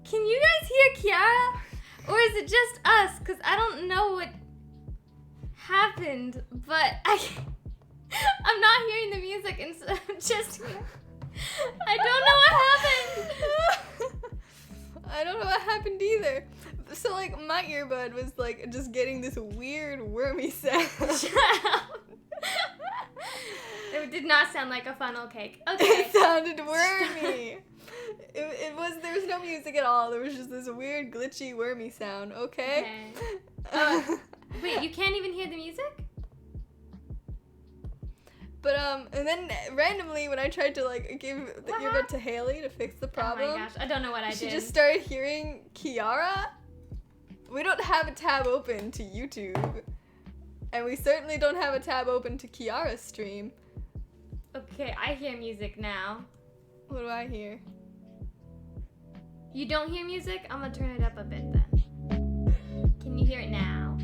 Can you guys hear Kiara? Or is it just us? Because I don't know what happened, but I'm not hearing the music, and so I'm just... I don't know what happened. I don't know what happened either. So, like, my earbud was, like, just getting this weird wormy sound. Shut up. It did not sound like a funnel cake. Okay. It sounded wormy. There was no music at all. There was just this weird, glitchy, wormy sound, okay? Wait, you can't even hear the music? But, and then randomly when I tried to, like, give the earbud to Haley to fix the problem. Oh my gosh, I don't know what I did. She just started hearing Kiara. We don't have a tab open to YouTube. And we certainly don't have a tab open to Kiara's stream. Okay, I hear music now. What do I hear? You don't hear music? I'm gonna turn it up a bit then. Can you hear it now?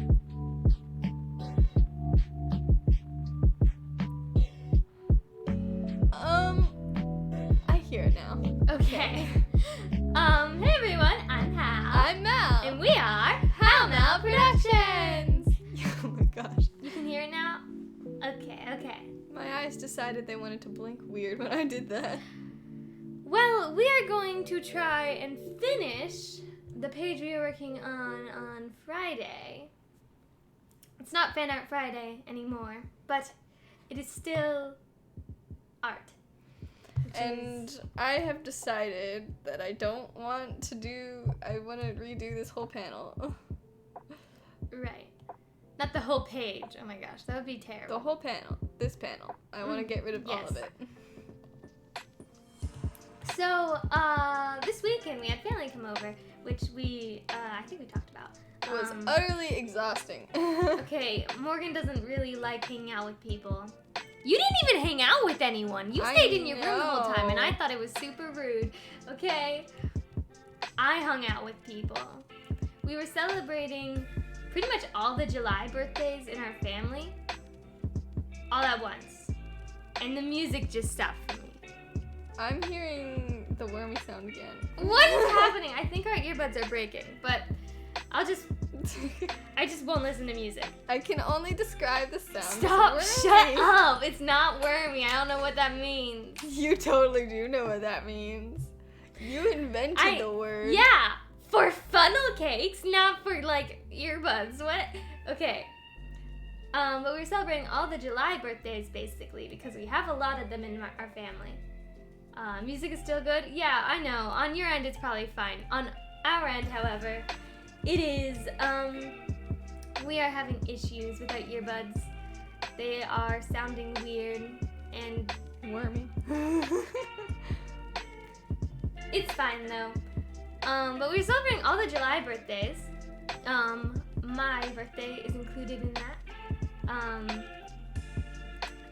I hear it now. Okay. Hey everyone, I'm Hal. I'm Mal. And we are Hal Mal Productions. Oh my gosh. You can hear it now? Okay. My eyes decided they wanted to blink weird when I did that. Well, we are going to try and finish the page we were working on Friday. It's not Fan Art Friday anymore, but it is still art. And I have decided that I want to redo this whole panel. Right. Not the whole page. Oh my gosh, that would be terrible. The whole panel. This panel. I want to get rid of all of it. So, this weekend we had family come over, which I think we talked about. It was utterly exhausting. Okay, Morgan doesn't really like hanging out with people. You didn't even hang out with anyone. You stayed in your room the whole time, and I thought it was super rude. Okay? I hung out with people. We were celebrating pretty much all the July birthdays in our family all at once. And the music just stopped for me. I'm hearing the wormy sound again. What is happening? I think our earbuds are breaking, but I just won't listen to music. I can only describe the sound. Stop! Shut up! It's not wormy. I don't know what that means. You totally do know what that means. You invented the word. Yeah! For funnel cakes, not for, like, earbuds. What? Okay. But we were celebrating all the July birthdays, basically, because we have a lot of them in our family. Music is still good? Yeah, I know. On your end, it's probably fine. On our end, however, it is, we are having issues with our earbuds. They are sounding weird and wormy. It's fine, though. But we're celebrating all the July birthdays. My birthday is included in that.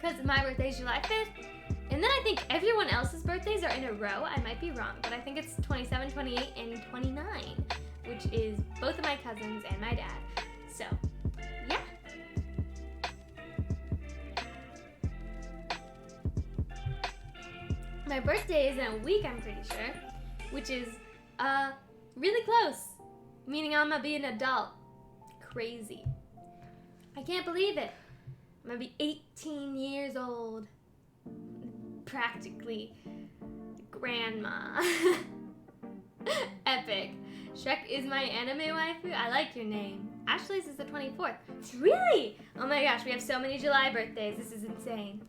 Because my birthday is July 5th. And then I think everyone else's birthdays are in a row. I might be wrong, but I think it's 27, 28, and 29, which is both of my cousins and my dad. So, yeah. My birthday is in a week, I'm pretty sure, which is really close, meaning I'm gonna be an adult. Crazy. I can't believe it. I'm gonna be 18 years old. Practically grandma. Epic. Shrek is my anime waifu. I like your name. Ashley's is the 24th. Really? Oh my gosh, we have so many July birthdays. This is insane.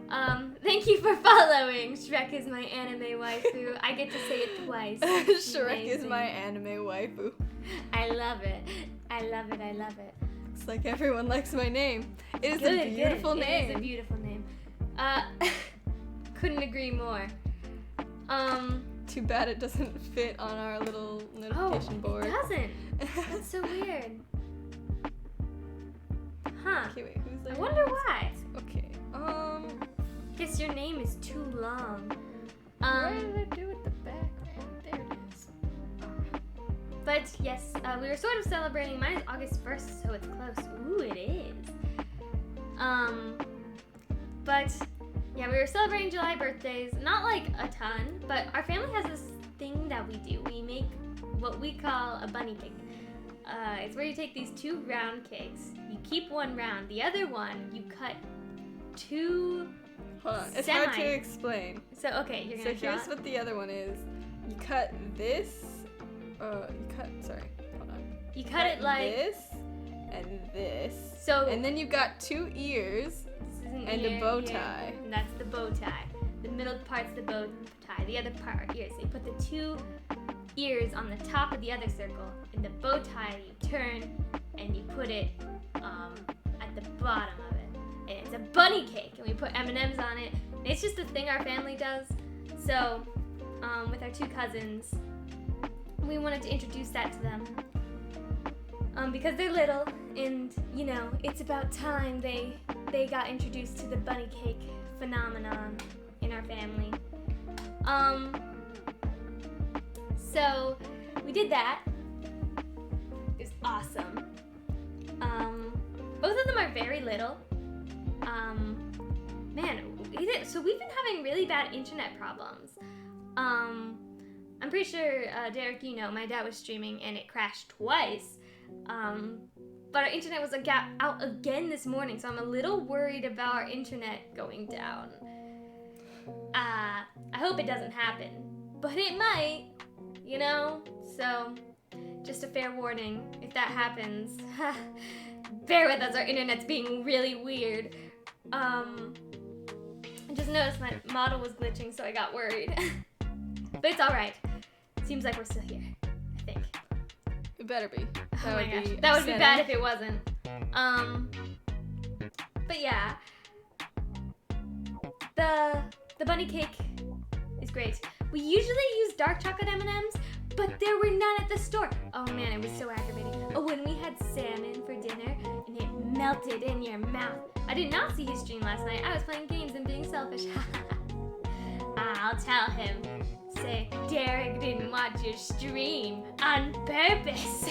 Thank you for following. Shrek is my anime waifu. I get to say it twice. Shrek is my anime waifu. I love it. I love it. Looks like everyone likes my name. It is a beautiful name. It is a beautiful name. Couldn't agree more. Too bad it doesn't fit on our little notification board. It doesn't. That's so weird. Huh. Okay, wait, who's there? I wonder why. Okay. Guess your name is too long. What did I do with the background? There it is. But yes, we were sort of celebrating. Mine is August 1st, so it's close. Ooh, it is. But yeah, we were celebrating July birthdays. Not like a ton, but our family has this thing that we do. We make what we call a bunny cake. It's where you take these 2 round cakes. You keep one round. The other one, you cut 2. Hold on, it's hard to explain. So okay, you're gonna. So here's what the other one is. You cut this. Hold on. You cut it like this and this. So. And then you got 2 ears and a bow tie. And that's the bow tie. The middle part's the bow tie. The other part are ears. So you put the 2 ears on the top of the other circle. In the bow tie, you turn and you put it at the bottom of it. And it's a bunny cake, and we put M&Ms on it. And it's just a thing our family does. So, with our 2 cousins, we wanted to introduce that to them. Because they're little, and you know, it's about time they got introduced to the bunny cake phenomenon in our family. So we did that. It was awesome. Both of them are very little. So we've been having really bad internet problems. I'm pretty sure, Derek, you know, my dad was streaming and it crashed twice. But our internet was out again this morning, so I'm a little worried about our internet going down. I hope it doesn't happen, but it might, you know? So, just a fair warning, if that happens, bear with us, our internet's being really weird. I just noticed my model was glitching, so I got worried. But it's alright. Seems like we're still here, I think. It better be. Oh my gosh, that would be bad if it wasn't. But yeah, the bunny cake is great. We usually use dark chocolate M&Ms, but there were none at the store. Oh man, it was so aggravating. Oh, when we had salmon for dinner and it melted in your mouth. I did not see his stream last night. I was playing games and being selfish. I'll tell him. Say, Derek didn't watch your stream on purpose.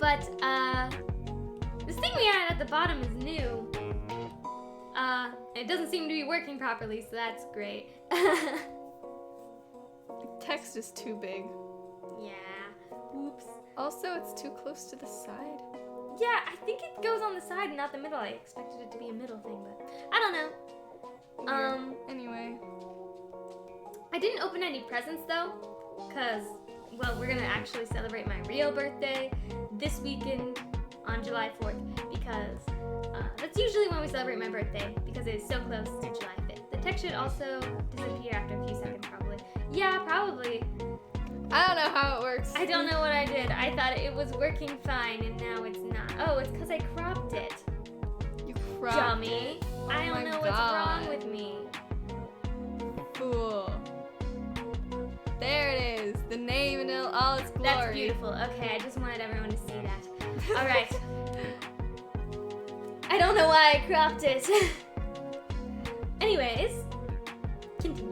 But, this thing we had at the bottom is new. It doesn't seem to be working properly, so that's great. Text is too big. Yeah. Oops. Also, it's too close to the side. Yeah, I think it goes on the side and not the middle. I expected it to be a middle thing, but I don't know. Weird. Anyway. I didn't open any presents though, because, well, we're gonna actually celebrate my real birthday this weekend on July 4th, because that's usually when we celebrate my birthday, because it is so close to July 5th. The text should also disappear after a few seconds, probably. Yeah, probably. I don't know how it works. I don't know what I did. I thought it was working fine, and now it's not. Oh, it's because I cropped it. You cropped Dummy. it. Oh I don't know what's wrong with me. Fool. There it is. The name in all its glory. That's beautiful. Okay, I just wanted everyone to see that. All right. I don't know why I cropped it. Anyways, continue.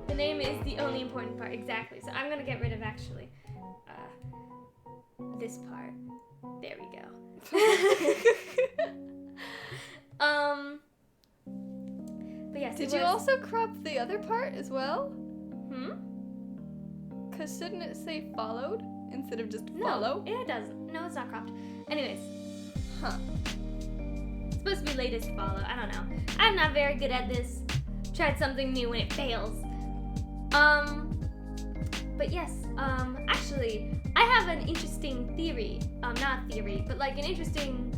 The name is the only important part. Exactly. So I'm gonna get rid of actually this part. There we go. But yes. Did you also crop the other part as well? Hmm? Cause shouldn't it say followed instead of just follow? No, it doesn't. No, it's not cropped. Anyways. Huh. It's supposed to be latest follow. I don't know. I'm not very good at this. Tried something new and it fails. But yes, actually, I have an interesting theory. Not theory, but like an interesting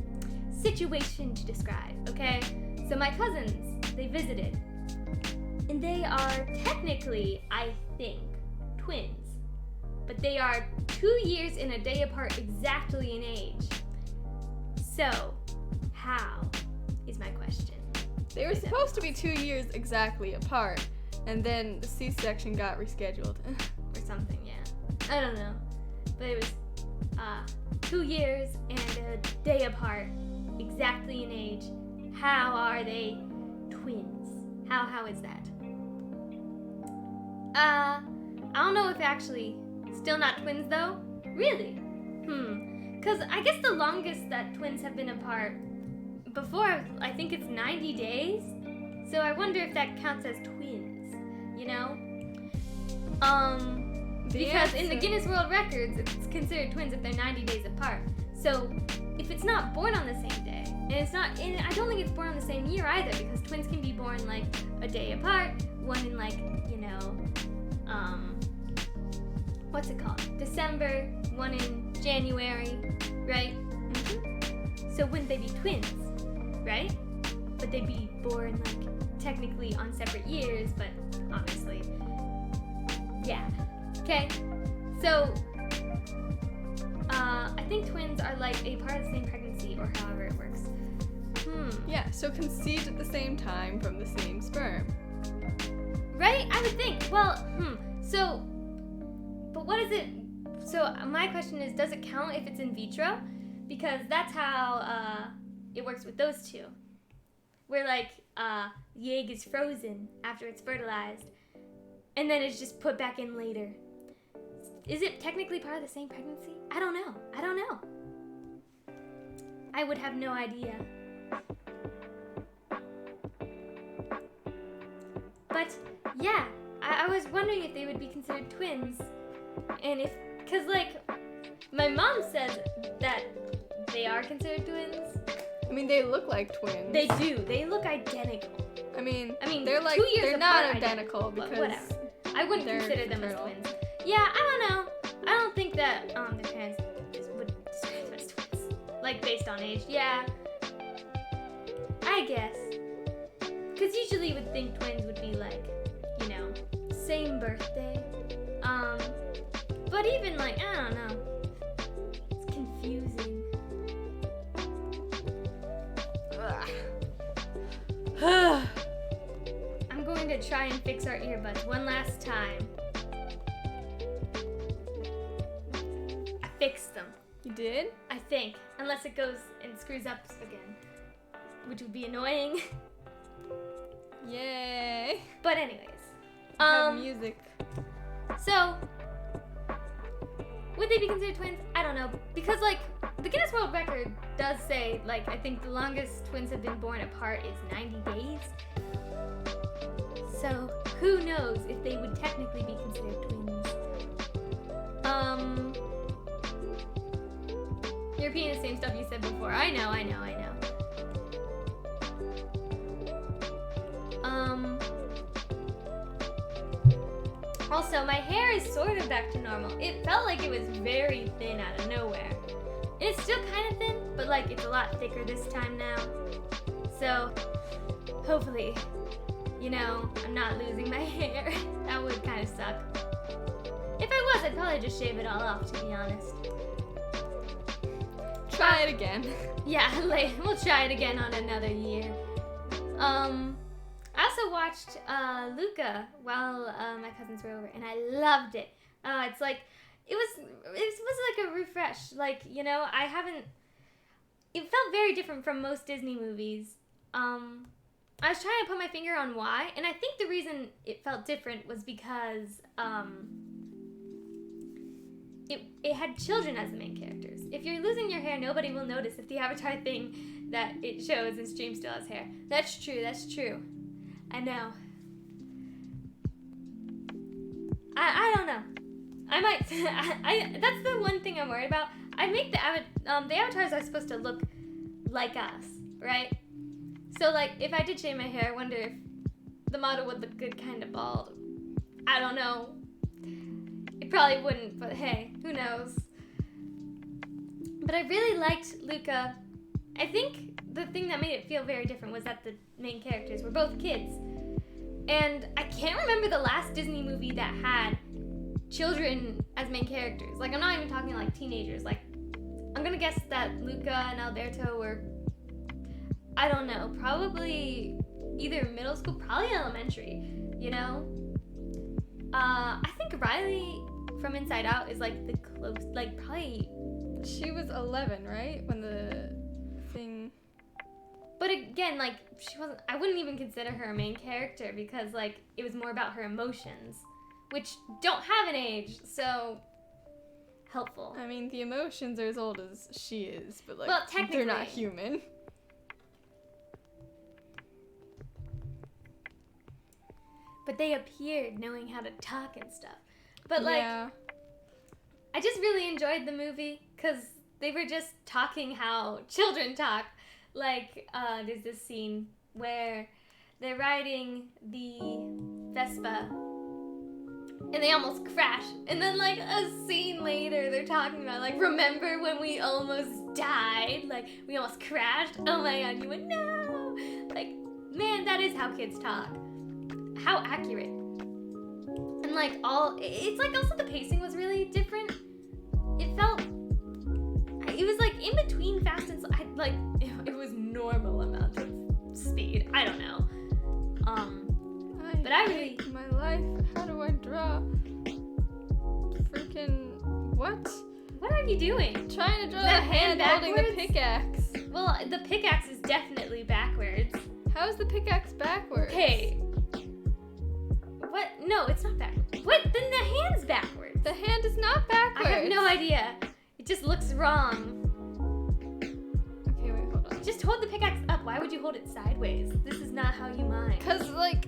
situation to describe, okay? So my cousins, they visited. And they are technically, I think, twins. But they are 2 years and a day apart exactly in age. So, how is my question. They were supposed to be 2 years exactly apart, and then the C-section got rescheduled. Or something, yeah. I don't know. But it was 2 years and a day apart, exactly in age. How are they twins? How is that? I don't know if actually still not twins though. Really? Cause I guess the longest that twins have been apart before, I think it's 90 days. So I wonder if that counts as twins, you know? Because in the Guinness World Records, it's considered twins if they're 90 days apart. So if it's not born on the same day, and it's not, and I don't think it's born on the same year either, because twins can be born like a day apart, one in like, you know, what's it called? December, one in January, right? So wouldn't they be twins, right? But they'd be born like technically on separate years, but obviously, yeah. Okay, so I think twins are like a part of the same pregnancy, or however it works. Yeah, so conceived at the same time from the same sperm. Right? I would think. Well, so, but what is it? So my question is, does it count if it's in vitro? Because that's how it works with those two. Where like the egg is frozen after it's fertilized, and then it's just put back in later. Is it technically part of the same pregnancy? I don't know. I would have no idea. But yeah, I was wondering if they would be considered twins. And if, cause like, my mom says that they are considered twins. I mean, they look like twins. They do. They look identical. I mean, they're like 2 years they're apart, not identical because whatever. I wouldn't consider them as twins. Yeah, I don't know. I don't think that their parents would describe them as twins. Like based on age. Yeah. I guess. Cause usually you would think twins would be like, you know, same birthday. But even like, I don't know. It's confusing. I'm going to try and fix our earbuds one last time. I fixed them. You did? I think. Unless it goes and screws up again. Which would be annoying. Yay. But anyways. Have music. So, would they be considered twins? I don't know. Because, like, the Guinness World Record does say, like, I think the longest twins have been born apart is 90 days. So, who knows if they would technically be considered twins. You're repeating the same stuff you said before. I know. Also, my hair is sort of back to normal. It felt like it was very thin out of nowhere. And it's still kind of thin, but like it's a lot thicker this time now. So, hopefully, you know, I'm not losing my hair. That would kind of suck. If I was, I'd probably just shave it all off, to be honest. Try it again. Yeah, we'll try it again on another year. I also watched Luca while my cousins were over, and I loved it. It's like it was like a refresh. Like, you know, it felt very different from most Disney movies. I was trying to put my finger on why, and I think the reason it felt different was because it had children as the main characters. If you're losing your hair, nobody will notice if the Avatar thing that it shows and Stream still has hair. That's true. I know. I don't know. I might. That's the one thing I'm worried about. I make the avatars are supposed to look like us, right? So like, if I did shave my hair, I wonder if the model would look good, kind of bald. I don't know. It probably wouldn't, but hey, who knows? But I really liked Luca. I think the thing that made it feel very different was that the main characters were both kids. And I can't remember the last Disney movie that had children as main characters. Like, I'm not even talking like teenagers, like I'm gonna guess that Luca and Alberto were, I don't know, probably either middle school, probably elementary, you know? I think Riley from Inside Out is like the close, like probably. She was 11, right? When the thing. But again, like, she wasn't, I wouldn't even consider her a main character because, like, it was more about her emotions, which don't have an age, so helpful. I mean, the emotions are as old as she is, but, like, Well, technically. they're not human. But they appeared knowing how to talk and stuff. But, like, yeah. I just really enjoyed the movie because they were just talking how children talk. Like, there's this scene where they're riding the Vespa and they almost crash. And then, like, a scene later, they're talking about, like, remember when we almost died? Like, we almost crashed? Oh my god, you went, no! Like, man, that is how kids talk. How accurate. And, like, it's like also the pacing was really different. It felt, it was, like, in between fast and slow. It was normal amount of speed. I don't know. But I really... my life. How do I draw? Freaking... What? What are you doing? Trying to draw the hand holding the backwards? pickaxe. Well, the pickaxe is definitely backwards. How is the pickaxe backwards? Okay. What? No, it's not backwards. What? Then the hand's backwards. The hand is not backwards. I have no idea. It just looks wrong. Okay, wait, hold on. Just hold the pickaxe up. Why would you hold it sideways? This is not how you mine. Cause, like,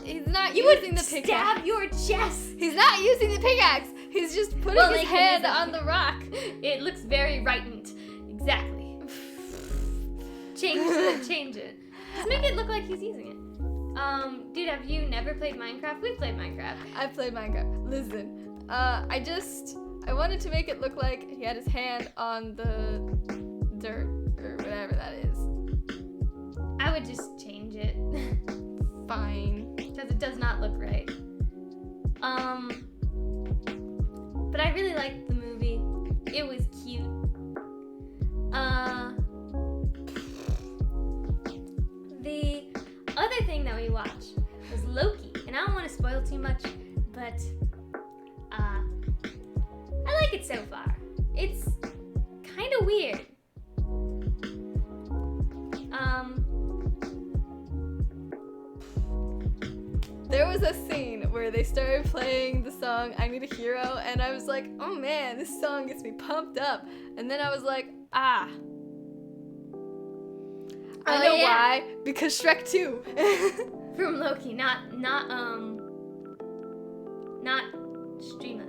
he's not You using would the pickaxe. stab your chest. He's not using the pickaxe. He's just putting his hand on the rock. It looks very rightened. Exactly. Change it. Just make it look like he's using it. Dude, have you never played Minecraft? We've played Minecraft. I've played Minecraft. Listen, I wanted to make it look like he had his hand on the dirt or whatever that is. I would just change it. Fine. Because it does not look right. But I really liked the movie. It was cute. The other thing that we watched was Loki. And I don't want to spoil too much, but I like it so far. It's kind of weird. There was a scene where they started playing the song I Need a Hero, and I was like, oh man, this song gets me pumped up. And then I was like, I know why. Because Shrek 2. From Loki, not Streama.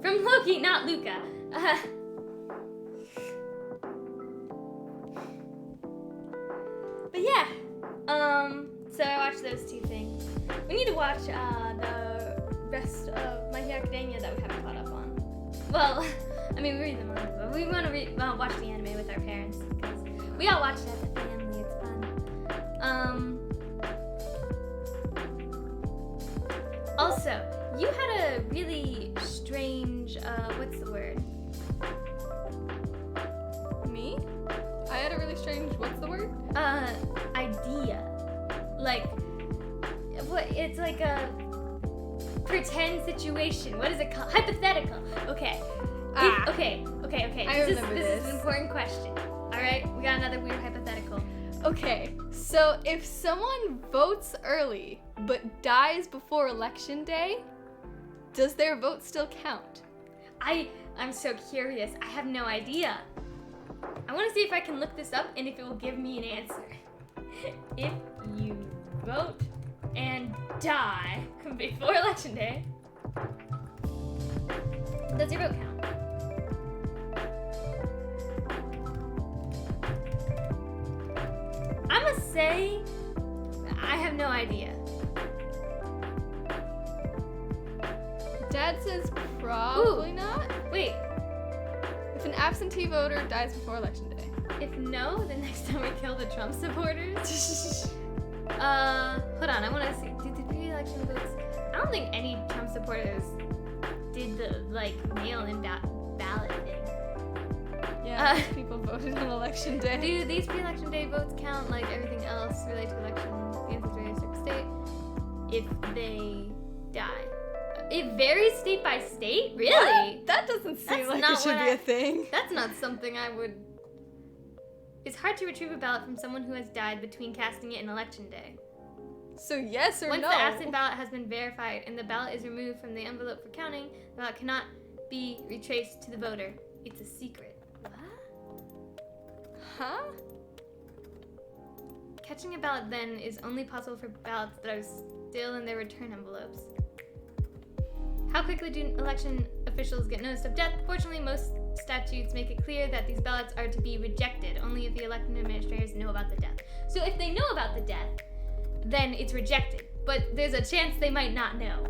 From Loki, not Luca. But yeah, so I watched those two things. We need to watch the rest of My Hero Academia that we haven't caught up on. Well, I mean, we read the manga, but we want to watch the anime with our parents because we all watch it as a family. It's fun. Also, you had a really strange, what's the word? Me? I had a really strange, what's the word? Idea. Like, what? It's like a pretend situation. What is it called? Hypothetical. Okay. Okay. This is an important question. All right, we got another weird hypothetical. Okay, so if someone votes early but dies before election day, does their vote still count? I'm so curious. I have no idea. I want to see if I can look this up and if it will give me an answer. If you vote and die before election day, does your vote count? I must say, I have no idea. Dad says probably not. Wait. If an absentee voter dies before election day. If no, then next time we kill the Trump supporters. Hold on, I want to see. Did the pre-election votes? I don't think any Trump supporters did the mail-in ballot thing. Yeah, most people voted on election day. Do these pre-election day votes count like everything else related to election? The answer is very strict state. If they die. It varies state by state? Really? What? That doesn't seem That's like not it should what be I- a thing. That's not something I would... It's hard to retrieve a ballot from someone who has died between casting it and election day. So yes or Once no? the absent ballot has been verified and the ballot is removed from the envelope for counting, the ballot cannot be retraced to the voter. It's a secret. What? Huh? Catching a ballot then is only possible for ballots that are still in their return envelopes. How quickly do election officials get notice of death? Fortunately, most statutes make it clear that these ballots are to be rejected only if the election administrators know about the death. So if they know about the death, then it's rejected. But there's a chance they might not know.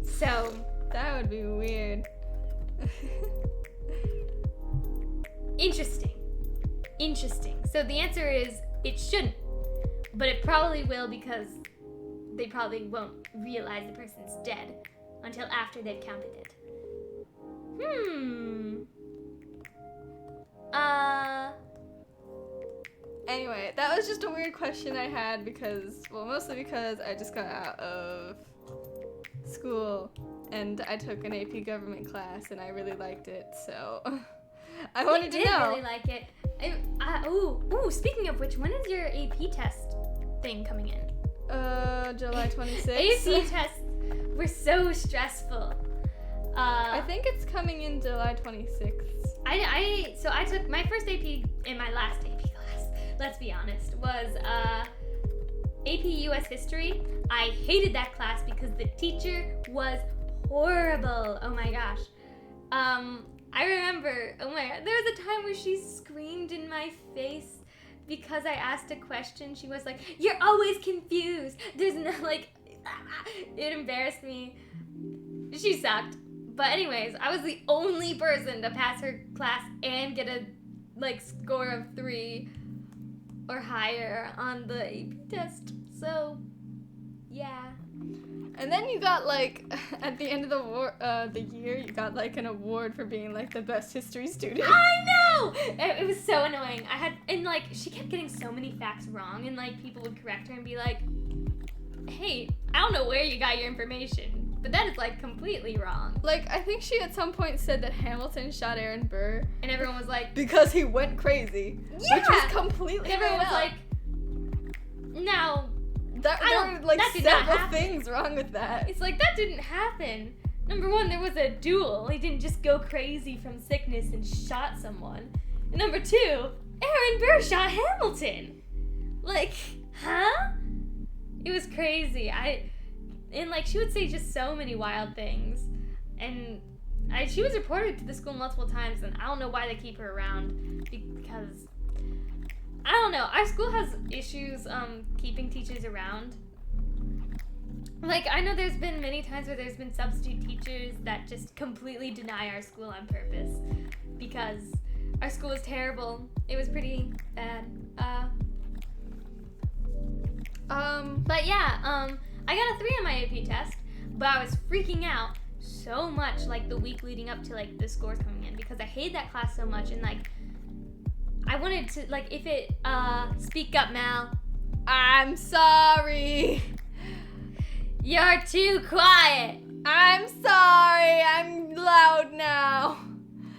So That would be weird. interesting. So the answer is it shouldn't. But it probably will because they probably won't realize the person's dead until after they've counted it. Anyway, that was just a weird question I had because, well, mostly because I just got out of school and I took an AP government class and I really liked it, so I wanted to know. I really like it. Speaking of which, when is your AP test thing coming in? July 26th. AP tests were so stressful. I think it's coming in July 26th. So I took my first AP in my last AP class, let's be honest, was AP US History. I hated that class because the teacher was horrible. Oh my gosh. I remember, oh my god, there was a time where she screamed in my face because I asked a question. She was like, "You're always confused. There's no, like," it embarrassed me. She sucked. But anyways, I was the only person to pass her class and get a, like, score of 3 or higher on the AP test. So, yeah. And then you got, like, at the end of the year, you got, like, an award for being, like, the best history student. I know! It was so annoying. She kept getting so many facts wrong, and, like, people would correct her and be like, "Hey, I don't know where you got your information, but that is, like, completely wrong." Like, I think she at some point said that Hamilton shot Aaron Burr And everyone was like, because he went crazy. "Yeah!" Which was completely And everyone made was up. like, "No." There were, like, that did not several happen. things wrong with that. It's like, that didn't happen. Number one, there was a duel. He didn't just go crazy from sickness and shot someone. And number two, Aaron Burr shot Hamilton. Like, huh? It was crazy. She would say just so many wild things. And she was reported to the school multiple times, and I don't know why they keep her around. Because, I don't know. Our school has issues keeping teachers around. Like, I know there's been many times where there's been substitute teachers that just completely deny our school on purpose because our school was terrible. It was pretty bad. But yeah, I got a 3 on my AP test, but I was freaking out so much, like, the week leading up to, like, the scores coming in because I hated that class so much, and, like, I wanted to, like, if it, speak up, Mal. I'm sorry. You're too quiet. I'm sorry. I'm loud now.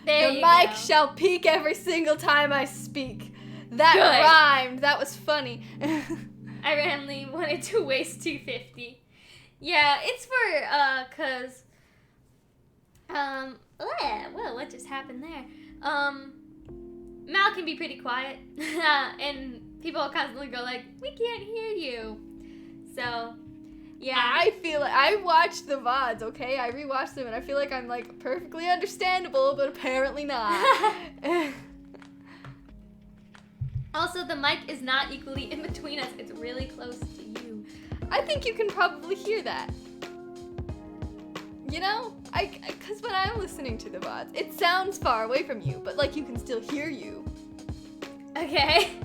There The you mic go. shall peak every single time I speak. That Good. rhymed. That was funny. I randomly wanted to waste 250. Yeah, it's for, cause, what just happened there? Mal can be pretty quiet, and people constantly go like, "We can't hear you." So, yeah. I feel like I watched the VODs, okay? I rewatched them and I feel like I'm, like, perfectly understandable, but apparently not. Also, the mic is not equally in between us. It's really close to you. I think you can probably hear that. You know? Because when I'm listening to the VODs, it sounds far away from you, but, like, you can still hear you. Okay.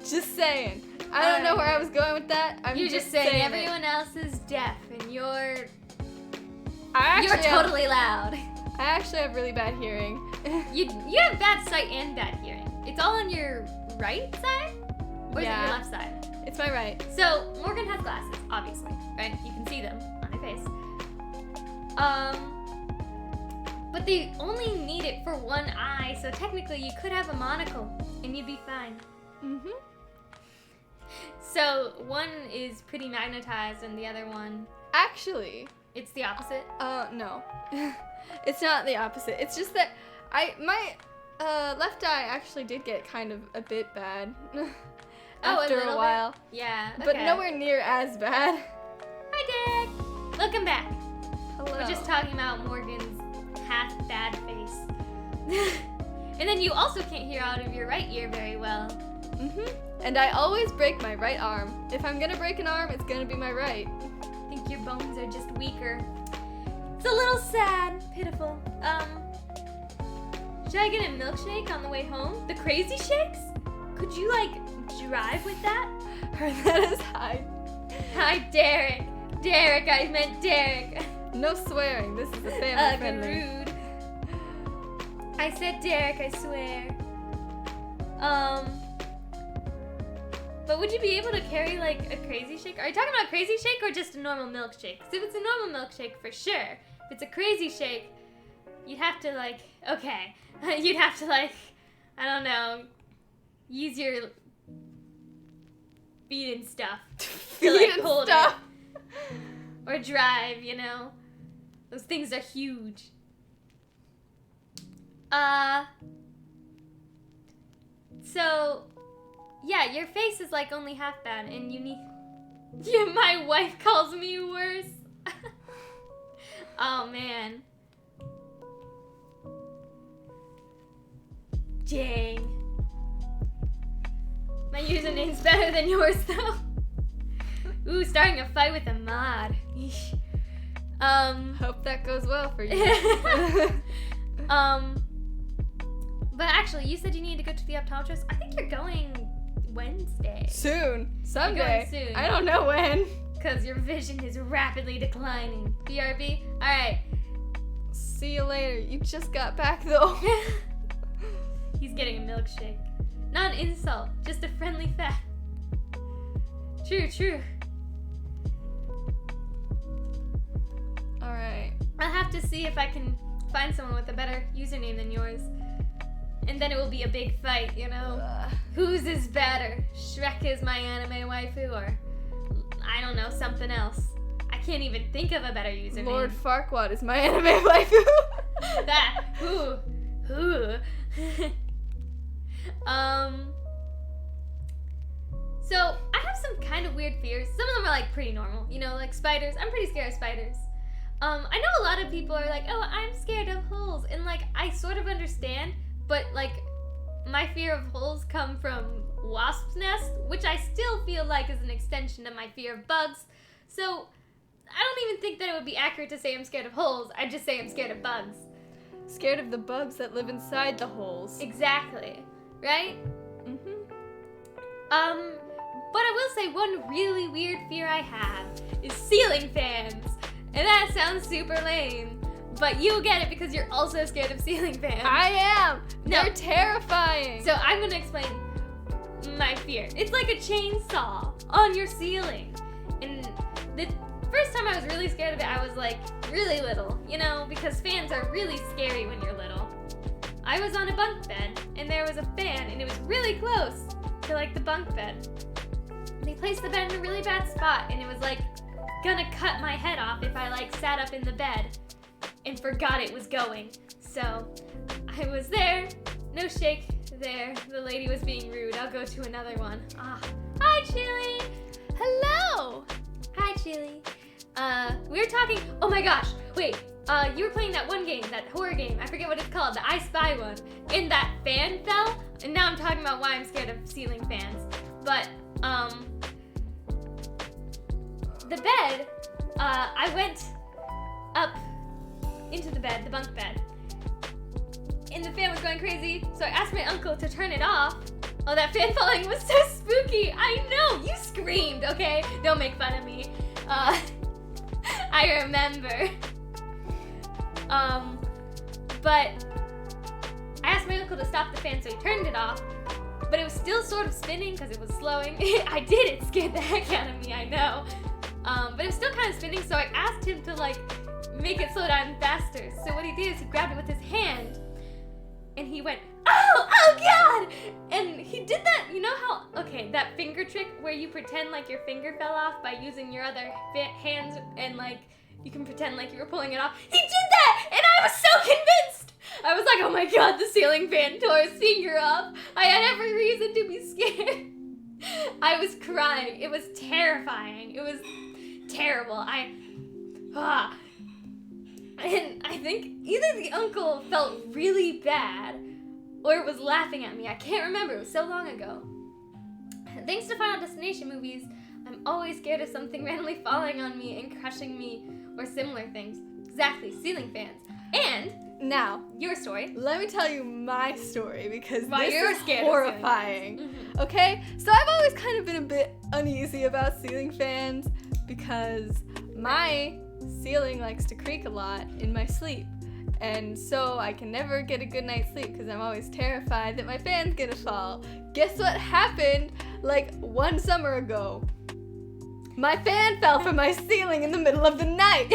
Just saying. I don't know where I was going with that. You're just saying it. everyone else is deaf and you're Actually, totally loud. I actually have really bad hearing. You have bad sight and bad hearing. It's all on your right side? Or is it your left side? It's my right. So, Morgan has glasses, obviously, right? You can see them on her face. But they only need it for one eye, so technically you could have a monocle and you'd be fine. Mm-hmm. So, one is pretty magnetized and the other one... Actually... It's the opposite? No. It's not the opposite. It's just that my left eye actually did get kind of a bit bad after a while. Bit? Yeah, okay. But nowhere near as bad. Hi, Dick! Welcome back. Hello. We're just talking about Morgan's half-bad face. And then you also can't hear out of your right ear very well. Mm-hmm. And I always break my right arm. If I'm gonna break an arm, it's gonna be my right. I think your bones are just weaker. It's a little sad, pitiful. Should I get a milkshake on the way home? The crazy shakes? Could you, like, drive with that? Heard that as hi. Hi, Derek. Derek, I meant Derek. No swearing. This is a family friendly. Rude. I said Derek, I swear. But would you be able to carry, like, a crazy shake? Are you talking about a crazy shake or just a normal milkshake? Because if it's a normal milkshake, for sure. If it's a crazy shake, you'd have to, like, okay. You'd have to, like, I don't know, use your feet and stuff to, like, hold it. Or drive, you know? Those things are huge. So... Yeah, your face is like only half bad and you need... Yeah, my wife calls me worse. Oh, man. Dang. My username's better than yours, though. Ooh, starting a fight with a mod. Eesh. Hope that goes well for you. But actually, you said you needed to go to the optometrist. I think you're going... Wednesday. Soon. Someday. Soon. I don't know when. Because your vision is rapidly declining. BRB? Alright. See you later. You just got back, though. He's getting a milkshake. Not an insult, just a friendly fact. True, true. Alright. I'll have to see if I can find someone with a better username than yours. And then it will be a big fight, you know? Whose is better? Shrek is my anime waifu, or I don't know, something else. I can't even think of a better username. Lord Farquaad is my anime waifu. That, who? So, I have some kind of weird fears. Some of them are like pretty normal, you know, like spiders. I'm pretty scared of spiders. I know a lot of people are like, oh, I'm scared of holes. And like, I sort of understand, but like, my fear of holes come from wasp's nest, which I still feel like is an extension of my fear of bugs. So, I don't even think that it would be accurate to say I'm scared of holes. I'd just say I'm scared of bugs. Scared of the bugs that live inside the holes. Exactly. Right? Mm-hmm. But I will say one really weird fear I have is ceiling fans. And that sounds super lame, but you'll get it because you're also scared of ceiling fans. I am! No. They're terrifying! So I'm gonna explain my fear. It's like a chainsaw on your ceiling. And the first time I was really scared of it, I was like really little, you know, because fans are really scary when you're little. I was on a bunk bed, and there was a fan, and it was really close to like the bunk bed. They placed the bed in a really bad spot, and it was like gonna cut my head off if I like sat up in the bed and forgot it was going. So I was there, no shake there. The lady was being rude. I'll go to another one. Hi, Chili. Hello! Hi, Chili. We were talking. Oh my gosh! Wait. You were playing that one game, that horror game. I forget what it's called. The I Spy one. And that fan fell. And now I'm talking about why I'm scared of ceiling fans. But the bed. I went up into the bed, the bunk bed, and the fan was going crazy. So I asked my uncle to turn it off. Oh, that fan falling was so spooky. I know, you screamed, okay? Don't make fun of me. I remember. But I asked my uncle to stop the fan, so he turned it off. But it was still sort of spinning because it was slowing. I did, it scared the heck out of me, I know. But it was still kind of spinning, so I asked him to like make it slow down faster. So what he did is he grabbed it with his hand and he went, oh God! And he did that, you know how, okay, that finger trick where you pretend like your finger fell off by using your other hands and like you can pretend like you were pulling it off. He did that! And I was so convinced! I was like, oh my God, the ceiling fan tore his finger off. I had every reason to be scared. I was crying. It was terrifying. It was terrible. And I think either the uncle felt really bad or was laughing at me. I can't remember. It was so long ago. Thanks to Final Destination movies, I'm always scared of something randomly falling on me and crushing me or similar things. Exactly, ceiling fans. And now, your story. let me tell you my story because Why this you're is scared of ceiling horrifying. fans. Mhm. Okay, so I've always kind of been a bit uneasy about ceiling fans because my ceiling likes to creak a lot in my sleep. And so I can never get a good night's sleep because I'm always terrified that my fan's gonna fall. Guess what happened like one summer ago? My fan fell from my ceiling in the middle of the night.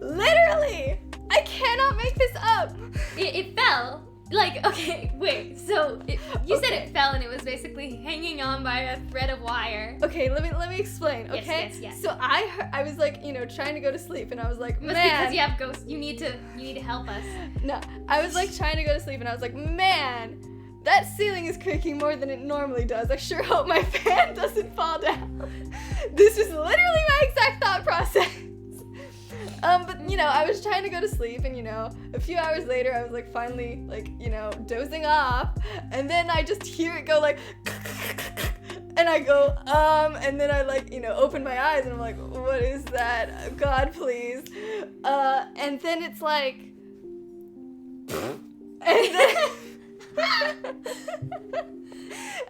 Literally! I cannot make this up. It fell. Like, okay, wait. So you said Okay. it fell and it was basically hanging on by a thread of wire. Okay, let me explain. Yes, Okay, yes. so I was like, trying to go to sleep, and I was like, Must man, because you have ghosts. You need to help us. no, I was like trying to go to sleep, and I was like, man, that ceiling is creaking more than it normally does. I sure hope my fan doesn't fall down. This is literally my exact thought process. But I was trying to go to sleep, and a few hours later, I was like finally like dozing off, and then I just hear it go like, and I go and then I like open my eyes, and I'm like, what is that? God, please. And then it's like, and then.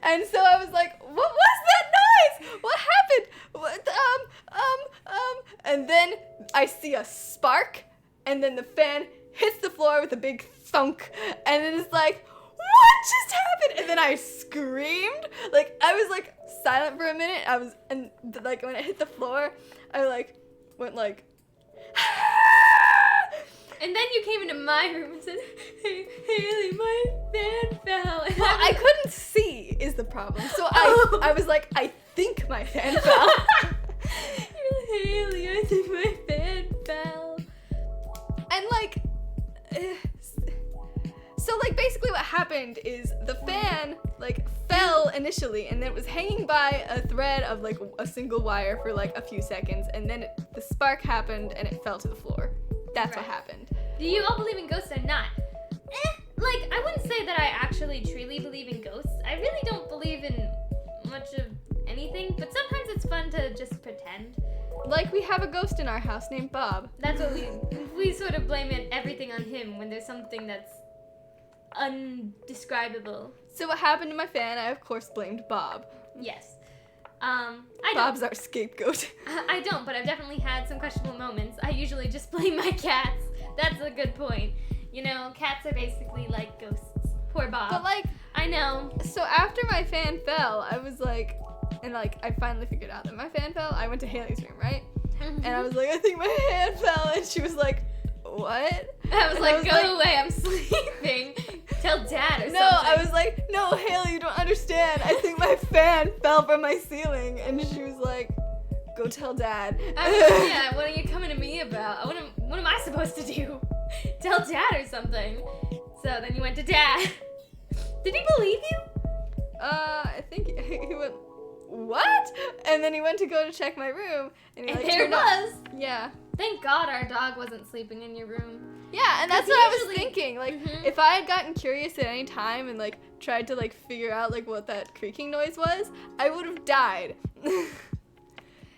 And so I was like, what was that noise? What happened? And then I see a spark, and then the fan hits the floor with a big thunk, and then it's like, what just happened? And then I screamed. Like, I was like silent for a minute. And like when it hit the floor, I like went like, And then you came into my room and said, hey, Haley, my fan fell. And well, I couldn't see is the problem. So I was like, I think my fan fell. You're like, Haley, I think my fan fell. And like, so like basically what happened is the fan like fell initially, and then it was hanging by a thread of like a single wire for like a few seconds, and then the spark happened and it fell to the floor. That's what Right. happened. Do you all believe in ghosts or not? Like, I wouldn't say that I actually truly believe in ghosts. I really don't believe in much of anything, but sometimes it's fun to just pretend. Like, we have a ghost in our house named Bob. That's what we sort of blame everything on him when there's something that's undescribable. So what happened to my fan? I of course blamed Bob. Yes. I don't. Bob's our scapegoat. I don't, but I've definitely had some questionable moments. I usually just blame my cats. That's a good point. Cats are basically like ghosts. Poor Bob. But like, I know. so after my fan fell, I was like, and like I finally figured out that my fan fell. I went to Haley's room, right? And I was like, I think my hand fell, and she was like, what? I was And like, I was go like- away, I'm sleeping. Tell Dad or something. No, I was like, no, Haley, you don't understand. I think my fan fell from my ceiling. And she was like, go tell Dad. I was like, yeah, what are you coming to me about? What am I supposed to do? Tell Dad or something. So then you went to Dad. Did he believe you? I think he went, what? And then he went to go to check my room. And he And like there it turned on- was. Yeah. Thank God our dog wasn't sleeping in your room. Yeah, and that's 'Cause what I was usually- thinking. Like, Mhm. if I had gotten curious at any time and like tried to like figure out like what that creaking noise was, I would have died.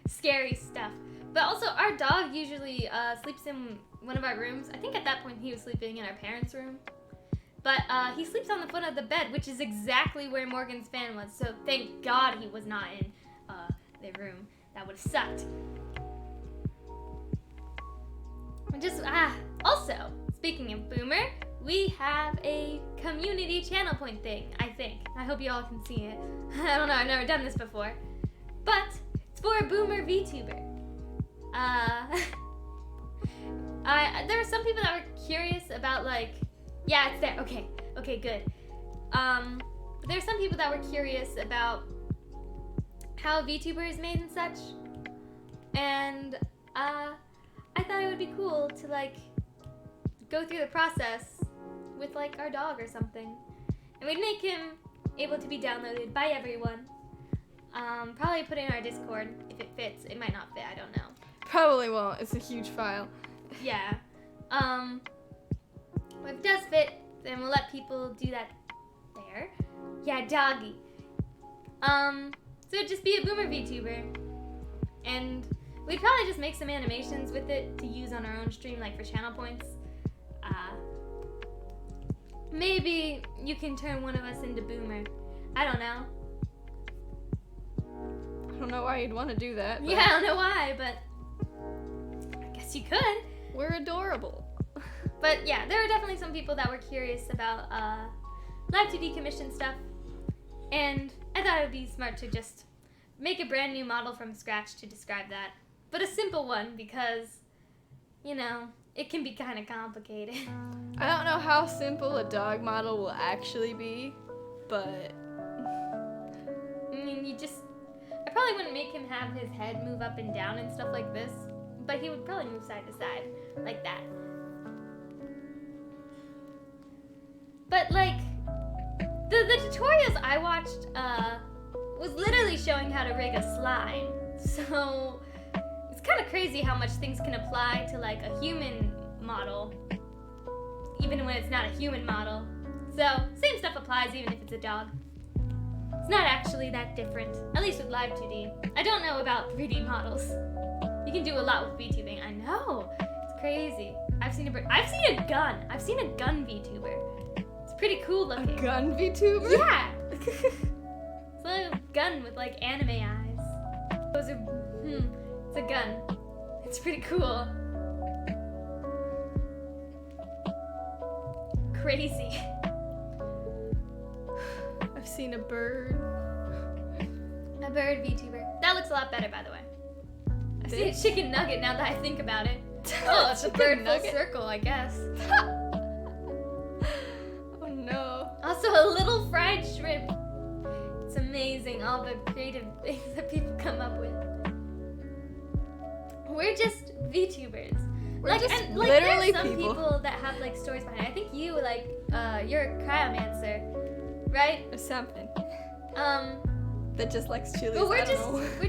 Scary stuff. But also, our dog usually sleeps in one of our rooms. I think at that point he was sleeping in our parents' room. But he sleeps on the foot of the bed, which is exactly where Morgan's fan was. So thank God he was not in their room. That would have sucked. Also, speaking of Boomer, we have a community channel point thing, I think. I hope you all can see it. I don't know, I've never done this before. But it's for a Boomer VTuber. There were some people that were curious about like, yeah, it's there. Okay, good. But there were some people that were curious about how VTuber is made and such. And I thought it would be cool to like go through the process with like our dog or something. And we'd make him able to be downloaded by everyone. Probably put in our Discord if it fits. It might not fit, I don't know. Probably won't. It's a huge file. Yeah. If it does fit, then we'll let people do that there. Yeah, doggy. So it'd just be a Boomer VTuber. And we'd probably just make some animations with it to use on our own stream, like for channel points. Maybe you can turn one of us into Boomer. I don't know. I don't know why you'd want to do that. Yeah, I don't know why, but I guess you could. We're adorable. But yeah, there were definitely some people that were curious about live 2D commission stuff. And I thought it would be smart to just make a brand new model from scratch to describe that. But a simple one because, you know, it can be kind of complicated. I don't know how simple a dog model will actually be, but... I mean, I probably wouldn't make him have his head move up and down and stuff like this, but he would probably move side to side, like that. But, like, the tutorials I watched was literally showing how to rig a slime. So, it's kind of crazy how much things can apply to, like, a human model, even when it's not a human model. So, same stuff applies even if it's a dog. It's not actually that different, at least with live 2D. I don't know about 3D models. You can do a lot with VTubing. I know, it's crazy. I've seen a gun. I've seen a gun VTuber. It's pretty cool looking. A gun VTuber? Yeah. It's like a gun with like anime eyes. It's a gun. It's pretty cool. Crazy. I've seen a bird. A bird VTuber. That looks a lot better, by the way. I've seen a chicken nugget now that I think about it. Oh, it's a bird full circle, I guess. Oh no. Also, a little fried shrimp. It's amazing, all the creative things that people come up with. We're just VTubers. We're just and, literally there's some people that have like stories behind it. I think you, like, you're a cryomancer, right? Or something. That just likes chilies. But we're I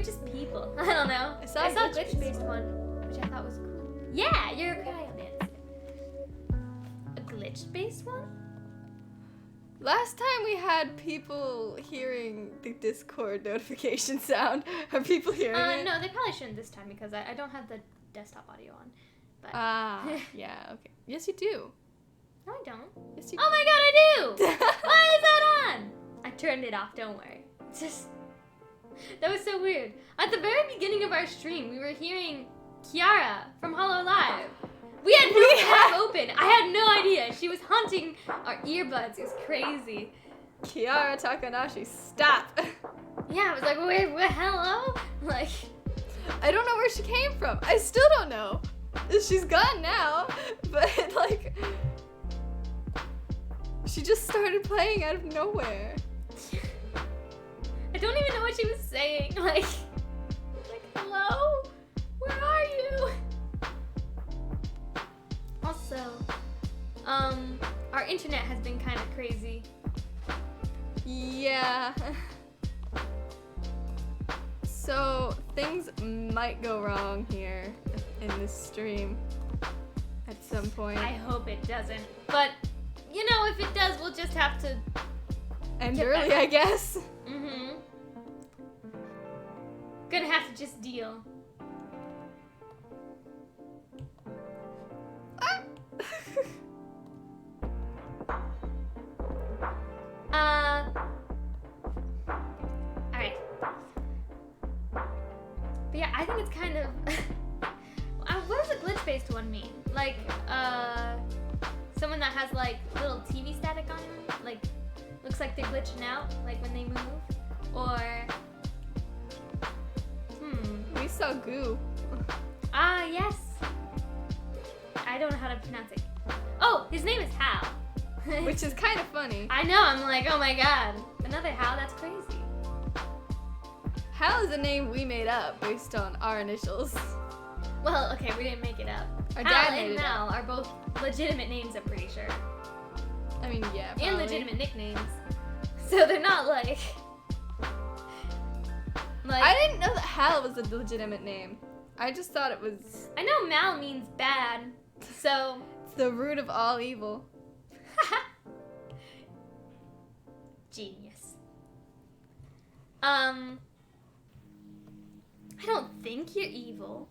just people. I don't know. I saw a glitch-based one, which I thought was cool. Yeah, you're a cryomancer. A glitch-based one? Last time we had people hearing the Discord notification sound. Are people hearing it? No, they probably shouldn't this time because I don't have the desktop audio on. But yeah, okay. Yes, you do. no, I don't. Yes, you Oh my god, I do! Why is that on? I turned it off, don't worry. That was so weird. At the very beginning of our stream, we were hearing Kiara from Hollow Live. We had no tab open. I had no idea. She was haunting our earbuds. It was crazy. Kiara Takanashi, stop! Yeah, I was like, wait, what, hello? Like, I don't know where she came from. I still don't know. She's gone now, but like, she just started playing out of nowhere. I don't even know what she was saying. Like, hello? Where are you? Also, our internet has been kind of crazy. Yeah. So, things might go wrong here in this stream at some point. I hope it doesn't. But, you know, if it does, we'll just have to end get early, back. I guess. Mm-hmm. Gonna have to just deal. Alright. But yeah, I think it's kind of... what does a glitch-based one mean? Like, Someone that has like little TV static on them, like looks like they're glitching out, like when they move. Or We saw Goo. Ah, yes. I don't know how to pronounce it. Oh, his name is Hal. Which is kind of funny. I know, I'm like, oh my god. Another Hal, that's crazy. Hal is a name we made up based on our initials. Well, okay, we didn't make it up. Our Hal dad made and it Mal up. are both legitimate names, I'm pretty sure. I mean, yeah, probably. And legitimate nicknames. So they're not like... I didn't know that Hal was a legitimate name. I just thought it was... I know Mal means bad, so... It's the root of all evil. Genius. I don't think you're evil.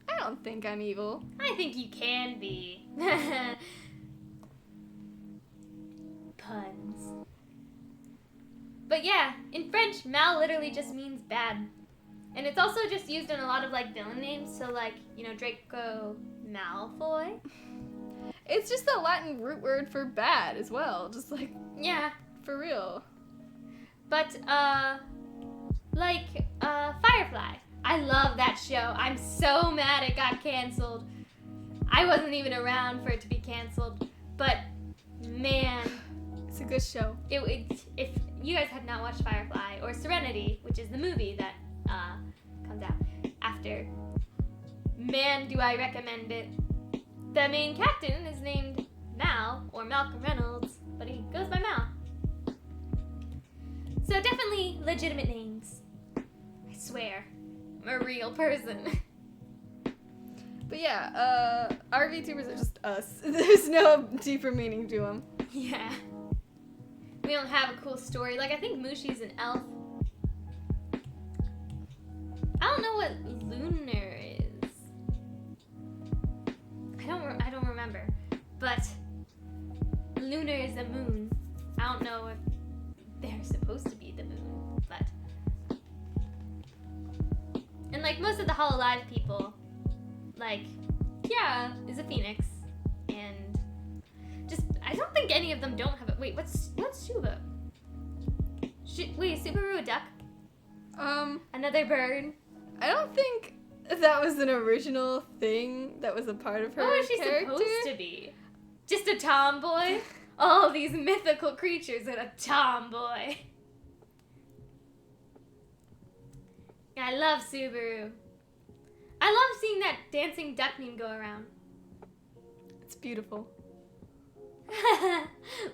I don't think I'm evil. I think you can be. Puns. But yeah, in French, Mal literally just means bad. And it's also just used in a lot of like villain names, so like, you know, Draco Malfoy. It's just the Latin root word for bad as well, just like, Yeah. for real. But, Firefly. I love that show. I'm so mad it got canceled. I wasn't even around for it to be canceled. But, man, It's a good show. if you guys have not watched Firefly or Serenity, which is the movie that comes out after, man, do I recommend it. The main captain is named Mal, or Malcolm Reynolds, but he goes by Mal. So definitely legitimate names. I swear, I'm a real person. But yeah, our Vtubers are just us. There's no deeper meaning to them. Yeah. We don't have a cool story. Like, I think Mushi's an elf. I don't know what Lunar is. I don't remember. But Lunar is the moon. I don't know if they're supposed to be the moon, but... And, like, most of the Hololive people, like, yeah, is a phoenix. And just, I don't think any of them don't have it. Wait, what's Suba? Wait, is Subaru a duck? Another bird? I don't think that was an original thing that was a part of her What was she character. supposed to be? Just a tomboy? All these mythical creatures and a tomboy. Yeah, I love Subaru. I love seeing that dancing duck meme go around. It's beautiful.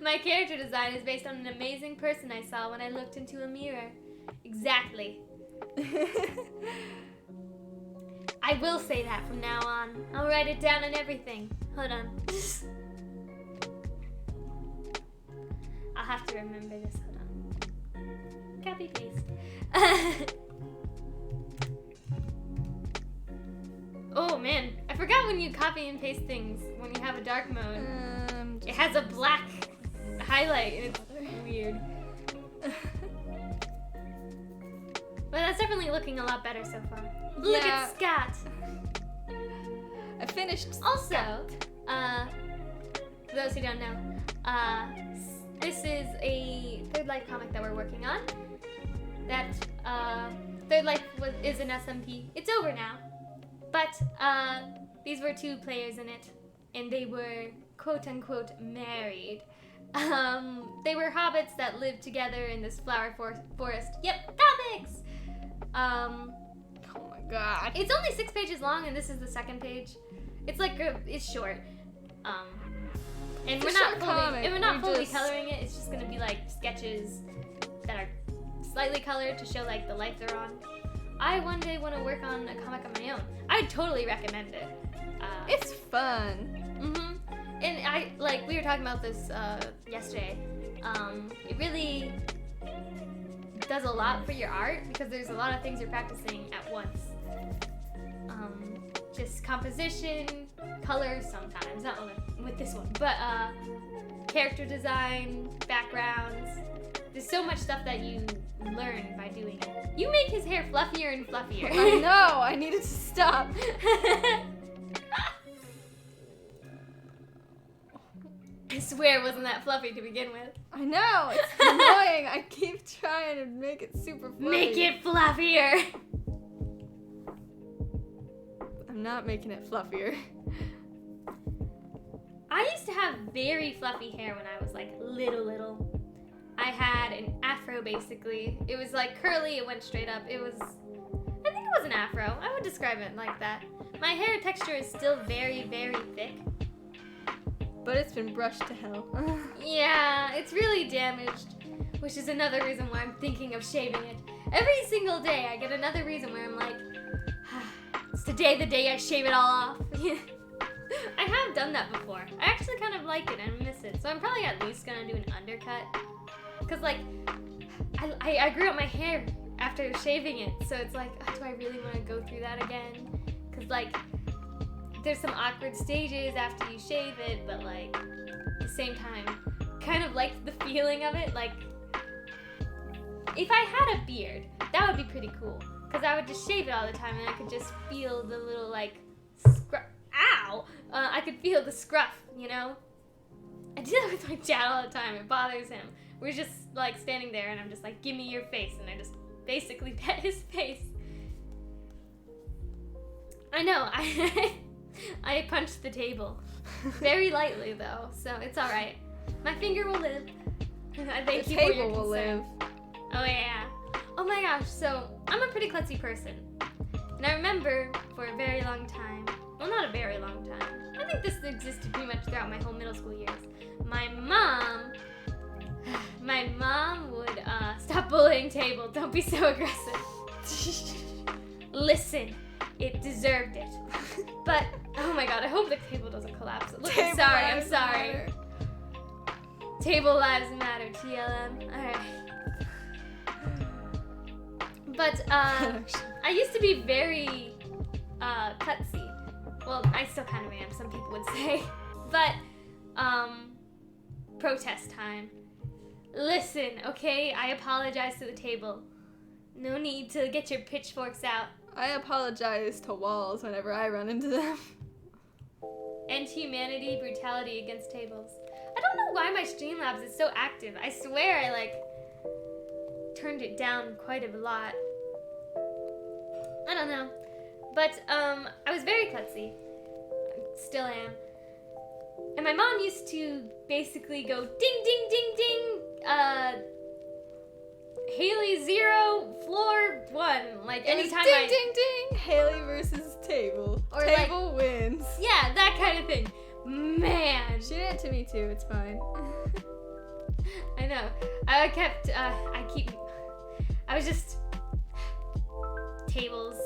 My character design is based on an amazing person I saw when I looked into a mirror. Exactly. I will say that from now on. I'll write it down and everything. Hold on. I'll have to remember this. Hold on. Copy paste. Oh man, I forgot when you copy and paste things when you have a dark mode. It has a black highlight and it's weird. But that's definitely looking a lot better so far. Look Yeah. at Scott. I finished. Also, for those who don't know, this is a Third Life comic that we're working on. That Third Life is an SMP. It's over now, but these were 2 players in it, and they were quote unquote married. They were hobbits that lived together in this flower forest. Yep, comics. Oh my god. It's only 6 pages long, and this is the 2nd page. It's like it's short. And It's we're a not short fully, comic. and we're not We fully just- coloring it. It's just gonna be like sketches that are slightly colored to show like the life they're on. I one day want to work on a comic on my own. I would totally recommend it. It's fun. Mhm. And we were talking about this yesterday. It really does a lot for your art because there's a lot of things you're practicing at once. Just composition, colors sometimes, not with this one, but character design, backgrounds. There's so much stuff that you learn by doing it. You make his hair fluffier and fluffier. I know. I needed to stop. I swear it wasn't that fluffy to begin with. I know, it's annoying. I keep trying to make it super fluffy. Make it fluffier. I'm not making it fluffier. I used to have very fluffy hair when I was like little. I had an afro basically. It was like curly, it went straight up. I think it was an afro. I would describe it like that. My hair texture is still very, very thick. But it's been brushed to hell. Yeah, it's really damaged, which is another reason why I'm thinking of shaving it. Every single day I get another reason where I'm like, it's the day I shave it all off. I have done that before. I actually kind of like it and miss it, so I'm probably at least gonna do an undercut. Cause like, I grew up my hair after shaving it, so it's like, do I really want to go through that again? Cause like, there's some awkward stages after you shave it, but like, at the same time, kind of like the feeling of it. Like, if I had a beard, that would be pretty cool. Cause I would just shave it all the time and I could just feel the little like, ow! I could feel the scruff, you know? I do that with my dad all the time, it bothers him. We're just like standing there and I'm just like, give me your face, and I just basically pet his face. I know, I punched the table. Very lightly though, so it's alright. My finger will live. Thank you for your table will live. Oh yeah. Oh my gosh, so I'm a pretty klutzy person. And I remember for a very long time, well not a very long time, I think this existed pretty much throughout my whole middle school years. My mom would, stop bullying Table, don't be so aggressive. Listen, it deserved it. But, oh my god, I hope the table doesn't collapse. Look, I'm sorry. Table lives matter, TLM. Alright. But, I used to be very, klutzy. Well, I still kind of am, some people would say. But, protest time. Listen, okay? I apologize to the table. No need to get your pitchforks out. I apologize to walls whenever I run into them. End humanity, brutality against tables. I don't know why my Streamlabs is so active. I swear I, like, turned it down quite a lot. I don't know. But, I was very klutzy. Still am. And my mom used to basically go ding, ding, ding, ding, Haley 0, floor 1. Like, anytime ding, ding, ding, Haley versus Table. Or Table like, wins. Yeah, that kind of thing. Man. She did it to me too, it's fine. I know. I was just, tables,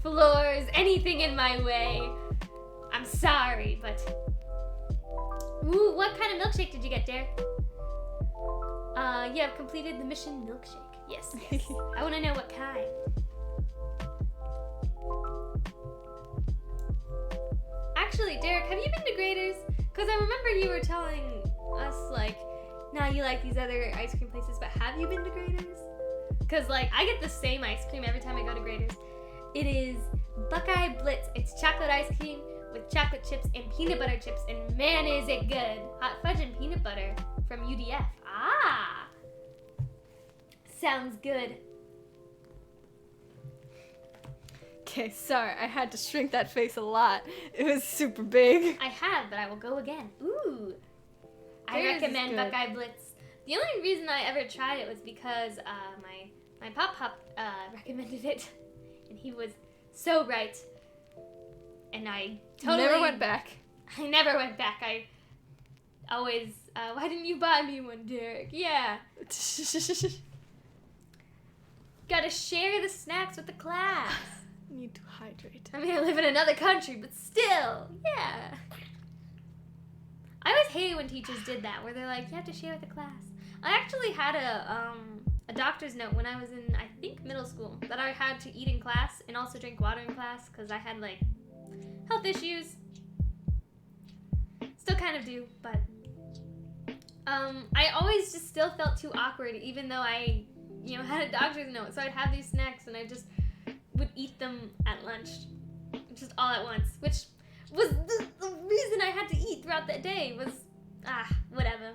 floors, anything in my way. I'm sorry, but, ooh, what kind of milkshake did you get, Derek? You have completed the mission milkshake. Yes. I want to know what kind. Actually, Derek, have you been to Graders? Because I remember you were telling us, like, now you like these other ice cream places, but have you been to Graders? Because, like, I get the same ice cream every time I go to Graders. It is Buckeye Blitz. It's chocolate ice cream with chocolate chips and peanut butter chips, and man, is it good. Hot fudge and peanut butter from UDF. Ah! Sounds good. Okay, sorry, I had to shrink that face a lot. It was super big. I have, but I will go again. Ooh. I Graders recommend Buckeye Blitz. The only reason I ever tried it was because my pop recommended it, and he was so right. And I totally never went back. I never went back. I always, why didn't you buy me one, Derek? Yeah. Gotta share the snacks with the class. Need to hydrate. I mean, I live in another country, but still, yeah. I always hated when teachers did that, where they're like, you have to share with the class. I actually had a doctor's note when I was in, I think, middle school, that I had to eat in class and also drink water in class, because I had, like, health issues. Still kind of do, but I always just still felt too awkward, even though I, had a doctor's note. So I'd have these snacks and I just would eat them at lunch, just all at once, which was the reason I had to eat throughout that day, was Whatever.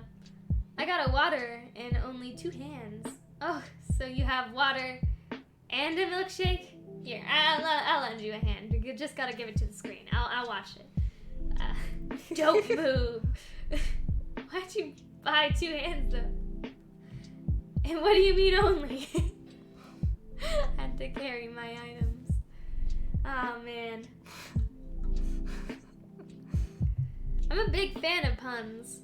I got a water and only 2 hands. Oh, so you have water and a milkshake? Here, I'll lend you a hand. You just gotta give it to the screen. I'll watch it. Don't move. Why'd you buy 2 hands though? And what do you mean only? Had to carry my items. Oh man. I'm a big fan of puns.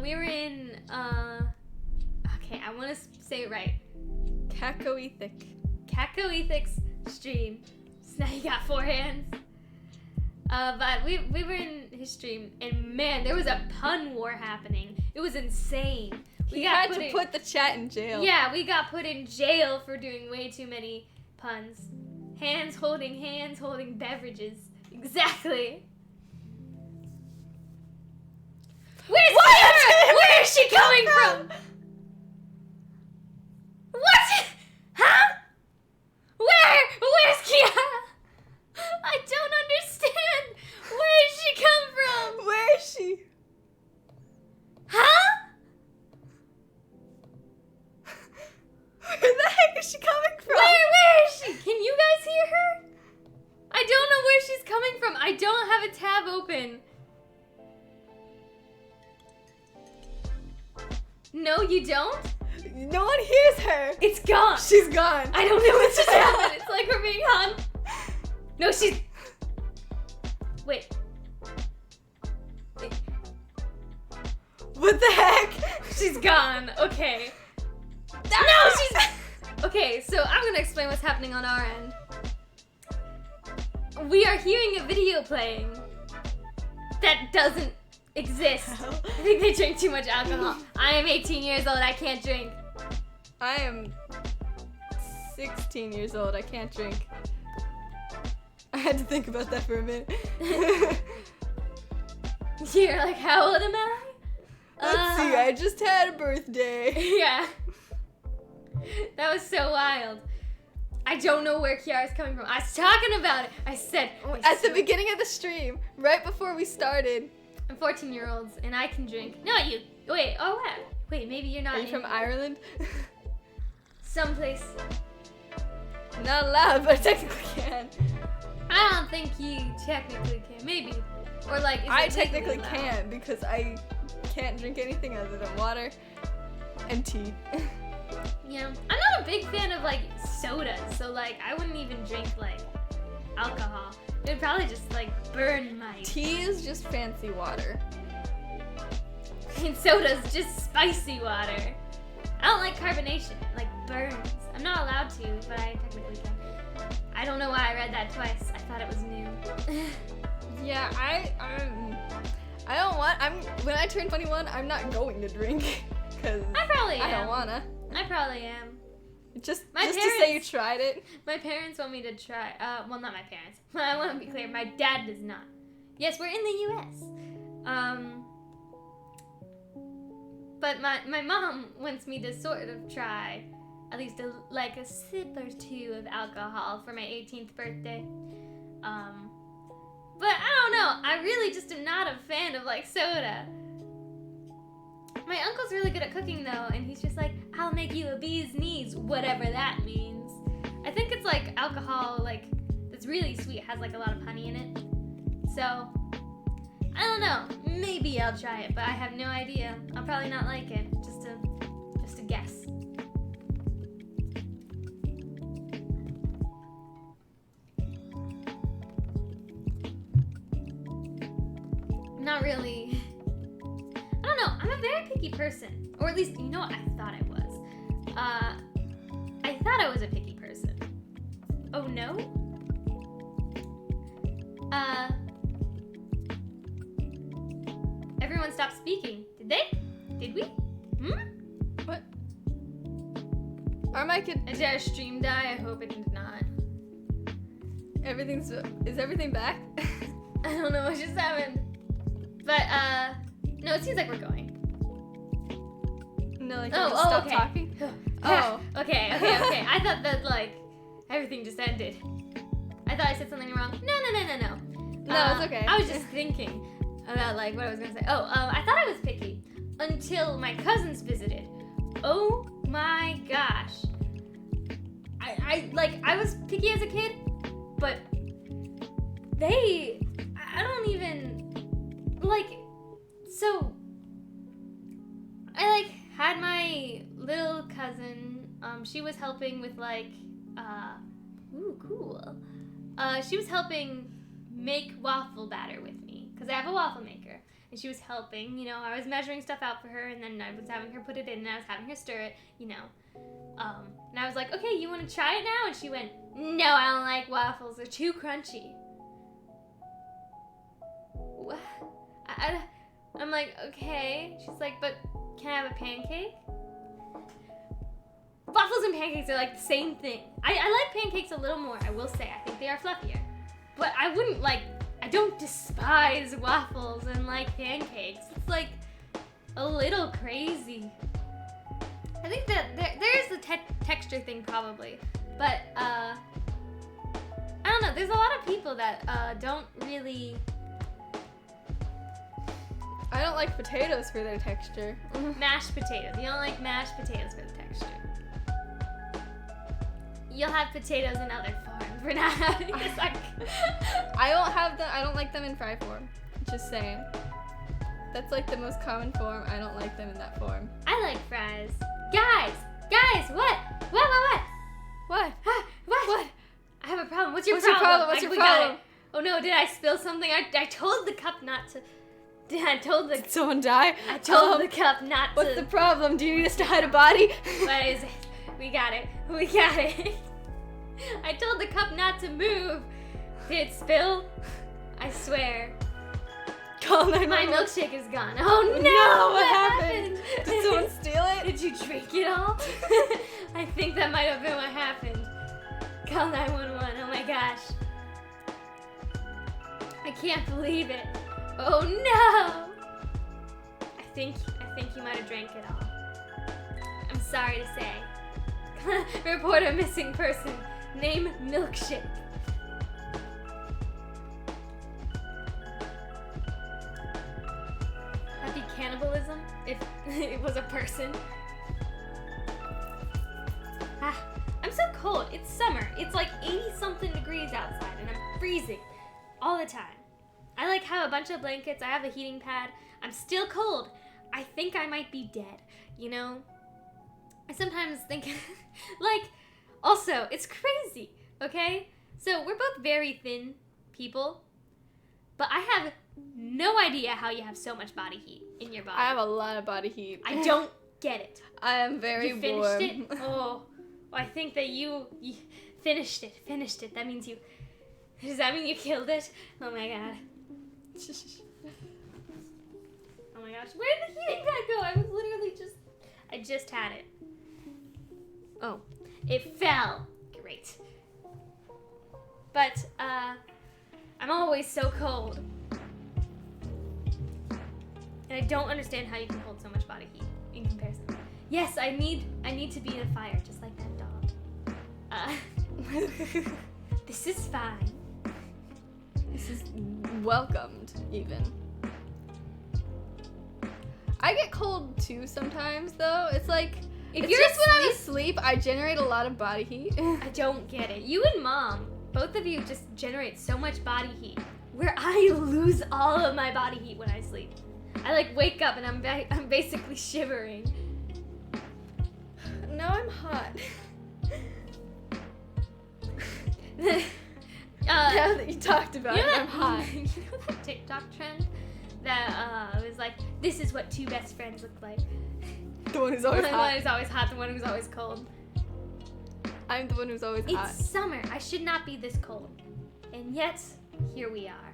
We were in, okay, I want to say it right. Cacoethic's stream. So now you got 4 hands. But we were in his stream, and man, there was a pun war happening. It was insane. We had to put the chat in jail. Yeah, we got put in jail for doing way too many puns. Hands holding beverages. Exactly. Where is she coming from? What? Huh? Where's Kiara? I don't understand. Where did she come from? Where is she? Huh? Where the heck is she coming from? Where is she? Can you guys hear her? I don't know where she's coming from. I don't have a tab open. No, you don't? No one hears her. It's gone. She's gone. I don't know what just happened. It's like we're being hung. No, she's... Wait. What the heck? She's gone. Okay. No, she's... Okay, so I'm gonna explain what's happening on our end. We are hearing a video playing that doesn't exist. I think they drink too much alcohol. I am 18 years old. I can't drink. I am 16 years old. I can't drink. I had to think about that for a minute. You're like, how old am I? Let's see, I just had a birthday. Yeah. That was so wild. I don't know where Kiara's coming from. I was talking about it. I said... At the beginning of the stream, right before we started. I'm 14-year-olds, and I can drink. No, you... Wait, oh, wow. Wait, maybe you're not... Are you from Ireland? Someplace. Not allowed, but I technically can. I don't think you technically can. Maybe. Or like, is I it technically allowed? can because I can't drink anything other than water and tea. Yeah. I'm not a big fan of like sodas, so like I wouldn't even drink like alcohol. It would probably just like burn my... Tea is just fancy water. And soda's just spicy water. I don't like carbonation. It like burns. I'm not allowed to, but I technically can. I don't know why I read that twice. I thought it was new. Yeah, I don't want. When I turn 21, I'm not going to drink because I probably am. I don't wanna. I probably am. Just parents, to say you tried it. My parents want me to try. Well, not my parents. I want to be clear. My dad does not. Yes, we're in the U.S. But my mom wants me to sort of try at least a sip or 2 of alcohol for my 18th birthday. But I don't know. I really just am not a fan of like soda. My uncle's really good at cooking though, and he's just like, I'll make you a bee's knees, whatever that means. I think it's like alcohol, like, that's really sweet, has like a lot of honey in it. So, I don't know. Maybe I'll try it, but I have no idea. I'll probably not like it. Just a guess. Not really. I don't know. I'm a very picky person. Or at least, you know what? I thought I was. I thought I was a picky person. Oh, no? Everyone stopped speaking. Did they? Did we? What? Our mic Did our stream die? I hope it did not. Is everything back? I don't know what just happened. But, no, it seems like we're going. No, like you just stopped okay. talking? Oh. Okay. I thought that, like, everything just ended. I thought I said something wrong. No. No, it's okay. I was just thinking. about like what I was gonna say. I thought I was picky until my cousins visited. Oh my gosh. I was picky as a kid, but I don't even like. So I had my little cousin. She was helping with cool. She was helping make waffle batter with me because I have a waffle maker, and she was helping. You know, I was measuring stuff out for her, and then I was having her put it in, and I was having her stir it. You know, and I was like, okay, you want to try it now? And she went, no, I don't like waffles. They're too crunchy. What? I'm like, okay. She's like, but can I have a pancake? Waffles and pancakes are like the same thing. I like pancakes a little more, I will say. I think they are fluffier. But I don't despise waffles and pancakes. It's a little crazy. I think that there's the texture thing probably. But, I don't know. There's a lot of people that don't really... I don't like potatoes for their texture. Mashed potatoes. You don't like mashed potatoes for the texture. You'll have potatoes in other forms. We're not having this. I don't like them in fry form. Just saying. That's the most common form. I don't like them in that form. I like fries. Guys, what? What? What? What? I have a problem. What's your problem? We got it. Oh no, did I spill something? I told the cup not to. Did someone die? I told the cup not to. What's the problem? Do you need us to hide a body? What is it? We got it. I told the cup not to move. Did it spill? I swear. Call 911. My milkshake is gone. Oh no! What happened? Did someone steal it? Did you drink it all? I think that might have been what happened. Call 911. Oh my gosh. I can't believe it. Oh no! I think you might have drank it all. I'm sorry to say. Report a missing person. Name Milkshake. That'd be cannibalism if it was a person. I'm so cold. It's summer. It's 80-something degrees outside, and I'm freezing all the time. I have a bunch of blankets. I have a heating pad. I'm still cold. I think I might be dead, you know? I sometimes think, also, it's crazy, okay? So we're both very thin people, but I have no idea how you have so much body heat in your body. I have a lot of body heat. I don't get it. I am very warm. You finished it? Oh, I think that you finished it. That means does that mean you killed it? Oh my god. Oh my gosh, where did the heating pad go? I was literally I just had it. Oh, it fell. Great. But, I'm always so cold. And I don't understand how you can hold so much body heat in comparison. Yes, I need to be in a fire, just like that dog. This is fine. This is welcomed, even. I get cold too sometimes, though. It's if it's you're just when I'm asleep, I generate a lot of body heat. I don't get it. You and Mom, both of you just generate so much body heat, where I lose all of my body heat when I sleep. I wake up and I'm basically shivering. Now I'm hot. Now that you talked about it, I'm hot. You know that TikTok trend that was this is what two best friends look like? The one who's always hot. The one who's always hot, the one who's always cold. I'm the one who's always hot. It's summer. I should not be this cold. And yet, here we are.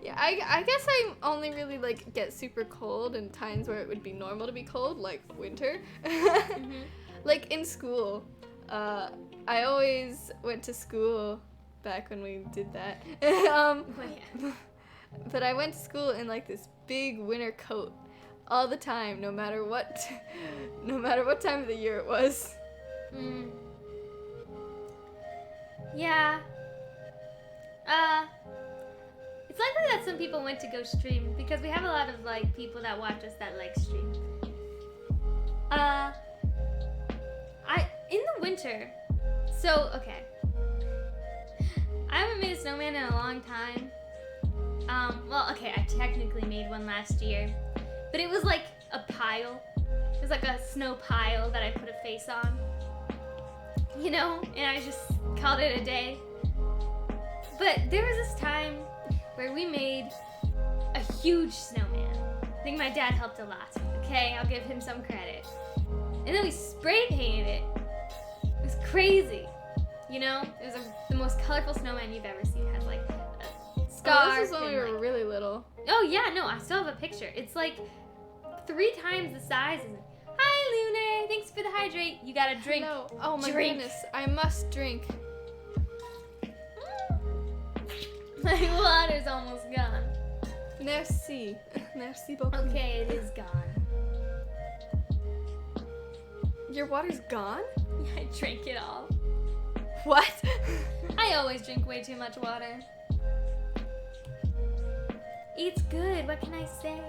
Yeah, I guess I only really get super cold in times where it would be normal to be cold, like winter. Mm-hmm. In school. I always went to school back when we did that. Oh, yeah. But I went to school in this big winter coat all the time, no matter what time of the year it was. Mm. Yeah. It's likely that some people went to go stream because we have a lot of like people that watch us that like stream. In the winter. So okay. I haven't made a snowman in a long time. Well, okay, I technically made one last year, but it was like a pile. It was like a snow pile that I put a face on. You know, and I just called it a day. But there was this time where we made a huge snowman. I think my dad helped a lot. Okay, I'll give him some credit. And then we spray painted it. It was crazy. You know, it was the most colorful snowman you've ever seen. It had like a scarf. This is when we were really little. Oh yeah, no, I still have a picture. It's like 3 times the size. Hi, Lunar. Thanks for the hydrate. You gotta drink. No. Oh my Drink. goodness. I must drink. My water's almost gone. Merci. Merci beaucoup. Okay, it is gone. Your water's gone? I drank it all. What? I always drink way too much water. It's good. What can I say?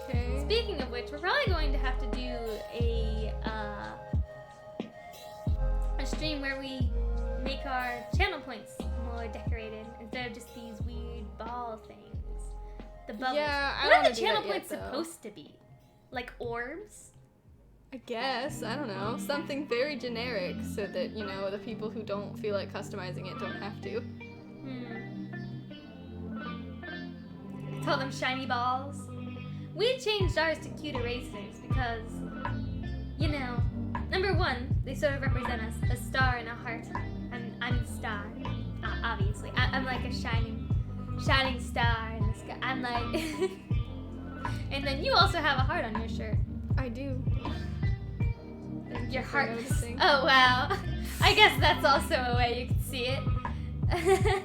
Okay. Speaking of which, we're probably going to have to do a stream where we make our channel points more decorated instead of just these weird ball things. The bubbles. Yeah, I what don't are wanna the do channel that yet, points though. supposed to be? Like orbs? I guess. I don't know. Something very generic so that, you know, the people who don't feel like customizing it don't have to. I told them shiny balls. We changed ours to cute erasers because, you know, number one, they sort of represent us, a star and a heart. I'm the star, obviously. I'm like a shining star in the sky. I'm like, and then you also have a heart on your shirt. I do. Your for heart. noticing. Oh wow. I guess that's also a way you can see it.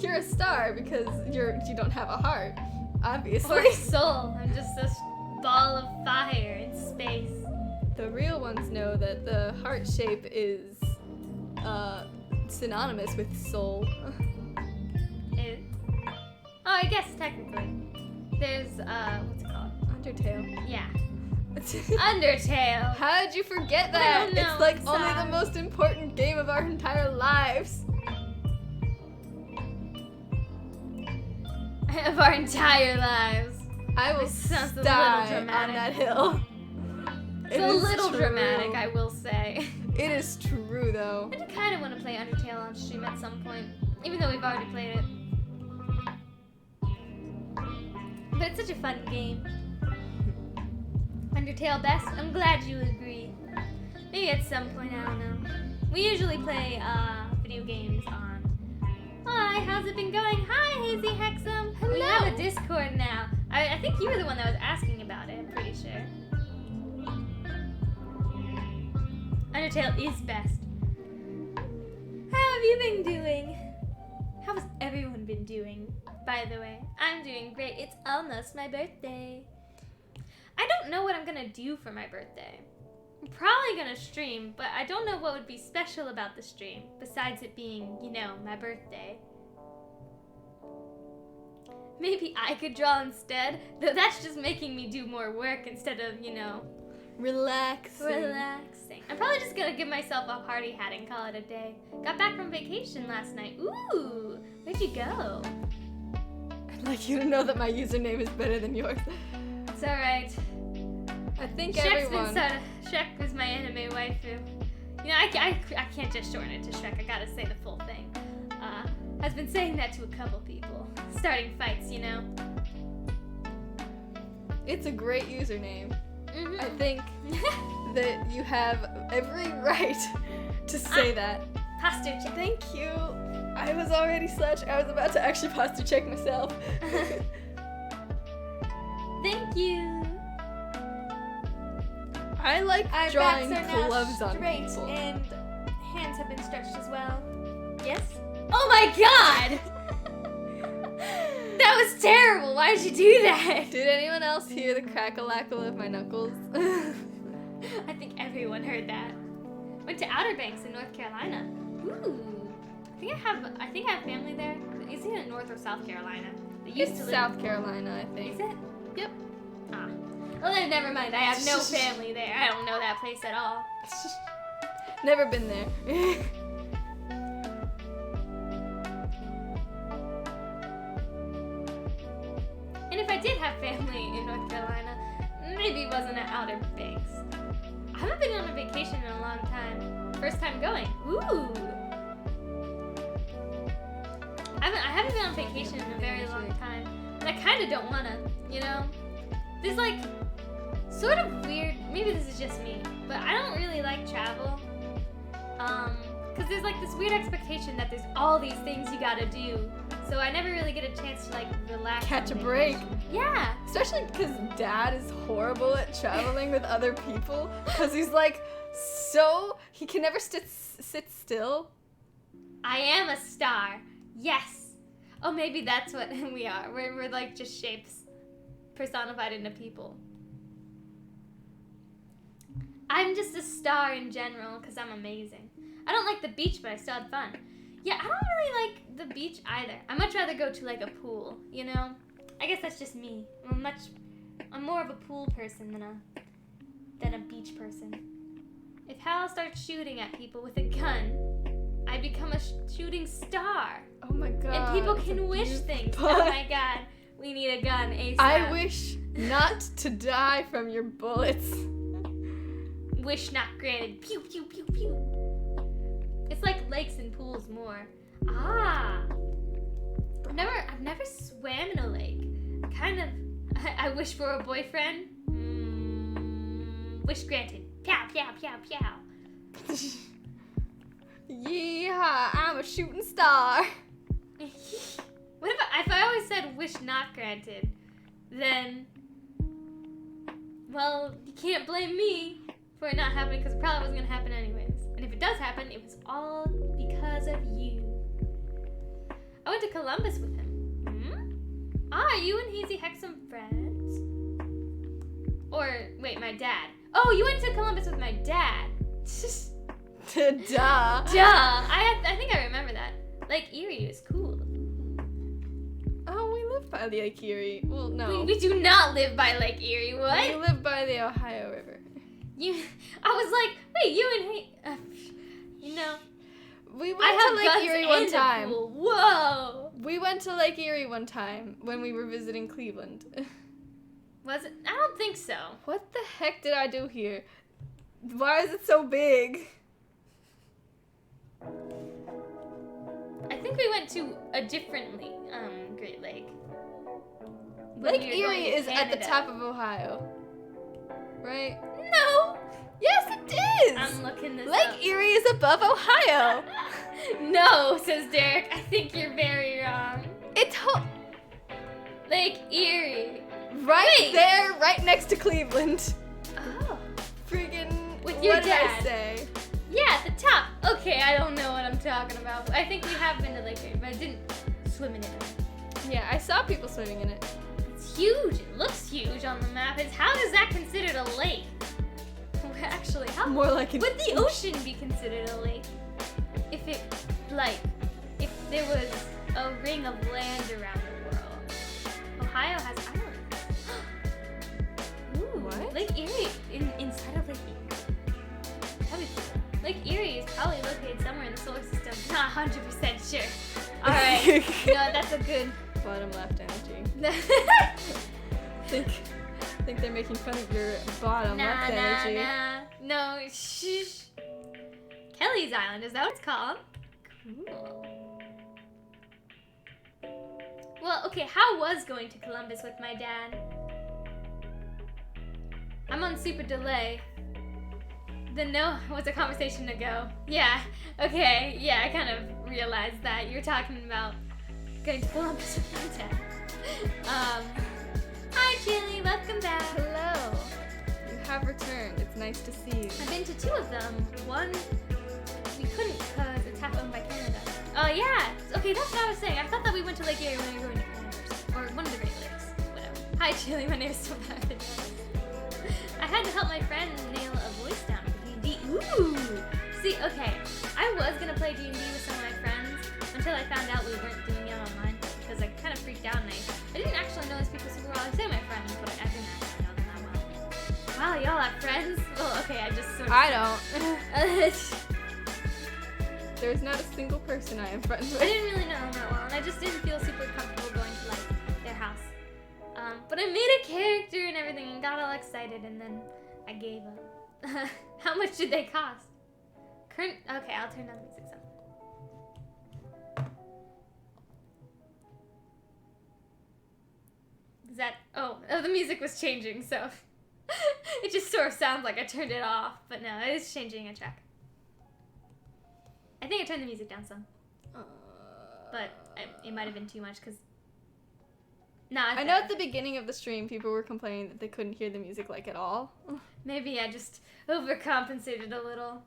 You're a star because you don't have a heart, obviously. Or a soul. I'm just this ball of fire in space. The real ones know that the heart shape is synonymous with soul. Oh, I guess technically. There's what's it called? Undertale. Yeah. Undertale. How did you forget I that? don't know, It's like I'm only sorry. the most important game of our entire lives. Of our entire lives. I will This sounds a little die on dramatic. that hill. It's It a is little true. dramatic, I will say. It is true, though. I do kind of want to play Undertale on stream at some point, even though we've already played it. But it's such a fun game. Undertale best? I'm glad you agree. Maybe at some point, I don't know. We usually play video games on... Hi, how's it been going? Hi, Hazy Hexam. Hello. We have a Discord now. I think you were the one that was asking about it, I'm pretty sure. Undertale is best. How have you been doing? How has everyone been doing, by the way? I'm doing great. It's almost my birthday. I don't know what I'm gonna do for my birthday. I'm probably gonna stream, but I don't know what would be special about the stream, besides it being, you know, my birthday. Maybe I could draw instead, though that's just making me do more work instead of, you know, Relaxing. relaxing. I'm probably just gonna give myself a party hat and call it a day. Got back from vacation last night. Ooh, where'd you go? I'd like you to know that my username is better than yours. It's alright. I think Shrek's been everyone... Shrek was my anime waifu. You know, I can't just shorten it to Shrek. I gotta say the full thing. Has been saying that to a couple people. Starting fights, you know. It's a great username. Mm-hmm. I think that you have every right to say that. Posture check. Thank you. I was already such. I was about to actually posture check myself. Thank you. I like Our drawing backs are now gloves on straight people. and hands have been stretched as well. Yes? Oh my god! That was terrible. Why did you do that? Did anyone else hear the crackle-lackle of my knuckles? I think everyone heard that. Went to Outer Banks in North Carolina. Ooh. I think I have family there. Is he in North or South Carolina? They used It's to live South Carolina, I think. Is it? Yep. Ah. Well then, never mind. I have no family there. I don't know that place at all. Never been there. And if I did have family in North Carolina, maybe it wasn't at Outer Banks. I haven't been on a vacation in a long time. First time going. Ooh. I haven't been on vacation in a very long time. And I kind of don't want to, you know? There's like sort of weird, maybe this is just me, but I don't really like travel. Because there's like this weird expectation that there's all these things you gotta do. So I never really get a chance to like relax. Catch a on break. vacation. Yeah. Especially because Dad is horrible at traveling with other people. Because he's like he can never sit still. I am a star. Yes. Oh, maybe that's what we are. We're like just shapes personified into people. I'm just a star in general because I'm amazing. I don't like the beach, but I still had fun. Yeah, I don't really like the beach either. I'd much rather go to like a pool, you know? I guess that's just me. I'm more of a pool person than a beach person. If Hal starts shooting at people with a gun, I become a shooting star. Oh my god. And people can wish things. Oh my god, we need a gun ASAP. I wish not to die from your bullets. Wish not granted. Pew, pew, pew, pew. It's like lakes and pools more. Ah. I've never swam in a lake. I wish for a boyfriend. Wish granted. Pow, pow, pow, pow. Yeah, I'm a shooting star. What if I always said wish not granted? Then, well, you can't blame me for it not happening because it probably wasn't going to happen anyways. And if it does happen, it was all because of you. I went to Columbus with him. Are you and Hazy Heck some friends? Or, wait, my dad. Oh, you went to Columbus with my dad. Duh. I think I remember that. Lake Erie is cool. Oh, we live by Lake Erie. Well, no. We do not live by Lake Erie. We What? live by the Ohio River. I was like, wait, you and you know. We went I to have Lake guns Erie and one a time. pool. Whoa. We went to Lake Erie one time when we were visiting Cleveland. Was it? I don't think so. What the heck did I do here? Why is it so big? I think we went to a different Great Lake. When Lake we were Erie going to is at the Canada. top of Ohio. Right? No. Yes, it is! I'm looking this Lake up. Erie is above Ohio. No, says Derek. I think you're very wrong. It's Lake Erie. right Wait. there, right next to Cleveland. Oh. Friggin' With your what did I dad. say? Yeah, at the top. Okay, I don't know what I'm talking about. I think we have been to Lake Erie, but I didn't swim in it. Yeah, I saw people swimming in it. It's huge. It looks huge on the map. How is that considered a lake? Actually, how More like an would the ocean be considered a lake? If if there was a ring of land around the world. Ohio has islands. Ooh, What? Lake Erie inside of Lake Erie. That'd be cool. Lake Erie is probably located somewhere in the solar system. Not 100% sure. All right. No, that's a good. Bottom left energy. Think they're making fun of your bottom left energy. No, shh. Kelly's Island, is that what it's called? Cool. Well, okay, how was going to Columbus with my dad? I'm on super delay. Then no was a conversation ago. Yeah, okay, yeah, I kind of realized that. You're talking about going to Columbus with my dad. Hi, Chili, welcome back. Hello. You have returned. It's nice to see you. I've been to 2 of them. One, we couldn't because it's half owned by Canada. Oh, yeah. Okay, that's what I was saying. I thought that we went to Lake Erie when we were going to Canada or one of the Great Lakes. Whatever. Hi, Chili. My name is so bad. I had to help my friend nail a voice down for D&D. Ooh. See, okay. I was going to play D&D with some of my friends until I found out we weren't doing it online. I'm I just don't. There's not a single person I am friends with. I didn't really know them that well, and I just didn't feel super comfortable going to like their house. But I made a character and everything and got all excited, and then I gave up. How much did they cost? Okay, I'll turn down the music some. Is that? Oh, the music was changing, so it just sort of sounds like I turned it off, but no, it is changing a track. I think I turned the music down some, but it might have been too much because. No, I know at the beginning of the stream, people were complaining that they couldn't hear the music like at all. Maybe I just overcompensated a little.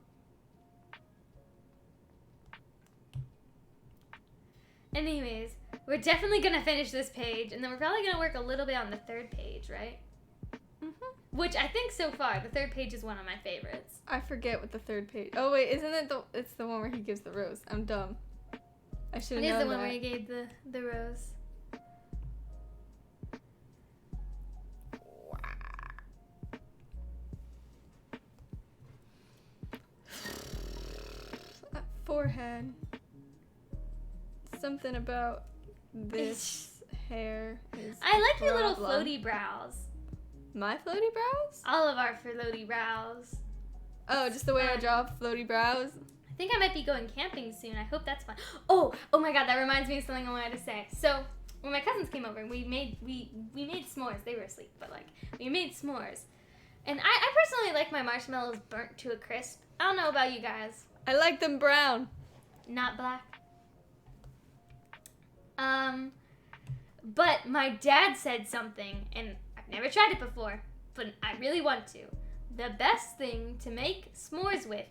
Anyways, we're definitely gonna finish this page, and then we're probably gonna work a little bit on the third page, right? Mm-hmm. Which I think so far, the third page is one of my favorites. I forget what the third page. Oh wait, isn't it it's the one where he gives the rose? I'm dumb. I should have known that. It is the one where he gave the rose. That forehead. Something about this hair is I like your little problem. floaty brows. My floaty brows? All of our floaty brows. Oh, just the way I draw floaty brows? I think I might be going camping soon. I hope that's fun. Oh my god, that reminds me of something I wanted to say. So, when my cousins came over, we made s'mores. They were asleep, but like, we made s'mores. And I personally like my marshmallows burnt to a crisp. I don't know about you guys. I like them brown. Not black. But my dad said something, and I've never tried it before, but I really want to. The best thing to make s'mores with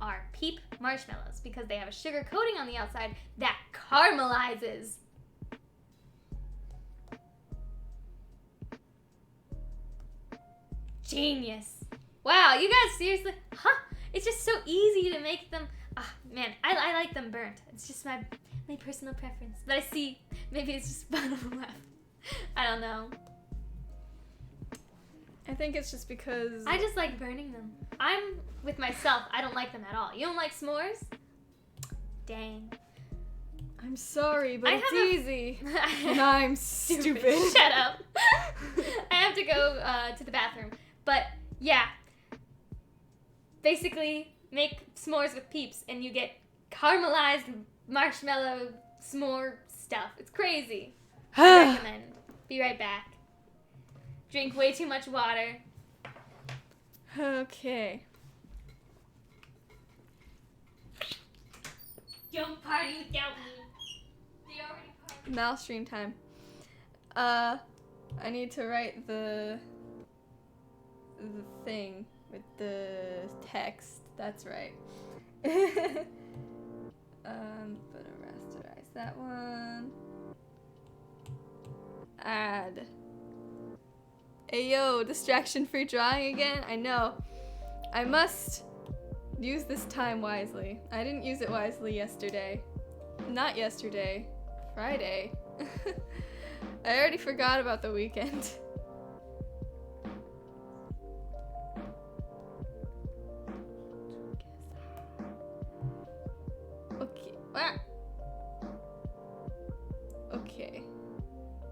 are Peep marshmallows because they have a sugar coating on the outside that caramelizes. Genius. Wow, you guys seriously, it's just so easy to make them. Man, I like them burnt. It's just my personal preference. But I see, maybe it's just bottom left. I don't know. I think it's just because I just like burning them. I'm with myself. I don't like them at all. You don't like s'mores? Dang. I'm sorry, but it's easy. And and I'm stupid. Shut up. I have to go to the bathroom. But yeah. Basically, make s'mores with Peeps and you get caramelized marshmallow s'more stuff. It's crazy. I recommend. Be right back. Drink way too much water. Okay. Don't party without me. They already partied. Now stream time. I need to write the thing with the text. That's right. But rasterize that one. Add. Ayo, distraction-free drawing again? I know. I must use this time wisely. I didn't use it wisely yesterday. Not yesterday. Friday. I already forgot about the weekend. Okay. Ah. Okay.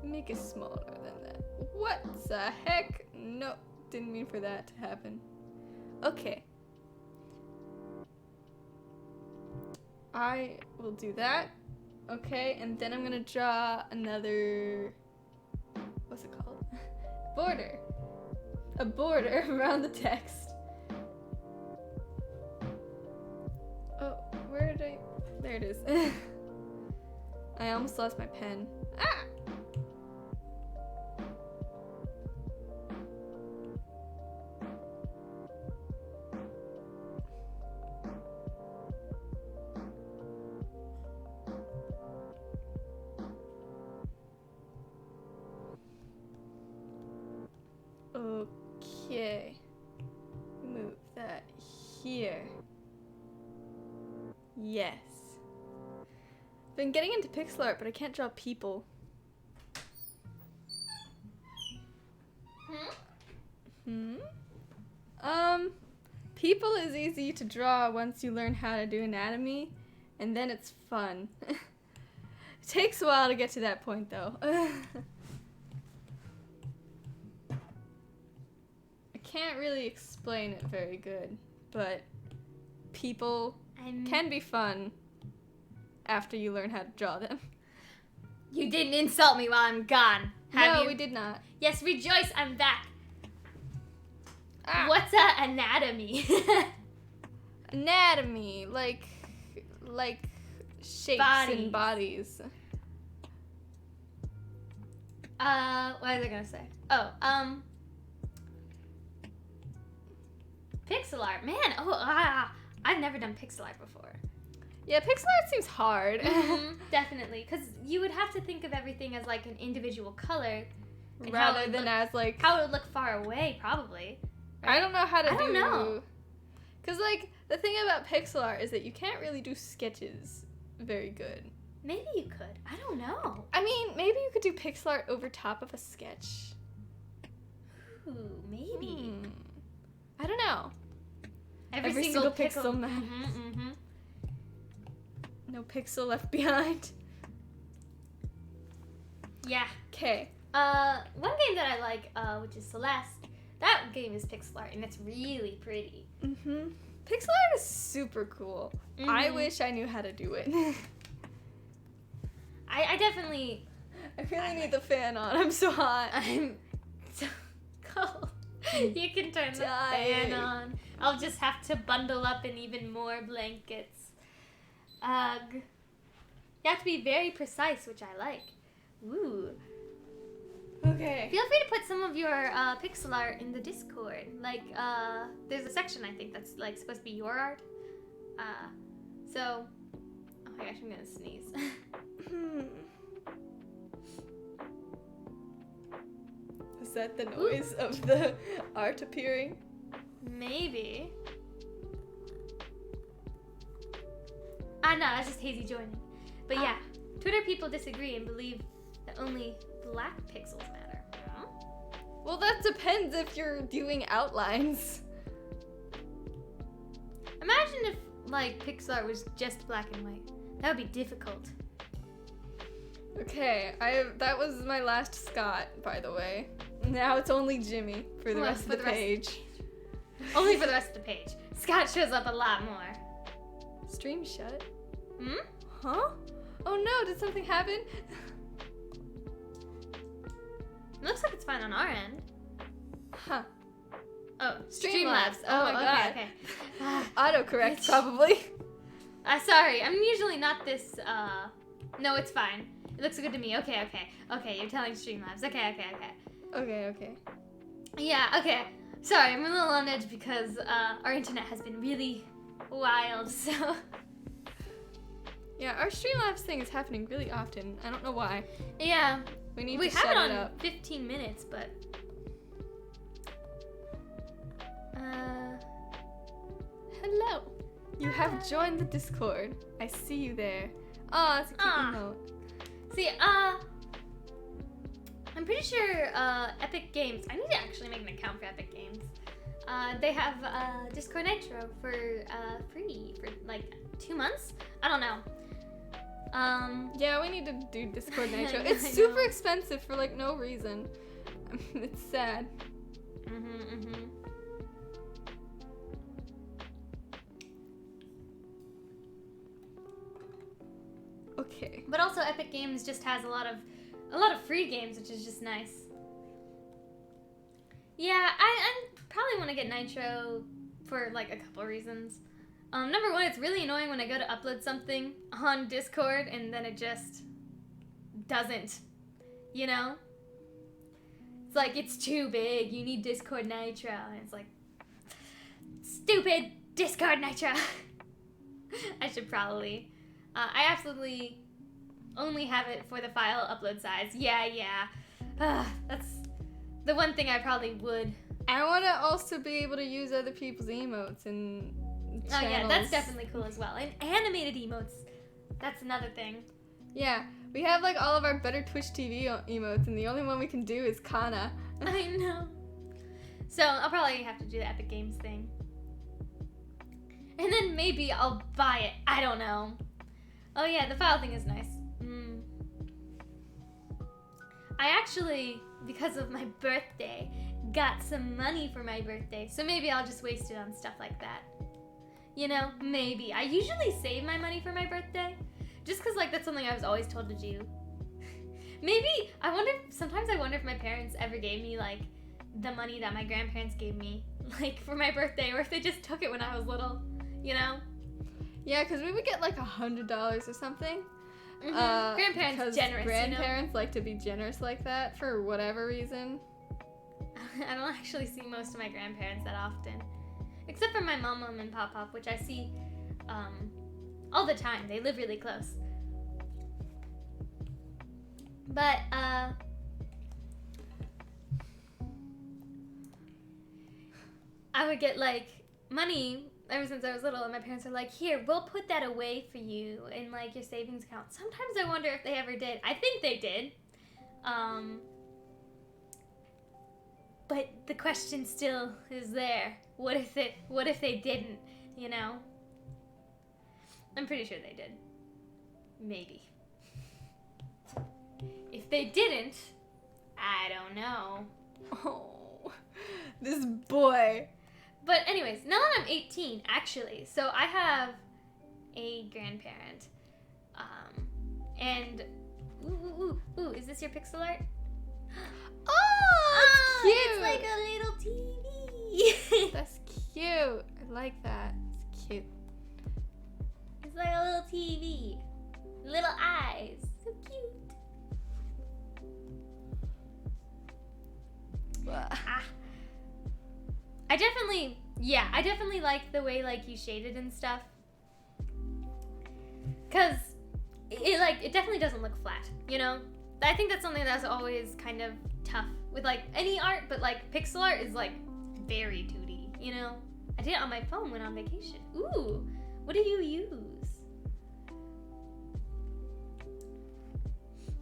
Make it smaller than that. What the heck? No, didn't mean for that to happen. Okay. I will do that. Okay, and then I'm gonna draw another, what's it called? Border. A border around the text. Oh, where did I, there it is. I almost lost my pen. Ah! Okay, move that here. Yes. Been getting into pixel art, but I can't draw people. People is easy to draw once you learn how to do anatomy, and then it's fun. It takes a while to get to that point, though. I can't really explain it very good, but people can be fun after you learn how to draw them. You didn't insult me while I'm gone, have you? We did not. Yes, rejoice, I'm back. Ah. What's anatomy? Anatomy, like shapes and bodies. What was I gonna say? Oh, pixel art. Man, I've never done pixel art before. Yeah, pixel art seems hard. Definitely, because you would have to think of everything as like an individual color, rather than as like how it would look far away, probably. Right? I don't know how to do. I don't know. Because like the thing about pixel art is that you can't really do sketches very good. Maybe you could. I don't know. I mean, maybe you could do pixel art over top of a sketch. Ooh, maybe. I don't know. Every single pixel matters. No pixel left behind. Yeah. Okay. One game that I like, which is Celeste. That game is pixel art, and it's really pretty. Pixel art is super cool. I wish I knew how to do it. I definitely... I really need the fan on. I'm so hot. I'm so cold. You can turn the fan on. I'll just have to bundle up in even more blankets. Ugh. You have to be very precise, which I like. Ooh. Okay. Feel free to put some of your pixel art in the Discord. Like, there's a section, I think, that's like supposed to be your art. So, oh my gosh, I'm gonna sneeze. Is that the noise of the art appearing? Maybe. No, that's just Hazy joining. But yeah, Twitter people disagree and believe that only black pixels matter. Well, that depends if you're doing outlines. Imagine if, like, pixel art was just black and white. That would be difficult. Okay, that was my last Scott, by the way. Now it's only Jimmy for the rest of the page. Only for the rest of the page. Scott shows up a lot more. Stream shut? Huh? Oh no, did something happen? It looks like it's fine on our end. Huh. Oh, Streamlabs. Oh my god. Okay. Autocorrect, probably. Sorry, I'm usually not this, no, it's fine. It looks good to me. Okay, you're telling Streamlabs. Okay. Okay. Yeah, okay. Sorry, I'm a little on edge because, our internet has been really wild, so. Yeah, our Streamlabs thing is happening really often. I don't know why. Yeah. We have shut it on up. 15 minutes, but. Hello. You have joined the Discord. I see you there. Oh, it's a cute emote. See, I'm pretty sure Epic Games. I need to actually make an account for Epic Games. They have Discord Nitro for free for like 2 months. I don't know. Yeah, we need to do Discord Nitro. It's super expensive for like no reason. It's sad. Okay. But also Epic Games just has a lot of free games, which is just nice. Yeah, I probably want to get Nitro for like a couple reasons. Number one, it's really annoying when I go to upload something on Discord and then it just doesn't, you know? It's like, it's too big, you need Discord Nitro, and it's like, stupid Discord Nitro. I should probably, I absolutely only have it for the file upload size. Yeah. That's the one thing I probably would. I want to also be able to use other people's emotes and channels. Oh yeah, that's definitely cool as well. And animated emotes, that's another thing. Yeah, we have like all of our better Twitch TV emotes, and the only one we can do is Kana. I know. So I'll probably have to do the Epic Games thing. And then maybe I'll buy it. I don't know. Oh yeah, the file thing is nice. I actually, because of my birthday, got some money for my birthday. So maybe I'll just waste it on stuff like that. You know, maybe. I usually save my money for my birthday. Just because, like, that's something I was always told to do. Maybe, sometimes I wonder if my parents ever gave me, like, the money that my grandparents gave me, like, for my birthday, or if they just took it when I was little, you know? Yeah, because we would get, like, $100 or something. Grandparents generous, grandparents like to be generous like that for whatever reason. I don't actually see most of my grandparents that often. Except for my mom and pop, which I see all the time. They live really close. But, I would get, like, money ever since I was little, and my parents are like, here, we'll put that away for you in, like, your savings account. Sometimes I wonder if they ever did. I think they did. But the question still is there. What if they didn't, you know? I'm pretty sure they did. Maybe. If they didn't, I don't know. Oh, this boy. But anyways, now that I'm 18, actually, so I have a grandparent. And, ooh, is this your pixel art? Oh, cute. It's like a little TV. That's cute. I like that. It's cute. It's like a little TV. Little eyes. So cute. I definitely like the way, like, you shaded and stuff. Cause it definitely doesn't look flat, you know? I think that's something that's always kind of tough with, like, any art, but, like, pixel art is, like, very 2D, you know? I did it on my phone when on vacation. Ooh, what do you use?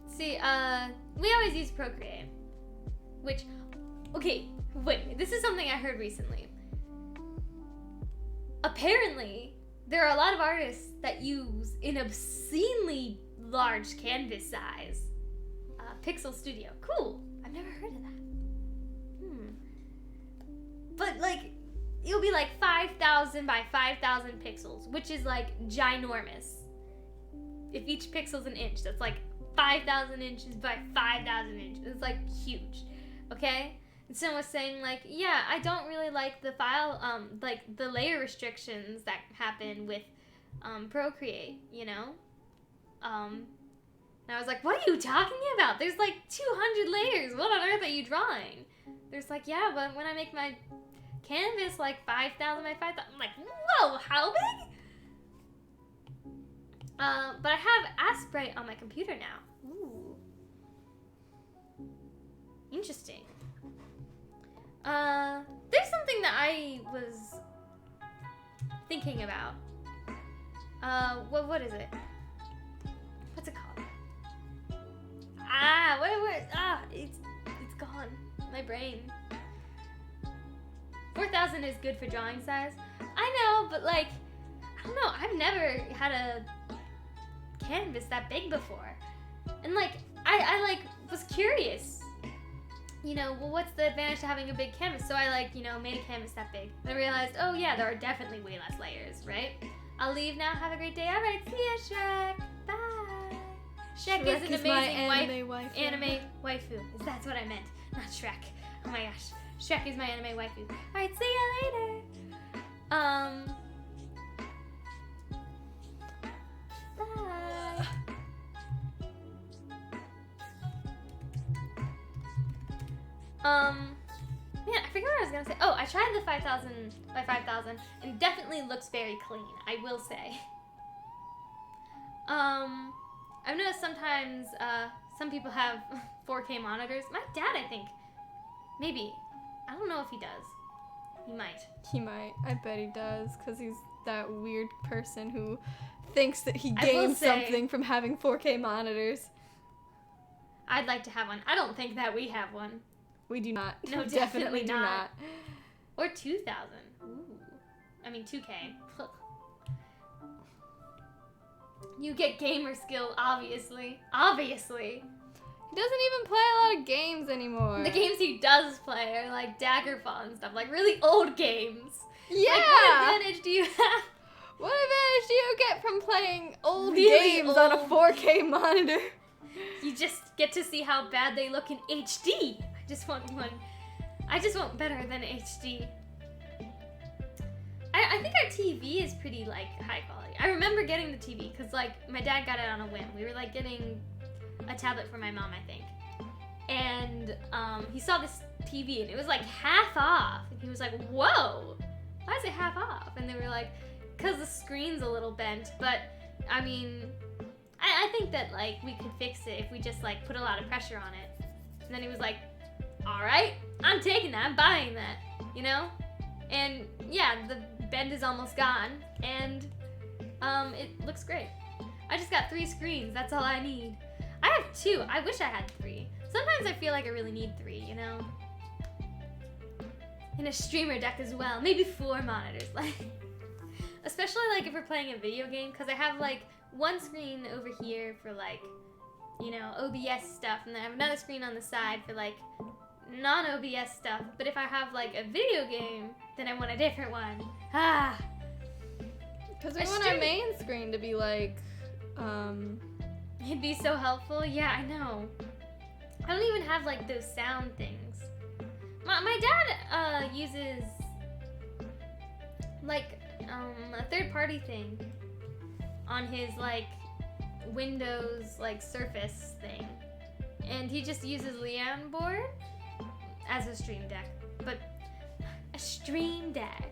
See, we always use Procreate, which, okay, wait, this is something I heard recently. Apparently, there are a lot of artists that use an obscenely large canvas size. Pixel Studio. Cool. I've never heard of that. But, like, it'll be like 5,000 by 5,000 pixels, which is, like, ginormous. If each pixel's an inch, that's like 5,000 inches by 5,000 inches. It's, like, huge. Okay? And someone was saying, like, yeah, I don't really like the file, like, the layer restrictions that happen with, Procreate, you know? And I was like, what are you talking about? There's, like, 200 layers. What on earth are you drawing? There's like, yeah, but when I make my canvas, like, 5,000 by 5,000, I'm like, whoa, how big? But I have Asprite on my computer now. Ooh. Interesting. There's something that I was thinking about. What is it? What's it called? It's gone. My brain. 4,000 is good for drawing size. I know, but, like, I don't know. I've never had a canvas that big before. And, like, I like, was curious. You know, well, what's the advantage to having a big canvas? So I, like, you know, made a canvas that big. And I realized, oh, yeah, there are definitely way less layers, right? I'll leave now. Have a great day. All right, see ya, Shrek. Bye. Shrek is an amazing anime waifu. That's what I meant, not Shrek. Oh my gosh. Shrek is my anime waifu. All right, see ya later. Bye. Man, I forgot what I was gonna say. Oh, I tried the 5,000 by 5,000 and definitely looks very clean, I will say. I've noticed sometimes, some people have 4K monitors. My dad, I think, maybe. I don't know if he does. He might. He might. I bet he does, because he's that weird person who thinks that he gains something from having 4K monitors. I'd like to have one. I don't think that we have one. We do not. No, definitely not. Or 2,000. Ooh. I mean, 2K. You get gamer skill, obviously. Obviously. He doesn't even play a lot of games anymore. The games he does play are like Daggerfall and stuff, like really old games. Yeah. Like, what advantage do you have? What advantage do you get from playing old Really games on a old. 4K monitor? You just get to see how bad they look in HD. I just want better than HD. I think our TV is pretty like high quality. I remember getting the TV because like my dad got it on a whim. We were like getting a tablet for my mom, I think. And he saw this TV and it was like half off. And he was like, whoa, why is it half off? And they were like, because the screen's a little bent. But I mean, I think that like we could fix it if we just like put a lot of pressure on it. And then he was like, all right, I'm taking that, I'm buying that, you know? And yeah, the bend is almost gone and it looks great. I just got 3 screens, that's all I need. I have 2, I wish I had 3. Sometimes I feel like I really need 3, you know? And a streamer deck as well, maybe 4 monitors, like, especially like if we're playing a video game, because I have like 1 screen over here for like, you know, OBS stuff, and then I have another screen on the side for like non-OBS stuff. But if I have like a video game, then I want a different one. Because we want our main screen to be like, It'd be so helpful. Yeah, I know. I don't even have like those sound things. My dad uses like a third-party thing on his like Windows like Surface thing, and he just uses Leon board as a stream deck. But a stream deck.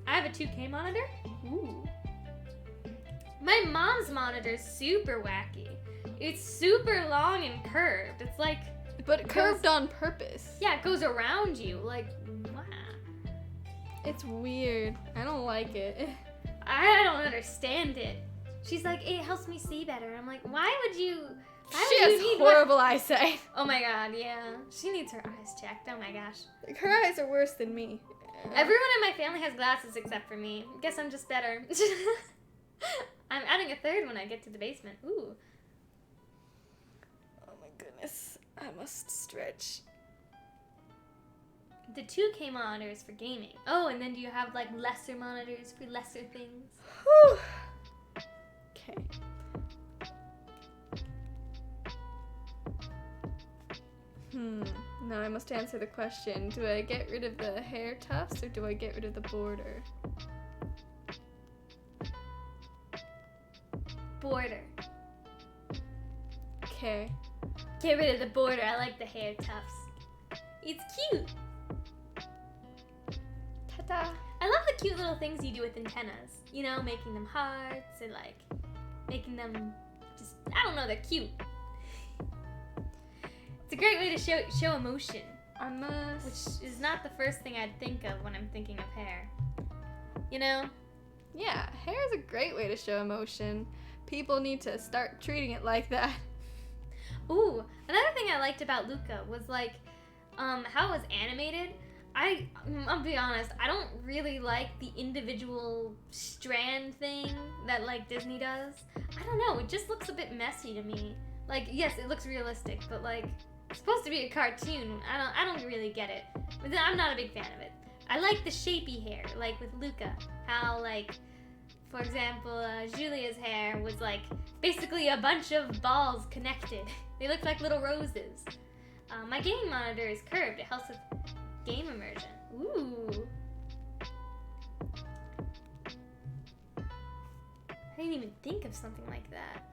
I have a 2K monitor. Ooh. My mom's monitor is super wacky. It's super long and curved. It's like, but curved on purpose. yeah, it goes around you. Like, wow. It's weird. I don't like it. I don't understand it. She's like, it helps me see better. I'm like, why would you? She has horrible eyesight. Oh my god, yeah. She needs her eyes checked. Oh my gosh. Like, her eyes are worse than me. Everyone in my family has glasses except for me. Guess I'm just better. I'm adding a 3rd when I get to the basement. Ooh. Oh my goodness. I must stretch. The 2K monitor is for gaming. Oh, and then do you have like lesser monitors for lesser things? Whew. Okay. Now I must answer the question. Do I get rid of the hair tufts or do I get rid of the border? Border. Okay. Get rid of the border. I like the hair tufts. It's cute. Ta-da. I love the cute little things you do with antennas. You know, making them hearts and like making them just, I don't know, they're cute. It's a great way to show emotion. Which is not the first thing I'd think of when I'm thinking of hair. You know? Yeah, hair is a great way to show emotion. People need to start treating it like that. Ooh, another thing I liked about Luca was like how it was animated. I'll be honest, I don't really like the individual strand thing that like Disney does. I don't know, it just looks a bit messy to me. Like, yes, it looks realistic, but like, it's supposed to be a cartoon. I don't really get it. But I'm not a big fan of it. I like the shapy hair, like with Luca. How like, for example, Julia's hair was like basically a bunch of balls connected. They look like little roses. My gaming monitor is curved. It helps with game immersion. Ooh. I didn't even think of something like that.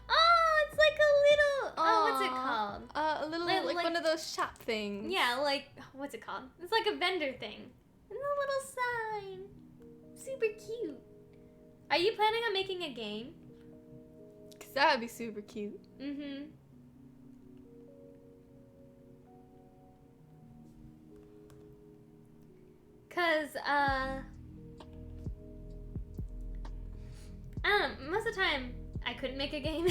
Oh, it's like a little, what's it called? A little, like one of those shop things. Yeah, like, what's it called? It's like a vendor thing. And a little sign. Super cute. Are you planning on making a game? Because that would be super cute. Mm-hmm. Because, I don't know, most of the time, I couldn't make a game.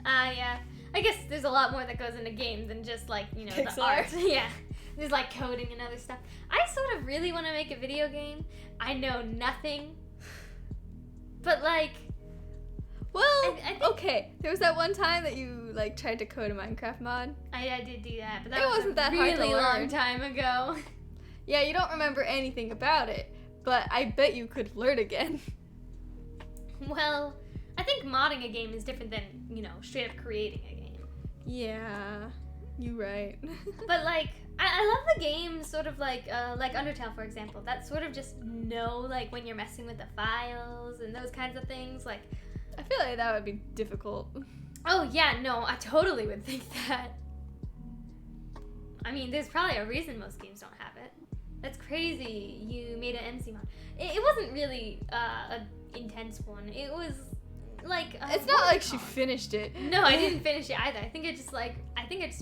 I guess there's a lot more that goes into games than just like, you know, Pixar. the art. Yeah. There's like coding and other stuff. I sort of really want to make a video game. I know nothing But like, Well, I think okay. There was that one time that you like tried to code a Minecraft mod. I did do that, but that It was wasn't a that hard to really long learn. time ago. Yeah, you don't remember anything about it, but I bet you could learn again. Well, I think modding a game is different than, straight up creating a game. Yeah, you right. But like, I love the game sort of like Undertale, for example. That sort of just like when you're messing with the files and those kinds of things. Like, I feel like that would be difficult. oh yeah, no, I totally would think that. I mean, there's probably a reason most games don't have it. That's crazy. You made an MC mod. It wasn't really an intense one. It was like It's not like she finished it. No, I didn't finish it either. I think it just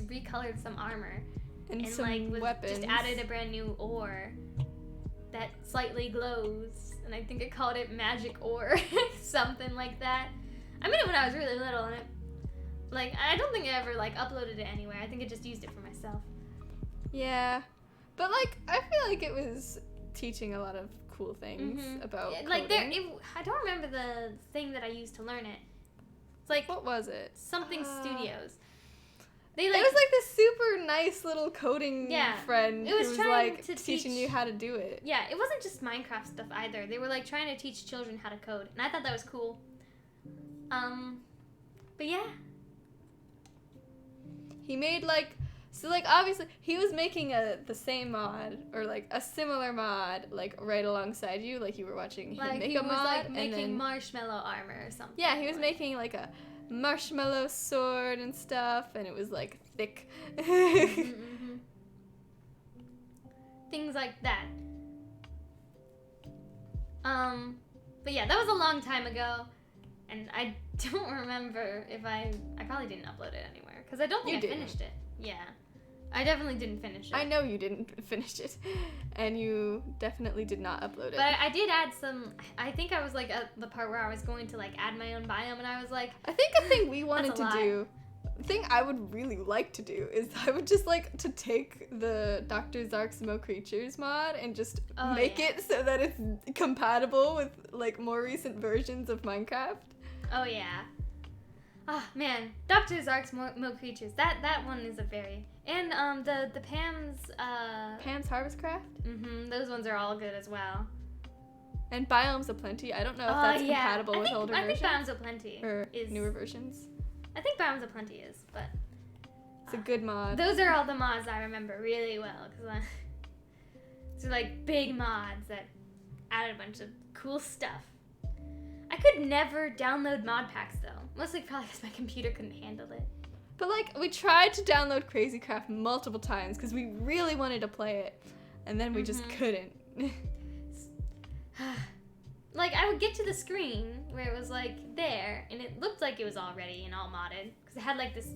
recolored some armor And some like weapons. just added a brand new ore that slightly glows, and I think it called it magic ore, something like that. I made it when I was really little, and I don't think I ever uploaded it anywhere. I think I just used it for myself. Yeah, but I feel like it was teaching a lot of cool things about coding. I don't remember the thing that I used to learn it. It's What was it? something studios. It was this super nice little coding friend it was who was trying to teaching you how to do it. Yeah, it wasn't just Minecraft stuff either. They were trying to teach children how to code, and I thought that was cool. But yeah. He made obviously he was making the same mod or a similar mod right alongside you, you were watching him make a mod and making marshmallow armor or something. Yeah, he was making a marshmallow sword and stuff, and it was thick. Things like that. But yeah, that was a long time ago, and I don't remember if I probably didn't upload it anywhere because I don't think I finished it. Yeah, I definitely didn't finish it. I know you didn't finish it, and you definitely did not upload it. But I did add some. I think I was at the part where I was going to add my own biome, and I was like, I think a thing we wanted That's a to do. The thing I would really like to do is I would just to take the Dr. Zark's Mo Creatures mod and just make it so that it's compatible with more recent versions of Minecraft. Oh yeah. Ah man, Dr. Zark's Mo Creatures. That one is a very and the Pam's Harvest Craft. Those ones are all good as well. And Biomes Aplenty. I don't know if that's compatible with older versions. I think Biomes Aplenty or newer versions. I think Biomes Aplenty is, but it's a good mod. Those are all the mods I remember really well because they're big mods that added a bunch of cool stuff. I could never download mod packs though, mostly probably because my computer couldn't handle it. But we tried to download Crazy Craft multiple times because we really wanted to play it, and then we just couldn't. I would get to the screen where it was there, and it looked like it was all ready and all modded because it had this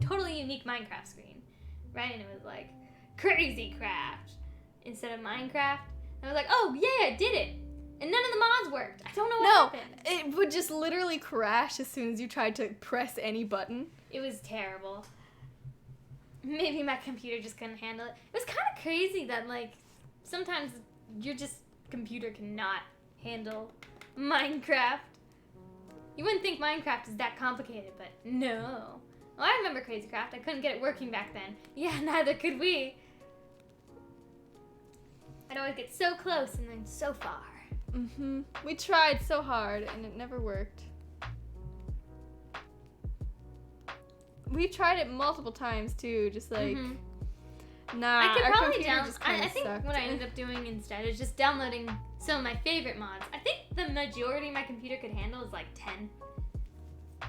totally unique Minecraft screen, right? And it was Crazy Craft instead of Minecraft. And I was like, oh yeah, I did it. And none of the mods worked. I don't know what happened. It would just literally crash as soon as you tried to press any button. It was terrible. Maybe my computer just couldn't handle it. It was kind of crazy that sometimes your computer cannot handle Minecraft. You wouldn't think Minecraft is that complicated, but no. Well, I remember Crazy Craft. I couldn't get it working back then. Yeah, neither could we. I'd always get so close and then so far. We tried so hard and it never worked. We tried it multiple times too, just nah. I could our probably computer just kinda I think sucked. what I ended up doing instead is just downloading some of my favorite mods. I think the majority my computer could handle is 10. It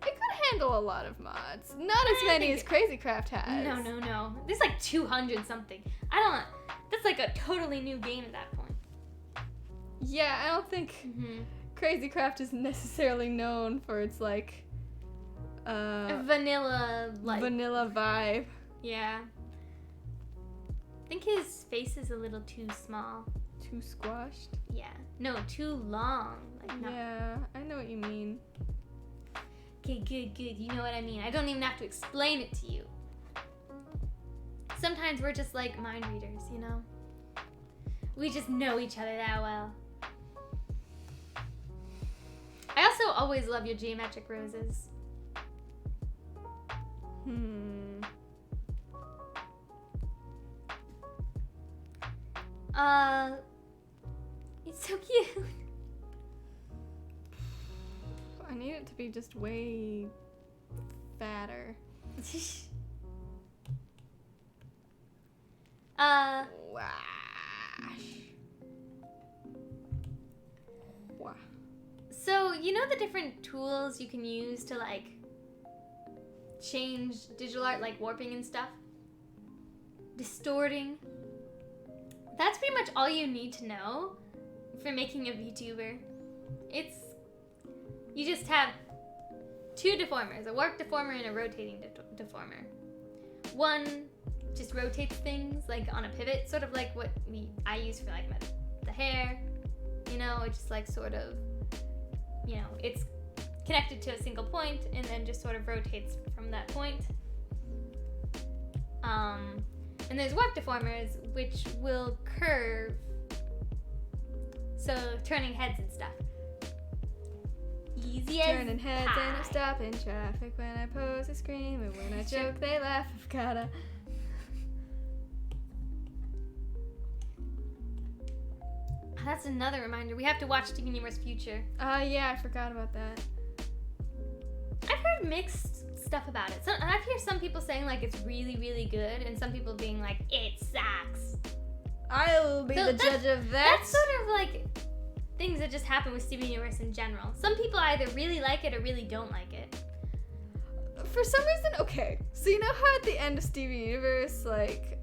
could handle a lot of mods. Not as many as Crazy Craft has. No. There's 200 something. That's a totally new game at that point. Yeah, I don't think Crazy Craft is necessarily known for its vanilla vanilla vibe. Yeah. I think his face is a little too small. Too squashed? Yeah. No, too long. Yeah, I know what you mean. Okay, good. You know what I mean. I don't even have to explain it to you. Sometimes we're just mind readers, you know? We just know each other that well. always love your geometric roses. It's so cute. I need it to be just way fatter. Wash. Wow. So, you know the different tools you can use to, like, change digital art, like warping and stuff? Distorting. That's pretty much all you need to know for making a VTuber. You just have two deformers, a warp deformer and a rotating deformer. One just rotates things like on a pivot, sort of like what I use for like the hair, you know, it just like sort of, you know, it's connected to a single point and then just sort of rotates from that point. And there's warp deformers which will curve, so turning heads and stuff. Easy as Turning heads pie. and I stop in traffic. When I pose, I scream, and when I joke, they laugh. I've gotta. That's another reminder. We have to watch Steven Universe Future. Yeah, I forgot about that. I've heard mixed stuff about it. I've heard some people saying like it's really, really good, and some people being like it sucks. I'll be the judge of that. That's sort of like things that just happen with Steven Universe in general. Some people either really like it or really don't like it. For some reason, okay. So you know how at the end of Steven Universe, like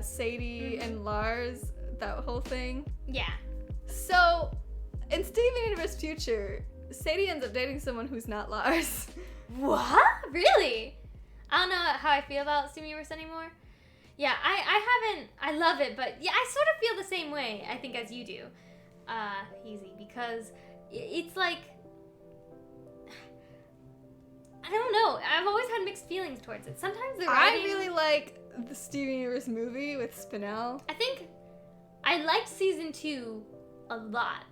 Sadie and Lars, that whole thing? Yeah. So in Steven Universe Future, Sadie ends up dating someone who's not Lars. What? Really? I don't know how I feel about Steven Universe anymore. Yeah, I love it, but yeah, I sort of feel the same way, I think, as you do. Easy, because it's like, I don't know, I've always had mixed feelings towards it. Sometimes the writing... I really like the Steven Universe movie with Spinell. I think I liked season 2 a lot.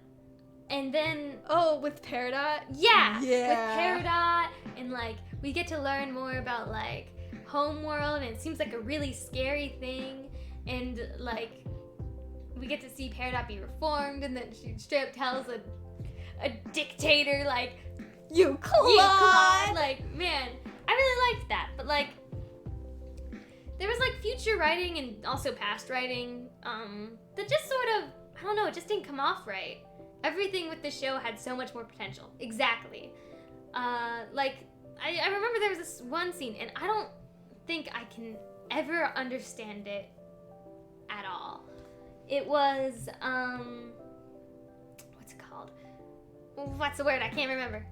And then... Oh, with Peridot? Yeah! With Peridot, and like, we get to learn more about like Homeworld, and it seems like a really scary thing, and like, we get to see Peridot be reformed, and then she straight up tells a dictator, like, You clod! Like, man, I really liked that, but like, there was like future writing and also past writing, that just sort of, I don't know, it just didn't come off right. Everything with the show had so much more potential. Exactly. Like, I remember there was this one scene, and I don't think I can ever understand it at all. It was, what's it called? What's the word? I can't remember.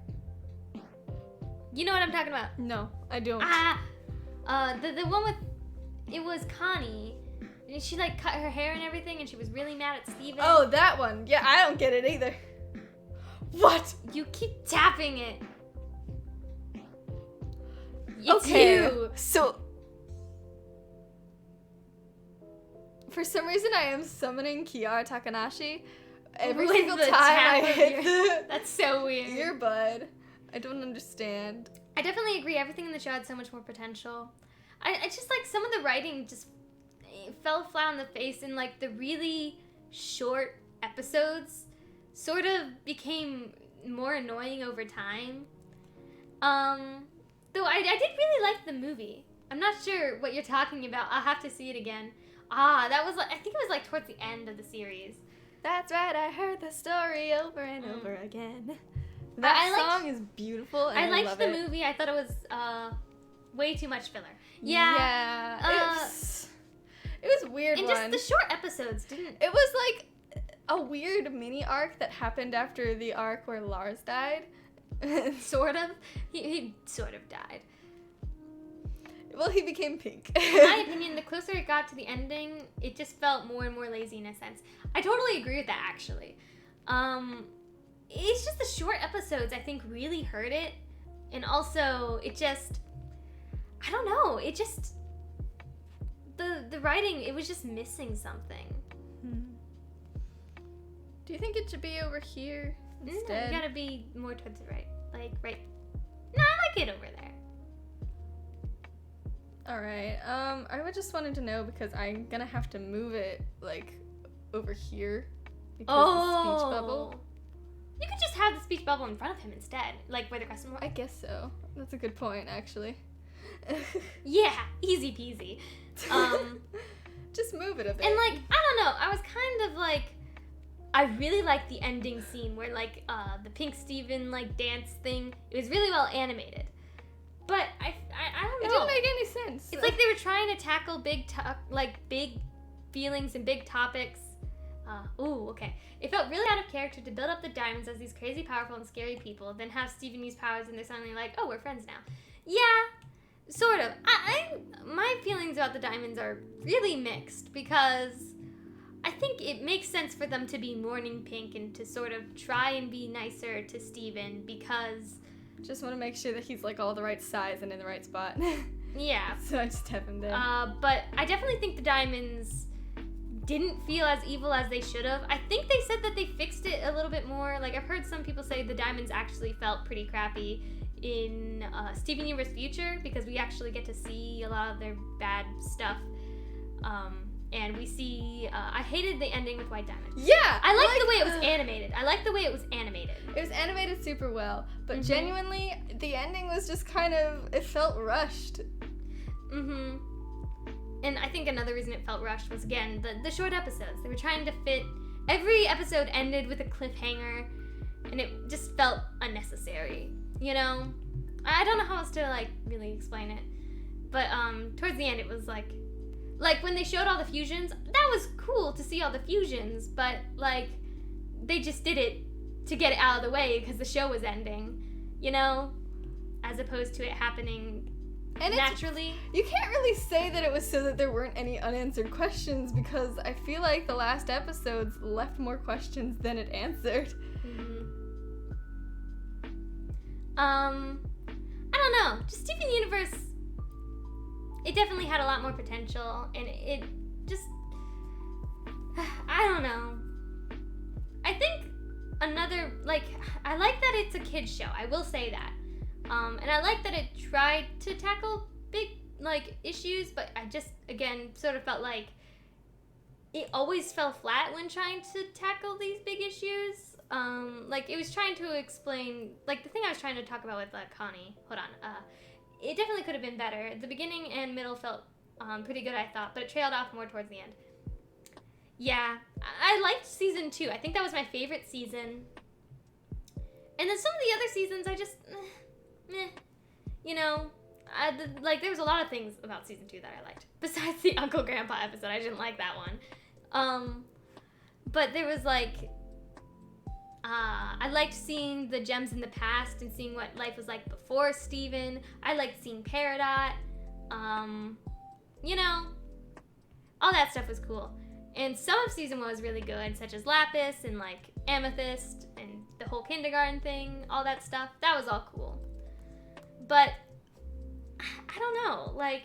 You know what I'm talking about? No, I don't. The one with, it was Connie. And she like cut her hair and everything, and she was really mad at Steven. Oh, that one. Yeah, I don't get it either. What? You keep tapping it. It's Okay. you. So, for some reason, I am summoning Kiara Takanashi every With single the time tap I of hit your- That's so the weird. earbud. I don't understand. I definitely agree. Everything in the show had so much more potential. I just like some of the writing just fell flat on the face, and like the really short episodes sort of became more annoying over time. Though I did really like the movie. I'm not sure what you're talking about. I'll have to see it again. That was like, I think it was like towards the end of the series. That's right, I heard the story over and over again. I That liked- song is beautiful, and I liked love the it. movie. I thought it was way too much filler. It was a weird And one. just the short episodes didn't. It was like a weird mini arc that happened after the arc where Lars died. Sort of. He sort of died. Well, he became pink. In my opinion, the closer it got to the ending, it just felt more and more lazy in a sense. I totally agree with that, actually. It's just the short episodes, I think, really hurt it. And also, it just... I don't know. It just... The writing, it was just missing something. Do you think it should be over here No, instead? you gotta be more towards the right. Like, right. No, I like it over there. Alright, I would just wanted to know because I'm gonna have to move it, like, over here. Because the speech bubble. You could just have the speech bubble in front of him instead. Like, where the question mark. I guess so. That's a good point, actually. Yeah, easy peasy. Just move it a bit. And, like, I don't know. I was kind of, like... I really liked the ending scene where, like, the Pink Steven, like, dance thing. It was really well animated. But I don't know. It didn't make any sense. It's like they were trying to tackle big feelings and big topics. Okay. It felt really out of character to build up the diamonds as these crazy, powerful, and scary people, then have Steven use powers and they're suddenly like, oh, we're friends now. Yeah, sort of. My feelings about the diamonds are really mixed because I think it makes sense for them to be mourning pink and to sort of try and be nicer to Steven because... Just want to make sure that he's like all the right size and in the right spot. Yeah. So I just have him there. But I definitely think the diamonds didn't feel as evil as they should have. I think they said that they fixed it a little bit more. Like, I've heard some people say the diamonds actually felt pretty crappy in Steven Universe Future because we actually get to see a lot of their bad stuff. And we see, I hated the ending with White Diamond. Yeah! I liked the way it was animated. It was animated super well, but Mhm. genuinely, the ending was just kind of, it felt rushed. Mm-hmm. And I think another reason it felt rushed was, again, the short episodes. They were trying to fit, every episode ended with a cliffhanger, and it just felt unnecessary, you know? I don't know how else to, like, really explain it. But, towards the end, it was, like when they showed all the fusions, that was cool to see all the fusions, but, like, they just did it to get it out of the way because the show was ending, you know? As opposed to it happening And naturally. You can't really say that it was so that there weren't any unanswered questions because I feel like the last episodes left more questions than it answered. Mm-hmm. I don't know. Just Steven Universe, it definitely had a lot more potential, and it just, I don't know. I think another, like, I like that it's a kid's show. I will say that. And I like that it tried to tackle big, like, issues, but I just, again, sort of felt like it always fell flat when trying to tackle these big issues. Like, it was trying to explain, like, the thing I was trying to talk about with Connie, hold on, it definitely could have been better. The beginning and middle felt pretty good, I thought, but it trailed off more towards the end. Yeah, I liked season 2. I think that was my favorite season. And then some of the other seasons, I just, meh. You know, there was a lot of things about season 2 that I liked. Besides the Uncle Grandpa episode, I didn't like that one. But there was, like, I liked seeing the gems in the past and seeing what life was like before Steven. I liked seeing Peridot. You know, all that stuff was cool. And some of season 1 was really good, such as Lapis and, like, Amethyst and the whole kindergarten thing, all that stuff. That was all cool. But, I don't know, like,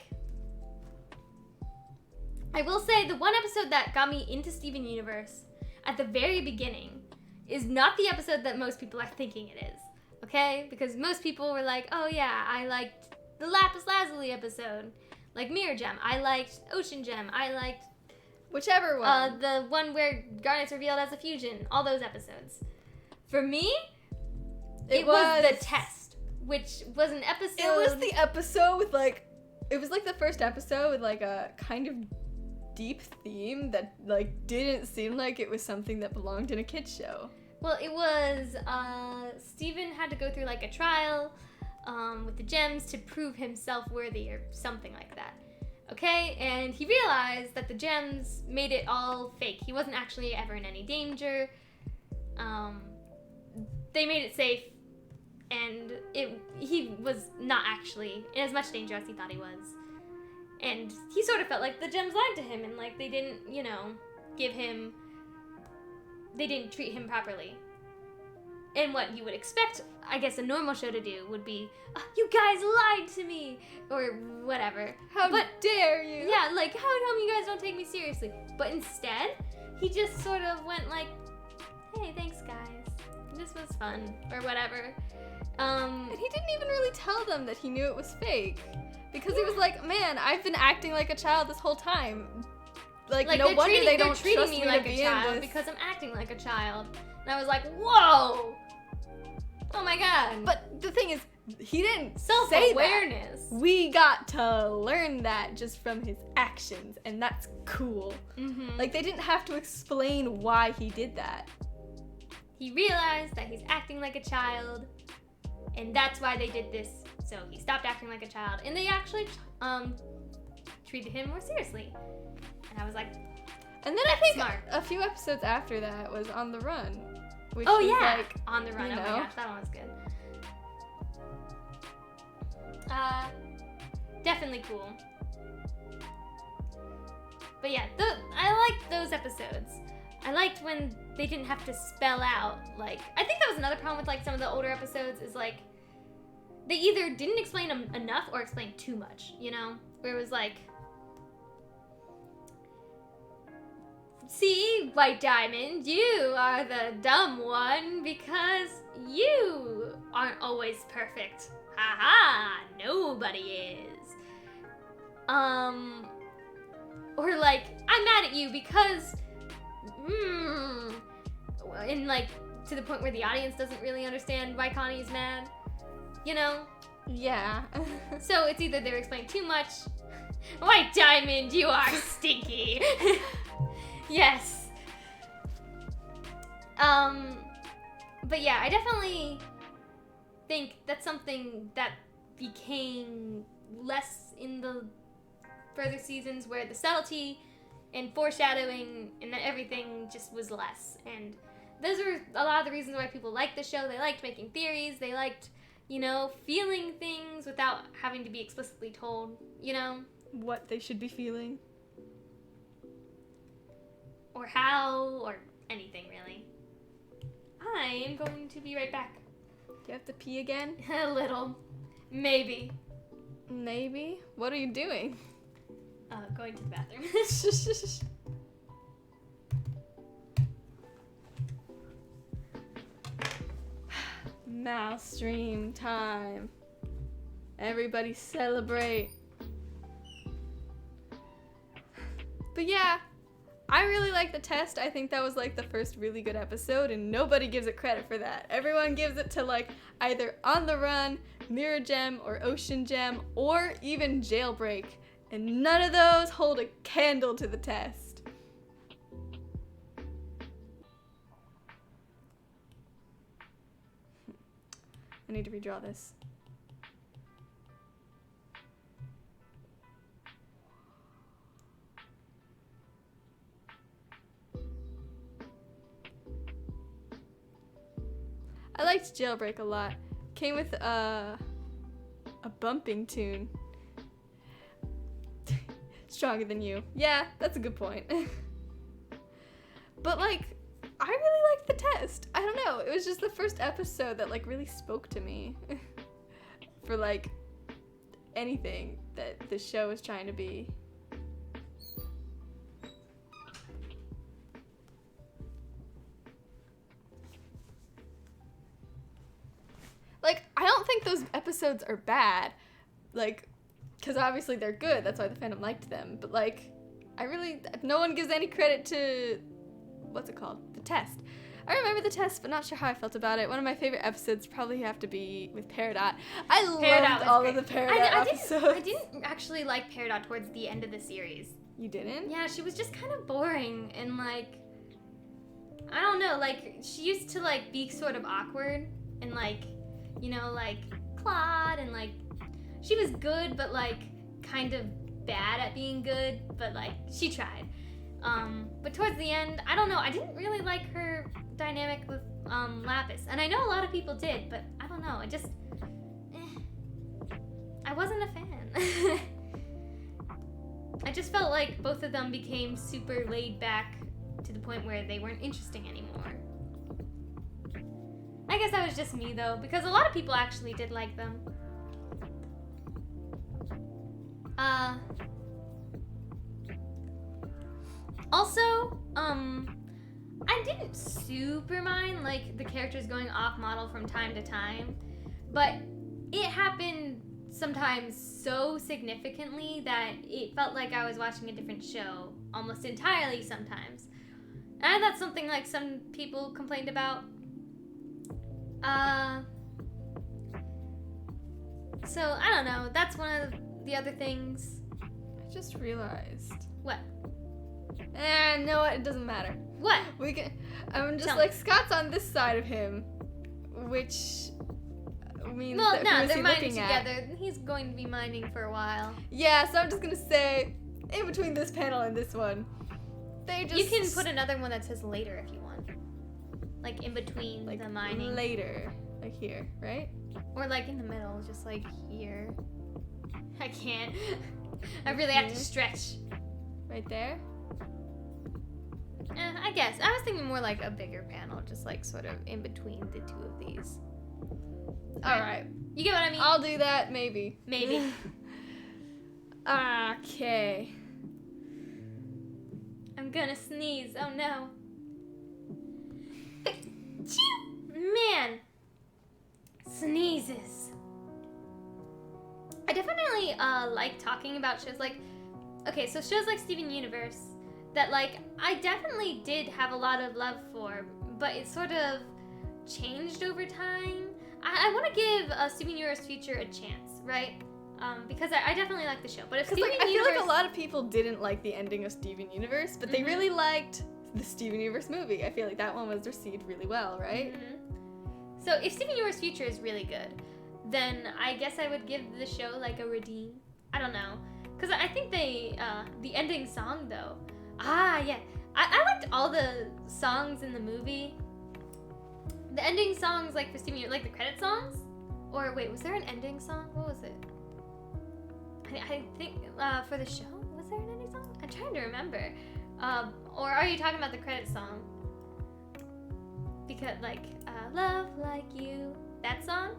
I will say the one episode that got me into Steven Universe at the very beginning is not the episode that most people are thinking it is, okay? Because most people were like, oh yeah, I liked the Lapis Lazuli episode, like Mirror Gem. I liked Ocean Gem. I liked whichever one. The one where Garnet's revealed as a fusion. All those episodes. For me, it was the test, which was an episode. It was the episode with, like, it was like the first episode with, like, a kind of deep theme that, like, didn't seem like it was something that belonged in a kid's show. Well, it was, Steven had to go through, like, a trial with the gems to prove himself worthy or something like that. Okay? And he realized that the gems made it all fake. He wasn't actually ever in any danger. They made it safe, and he was not actually in as much danger as he thought he was. And he sort of felt like the gems lied to him, and, like, they didn't, you know, they didn't treat him properly. And what you would expect, I guess, a normal show to do would be, you guys lied to me, or whatever. How dare you? Yeah, like, how come you guys don't take me seriously? But instead, he just sort of went like, hey, thanks, guys. And just was fun, or whatever. And he didn't even really tell them that he knew it was fake. Because he was like, man, I've been acting like a child this whole time. Like no wonder they don't trust me like to a be child in this. because I'm acting like a child. And I was like, whoa! Oh my god. But the thing is, he didn't say that. Self-awareness. We got to learn that just from his actions, and that's cool. Mm-hmm. Like, they didn't have to explain why he did that. He realized that he's acting like a child, and that's why they did this. So he stopped acting like a child, and they actually treated him more seriously. And I was like, and then I think smart. a few episodes after that was On the Run. Which oh was yeah, like, On the Run. you Oh know. my gosh, that one was good. Definitely cool. But yeah, I liked those episodes. I liked when they didn't have to spell out, like, I think that was another problem with, like, some of the older episodes is, like, they either didn't explain enough or explained too much, you know? Where it was like, see, White Diamond, you are the dumb one because you aren't always perfect. Haha, nobody is. Or like, I'm mad at you because, and like, to the point where the audience doesn't really understand why Connie's mad, you know? Yeah. So it's either they're explaining too much, White Diamond, you are stinky. Yes. But yeah, I definitely think that's something that became less in the further seasons where the subtlety and foreshadowing and everything just was less. And those are a lot of the reasons why people liked the show. They liked making theories. They liked, you know, feeling things without having to be explicitly told, you know? What they should be feeling. Or how, or anything really. I am going to be right back. Do you have to pee again? A little. Maybe. Maybe. What are you doing? Going to the bathroom. Mouse stream time. Everybody celebrate. But yeah, I really like the test. I think that was like the first really good episode, and nobody gives it credit for that. Everyone gives it to like either On the Run, Mirror Gem, or Ocean Gem, or even Jailbreak. And none of those hold a candle to the test. I need to redraw this. I liked Jailbreak a lot. Came with a bumping tune. Stronger than you. Yeah, that's a good point. But like, I really liked the test. I don't know. It was just the first episode that like really spoke to me for like anything that the show is trying to be. Like, I don't think those episodes are bad. Like, because obviously they're good. That's why the fandom liked them. But like, no one gives any credit to, what's it called? The test. I remember the test, but not sure how I felt about it. One of my favorite episodes probably have to be with Peridot. I loved all of the Peridot episodes. I didn't actually like Peridot towards the end of the series. You didn't? Yeah, she was just kind of boring and like, I don't know, like she used to like be sort of awkward and like, you know, like Claude and like, she was good, but like kind of bad at being good, but like she tried. But towards the end, I don't know, I didn't really like her dynamic with Lapis. And I know a lot of people did, but I don't know, I wasn't a fan. I just felt like both of them became super laid back to the point where they weren't interesting anymore. I guess that was just me though, because a lot of people actually did like them. Also, I didn't super mind, like, the characters going off model from time to time, but it happened sometimes so significantly that it felt like I was watching a different show almost entirely sometimes. And that's something like some people complained about. So, I don't know. That's one of the other things. I just realized. What? No, it doesn't matter. What? I'm just Tell like, me. Scott's on this side of him, which means Well, that no, who is they're he mining looking at? together. He's going to be mining for a while. Yeah, so I'm just gonna say, in between this panel and this one, they just... You can put another one that says later if you want. Like in between like the mining. later, like here, right? Or like in the middle, just like here. I can't. I really have to Here? stretch. Right there. I guess. I was thinking more like a bigger panel, just like sort of in between the two of these. All right. You get what I mean? I'll do that, maybe. Maybe. Okay. I'm gonna sneeze. Oh no. Man. Sneezes. I definitely like talking about shows like, okay, so shows like Steven Universe that like I definitely did have a lot of love for, but it sort of changed over time. I want to give Steven Universe Future a chance, right? Because I definitely like the show. But if Because Steven like, I feel Universe, like a lot of people didn't like the ending of Steven Universe, but they Mhm. really liked the Steven Universe movie. I feel like that one was received really well, right? Mhm. So if Steven Universe Future is really good, then I guess I would give the show like a redeem. I don't know, because I think the ending song though. Yeah, I liked all the songs in the movie. The ending songs, like for Steven, like the credit songs, or wait, was there an ending song? What was it? I think for the show, was there an ending song? I'm trying to remember. Or are you talking about the credit song? Because like love like you, that song,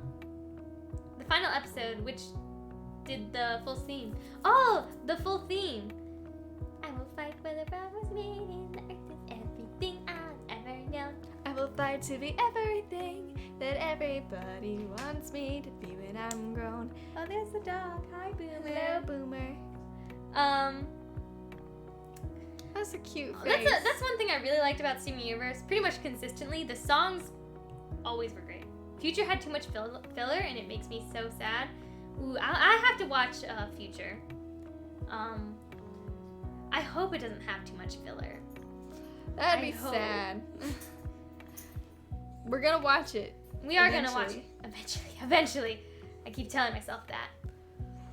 the final episode, which did the full theme. Oh, the full theme. I will fight for the promise made in the earth is everything I've ever known. I will fight to be everything that everybody wants me to be when I'm grown. Oh, there's the dog. Hi, Boomer. Hello, Boomer. That's a cute face. That's one thing I really liked about Steven Universe. Pretty much consistently, the songs always were great. Future had too much filler, and it makes me so sad. Ooh, I have to watch Future. I hope it doesn't have too much filler. That'd I be hope. sad. We're gonna watch it. We are gonna watch it eventually. I keep telling myself that.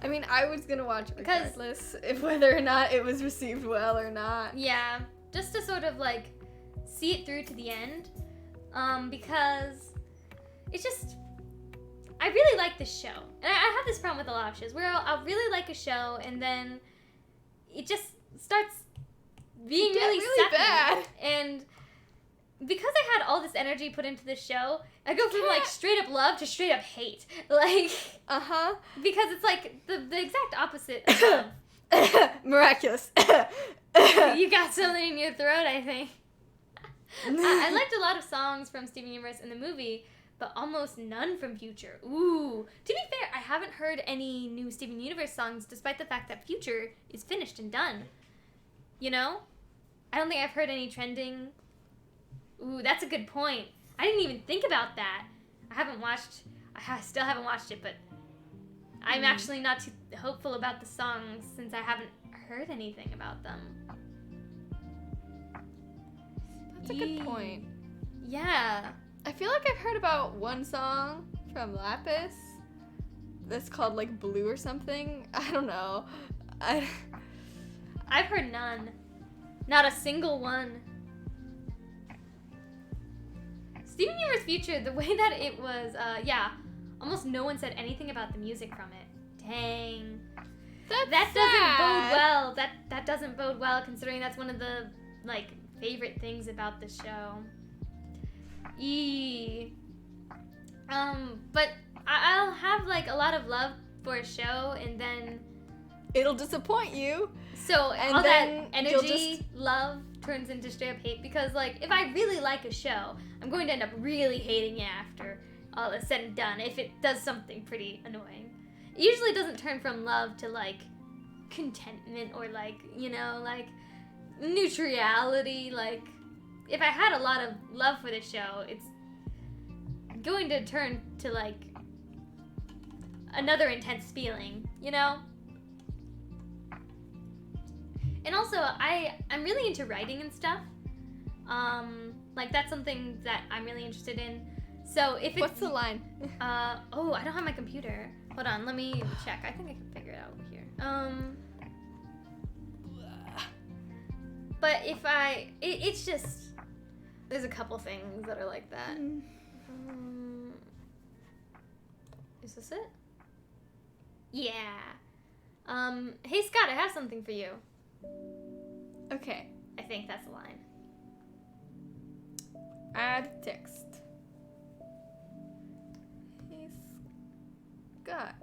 I mean, I was gonna watch it Because- regardless, if whether or not it was received well or not. Yeah, just to sort of like see it through to the end, because it's just I really like the show, and I have this problem with a lot of shows where I'll really like a show and then it just starts being Get really really sappy. bad. And because I had all this energy put into the show, I go from like can't- straight up love to straight up hate, like Uh-huh. because it's like the exact opposite of love. Miraculous. You got something in your throat, I think. I liked a lot of songs from Steven Universe in the movie, but almost none from Future. Ooh. To be fair, I haven't heard any new Steven Universe songs despite the fact that Future is finished and done. You know? I don't think I've heard any trending. Ooh, that's a good point. I didn't even think about that. I still haven't watched it, but I'm actually not too hopeful about the songs since I haven't heard anything about them. That's a good point. Yeah. I feel like I've heard about one song from Lapis that's called like Blue or something. I don't know. I've heard none. Not a single one. Steven Universe Future, the way that it was, almost no one said anything about the music from it. Dang. That doesn't bode well. That doesn't bode well considering that's one of the, like, favorite things about the show. But I'll have, like, a lot of love for a show and then... It'll disappoint you. So And all that then you'll energy, love, turns into straight up hate, because like if I really like a show, I'm going to end up really hating it after all is said and done if it does something pretty annoying. It usually doesn't turn from love to like contentment or like, you know, like neutrality. Like if I had a lot of love for the show, it's going to turn to like another intense feeling, you know? And also, I'm really into writing and stuff. Like that's something that I'm really interested in. So if it's... What's the line? Oh, I don't have my computer. Hold on, let me check. I think I can figure it out over here. But if it's just, there's a couple things that are like that. Is this it? Yeah. Hey Scott, I have something for you. Okay. I think that's the line. Add text. Hey, Scott.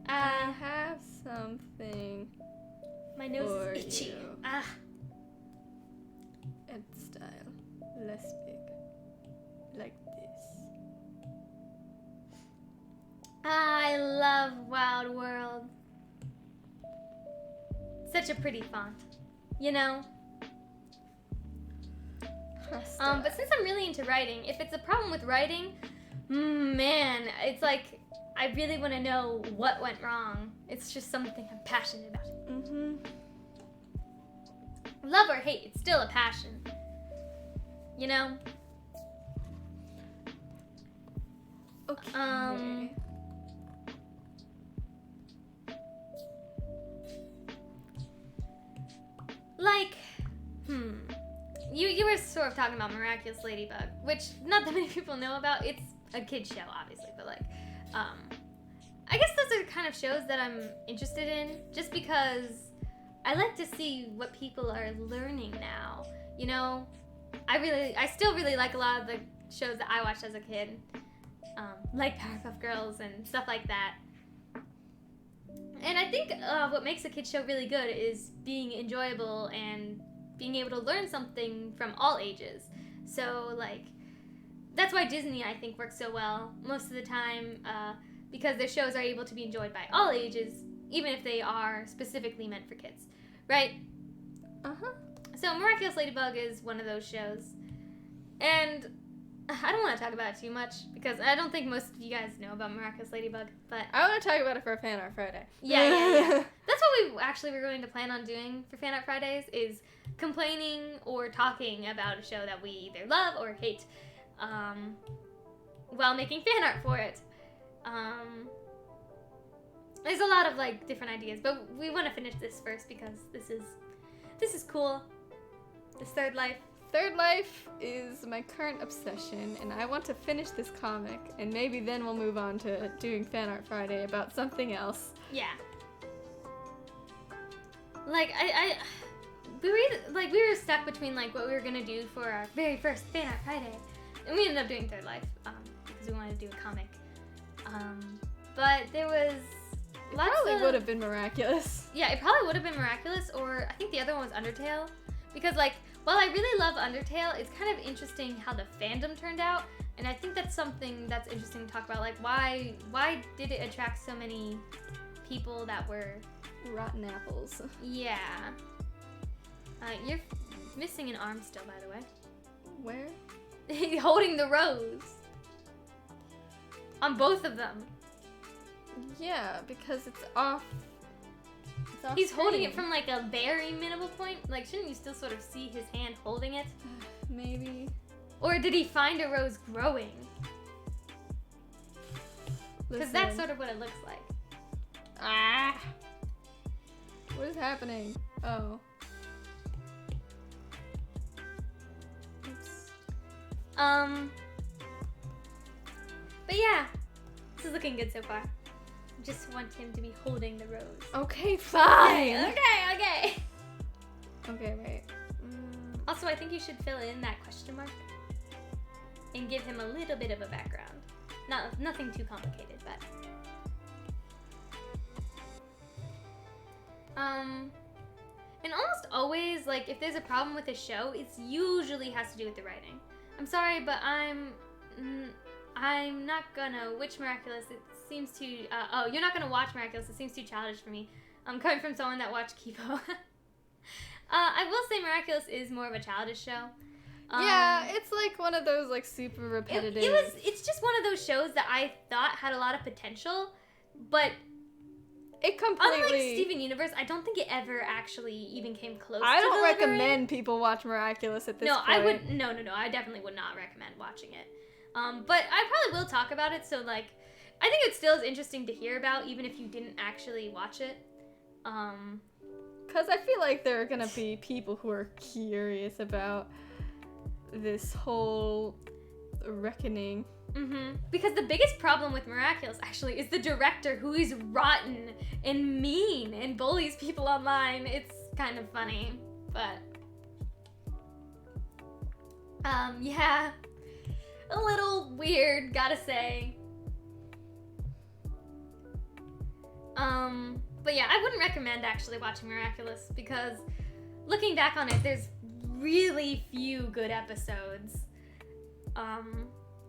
I have something My nose for is itchy. you. Ah. Add style. Less big. Like this. I love Wild World. Such a pretty font, you know? But since I'm really into writing, if it's a problem with writing, man, it's like I really want to know what went wrong. It's just something I'm passionate about. Love or hate, it's still a passion. You know? Okay. Like, you were sort of talking about Miraculous Ladybug, which not that many people know about. It's a kid's show, obviously, but like, I guess those are the kind of shows that I'm interested in, just because I like to see what people are learning now. You know, I still really like a lot of the shows that I watched as a kid, like Powerpuff Girls and stuff like that. And I think what makes a kid's show really good is being enjoyable and being able to learn something from all ages. So, like, that's why Disney, I think, works so well most of the time, because their shows are able to be enjoyed by all ages, even if they are specifically meant for kids, right? So Miraculous Ladybug is one of those shows. And I don't want to talk about it too much, because I don't think most of you guys know about Miraculous Ladybug, but... I want to talk about it for Fan Art Friday. Yeah. That's what we actually were going to plan on doing for Fan Art Fridays, is complaining or talking about a show that we either love or hate, while making fan art for it. There's a lot of, like, different ideas, but we want to finish this first, because this is cool. This Third Life. Third Life is my current obsession, and I want to finish this comic, and maybe then we'll move on to doing Fan Art Friday about something else. Yeah. Like, we were stuck between, like, what we were gonna do for our very first Fan Art Friday, and we ended up doing Third Life, because we wanted to do a comic. But there was lots Probably of... would have been Miraculous. Yeah, it probably would have been Miraculous, or I think the other one was Undertale, because, like, while I really love Undertale, it's kind of interesting how the fandom turned out, and I think that's something that's interesting to talk about. Like, why did it attract so many people that were... Rotten apples. Yeah. You're missing an arm still, by the way. Where? Holding the rose. On both of them. Yeah, because it's off. It's off He's holding screen. it from, like, a very minimal point. Like, shouldn't you still sort of see his hand holding it? Maybe. Or did he find a rose growing? Because that's Listen. sort of what it looks like. Ah! What is happening? Oh. Oops. But yeah, this is looking good so far. Just want him to be holding the rose. Okay, fine! Okay. Okay, wait. Also, I think you should fill in that question mark and give him a little bit of a background. Nothing too complicated, but... And almost always, like, if there's a problem with a show, it's usually has to do with the writing. I'm sorry, but I'm not gonna. Witch Miraculous, it seems too. Oh, you're not gonna watch Miraculous. It seems too childish for me. I'm coming from someone that watched Kipo. I will say Miraculous is more of a childish show. Yeah, it's like one of those like super repetitive. It's just one of those shows that I thought had a lot of potential, but it completely. Unlike Steven Universe, I don't think it ever actually even came close. I to don't delivering. recommend people watch Miraculous at this point. I would. No. I definitely would not recommend watching it. But I probably will talk about it. So like, I think it still is interesting to hear about, even if you didn't actually watch it. Because I feel like there are gonna be people who are curious about this whole reckoning. Because the biggest problem with Miraculous actually is the director, who is rotten and mean and bullies people online. It's kind of funny, but yeah, a little weird, gotta say. But yeah, I wouldn't recommend actually watching Miraculous, because looking back on it, there's really few good episodes.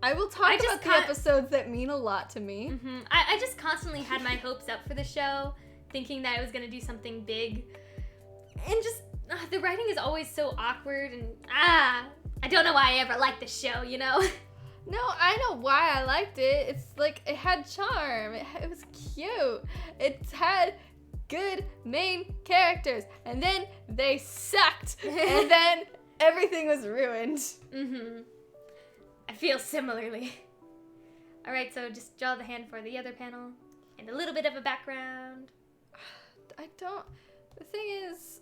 I will talk about the episodes that mean a lot to me. I just constantly had my hopes up for the show, thinking that I was gonna do something big, and just the writing is always so awkward, and I don't know why I ever liked the show, you know? No, I know why I liked it. It's like, it had charm. It was cute. It had good main characters. And then they sucked. And then everything was ruined. I feel similarly. Alright, so just draw the hand for the other panel. And a little bit of a background. The thing is...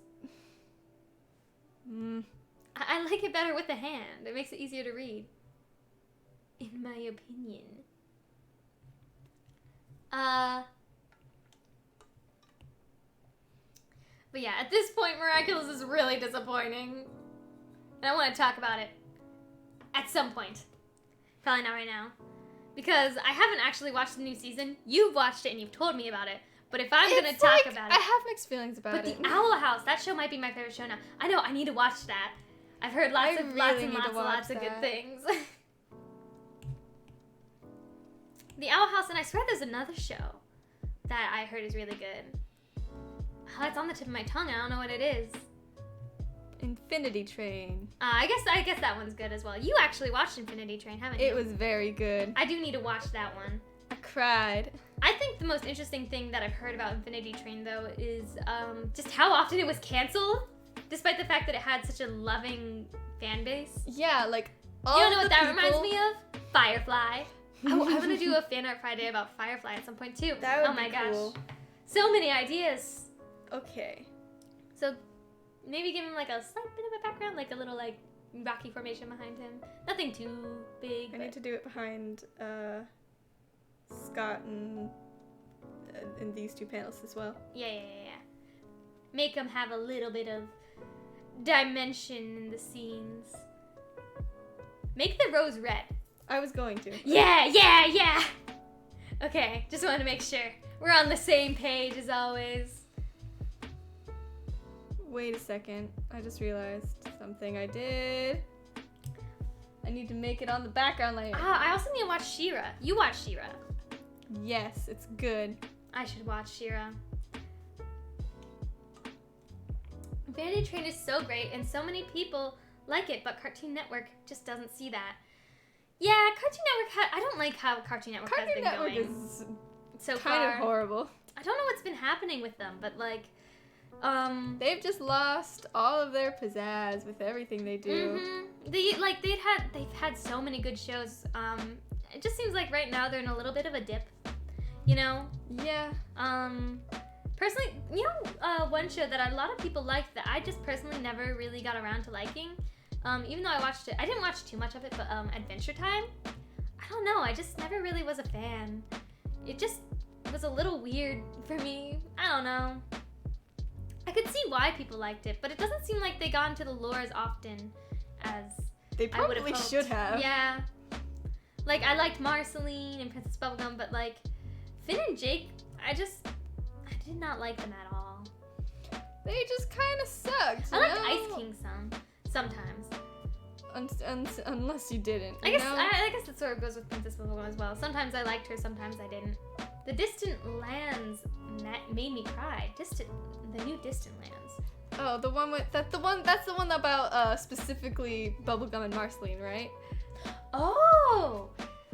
I like it better with the hand. It makes it easier to read. In my opinion. But yeah, at this point, Miraculous is really disappointing. And I want to talk about it at some point. Probably not right now. Because I haven't actually watched the new season. You've watched it and you've told me about it. But if I'm going to talk about it... I have mixed feelings about it. But the Owl House, that show might be my favorite show now. I know, I need to watch that. I've heard lots of good things. The Owl House, and I swear there's another show that I heard is really good. Oh, it's on the tip of my tongue. I don't know what it is. Infinity Train. I guess that one's good as well. You actually watched Infinity Train, haven't you? It was very good. I do need to watch that one. I cried. I think the most interesting thing that I've heard about Infinity Train, though, is just how often it was canceled, despite the fact that it had such a loving fan base. Yeah, like, all you know what that reminds me of? Firefly. I want to do a fan art Friday about Firefly at some point too. That would be cool. Gosh. So many ideas. Okay. So maybe give him like a slight bit of a background, like a little like rocky formation behind him. Nothing too big. I need to do it behind Scott and in these two panels as well. Yeah. Make him have a little bit of dimension in the scenes. Make the rose red. I was going to. Yeah. Okay, just wanted to make sure. We're on the same page as always. Wait a second. I just realized something I did. I need to make it on the background layer. I also need to watch She-Ra. You watch She-Ra. Yes, it's good. I should watch She-Ra. Infinity Train is so great, and so many people like it, but Cartoon Network just doesn't see that. Yeah, Cartoon Network I don't like how Cartoon Network has been going. Is so kind of horrible. I don't know what's been happening with them, but like, they've just lost all of their pizzazz with everything they do. They've had so many good shows. It just seems like right now they're in a little bit of a dip, you know? Yeah. Personally, you know, one show that a lot of people liked that I just personally never really got around to liking. Even though I watched it, I didn't watch too much of it, but Adventure Time, I don't know, I just never really was a fan. It just was a little weird for me. I don't know. I could see why people liked it, but it doesn't seem like they got into the lore as often as they probably I would have hoped. Should have. Yeah. Like, I liked Marceline and Princess Bubblegum, but like, Finn and Jake, I did not like them at all. They just kind of sucked. I like Ice King sometimes. Unless you didn't. I guess it sort of goes with Princess Bubblegum as well. Sometimes I liked her, sometimes I didn't. The Distant Lands made me cry. The new Distant Lands. Oh, that's the one about specifically Bubblegum and Marceline, right? Oh!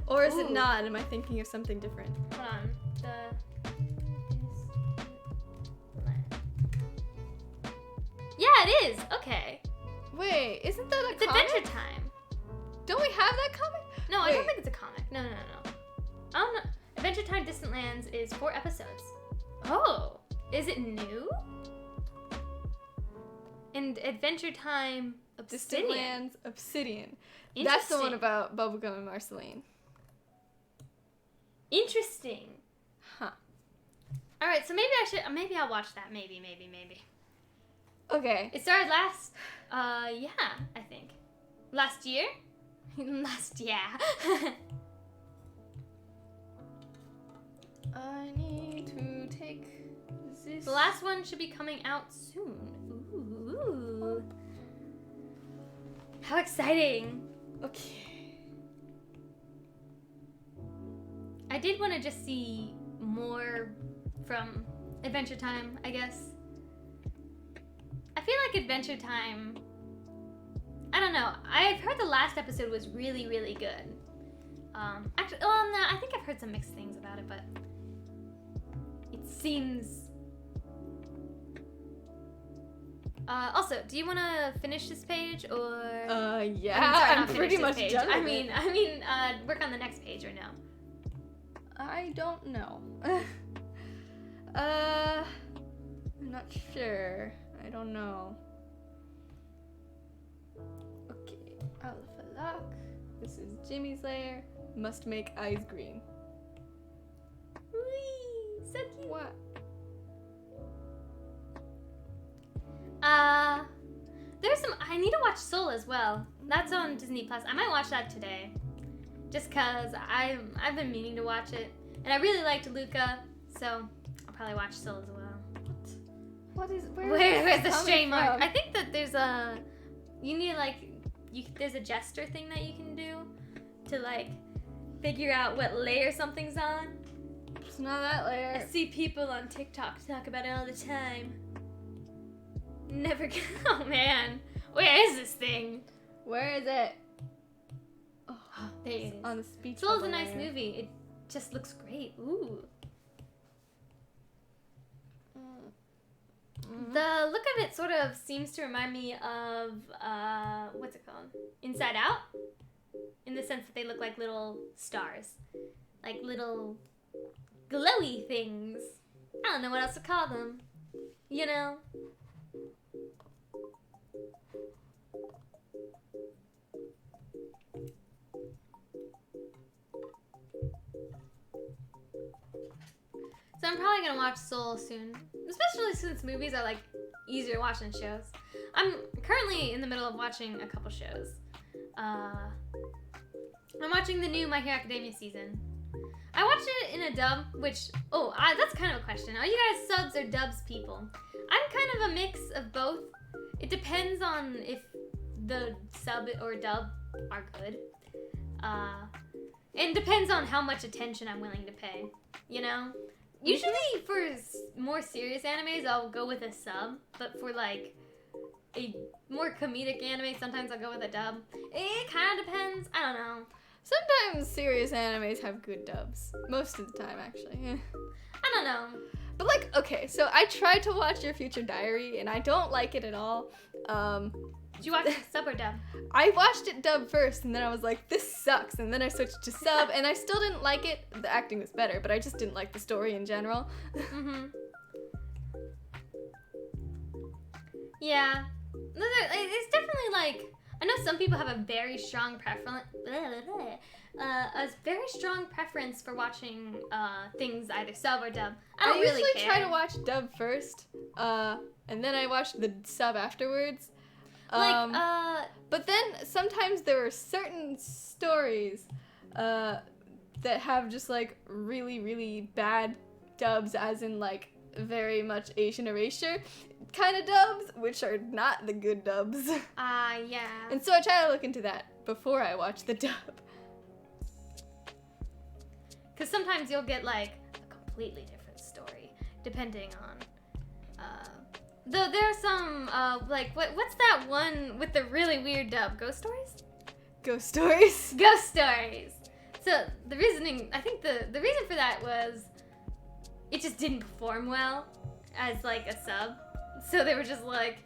Or is it not? Am I thinking of something different? Hold on. Yeah, it is. Okay. Wait, isn't that a It's comic? Adventure Time. Don't we have that comic? No, Wait. I don't think it's a comic. No. I don't know. Adventure Time Distant Lands is 4 episodes. Oh, is it new? And Adventure Time Obsidian. Distant Lands Obsidian. That's the one about Bubblegum and Marceline. Interesting. Huh. All right, so maybe I'll watch that. Maybe. Okay. It started last, I think. Last year? I need to take this. The last one should be coming out soon. Ooh. How exciting. Okay. I did want to just see more from Adventure Time, I guess. I feel like Adventure Time, I don't know. I've heard the last episode was really, really good. I think I've heard some mixed things about it, but it seems... also, do you want to finish this page, or... Yeah, I'm not pretty finish much this page. done with I mean, it. work on the next page right now. I don't know. I'm not sure. I don't know. Okay, Alpha Lock. This is Jimmy's lair. Must make eyes green. Whee! So cute. What? I need to watch Soul as well. That's on Disney Plus. I might watch that today. Just cause I've been meaning to watch it. And I really liked Luca, so I'll probably watch Soul as well. Where's the stray mark? I think that there's there's a gesture thing that you can do to figure out what layer something's on. It's not that layer. I see people on TikTok talk about it all the time. Oh man, where is this thing? Where is it? Oh, there it is. On the speech. Soul's a nice movie. It just looks great. Ooh. The look of it sort of seems to remind me of, what's it called? Inside Out? In the sense that they look like little stars. Like little glowy things. I don't know what else to call them. You know? So I'm probably gonna watch Soul soon, especially since movies are easier to watch than shows. I'm currently in the middle of watching a couple shows. I'm watching the new My Hero Academia season. I watched it in a dub, which that's kind of a question. Are you guys subs or dubs people? I'm kind of a mix of both. It depends on if the sub or dub are good. And depends on how much attention I'm willing to pay. You know. Usually for more serious animes, I'll go with a sub, but for a more comedic anime, sometimes I'll go with a dub. It kind of depends. I don't know. Sometimes serious animes have good dubs. Most of the time, actually. I don't know. But okay, so I tried to watch Your Future Diary, and I don't like it at all. Did you watch it sub or dub? I watched it dub first, and then I was like, this sucks, and then I switched to sub, and I still didn't like it. The acting was better, but I just didn't like the story in general. Mm-hmm. Yeah. It's definitely I know some people have a very strong preference. A very strong preference for watching things either sub or dub. I don't really usually care. try to watch dub first, and then I watch the sub afterwards. But then sometimes there are certain stories that have just really, really bad dubs, as in very much Asian erasure. kind of dubs, which are not the good dubs. Yeah. And so I try to look into that before I watch the dub. Because sometimes you'll get like a completely different story, depending on. Though there are some like what's that one with the really weird dub? Ghost Stories? Ghost Stories. Ghost Stories. So the reasoning, I think the reason for that was it just didn't perform well as like a sub. So they were just like,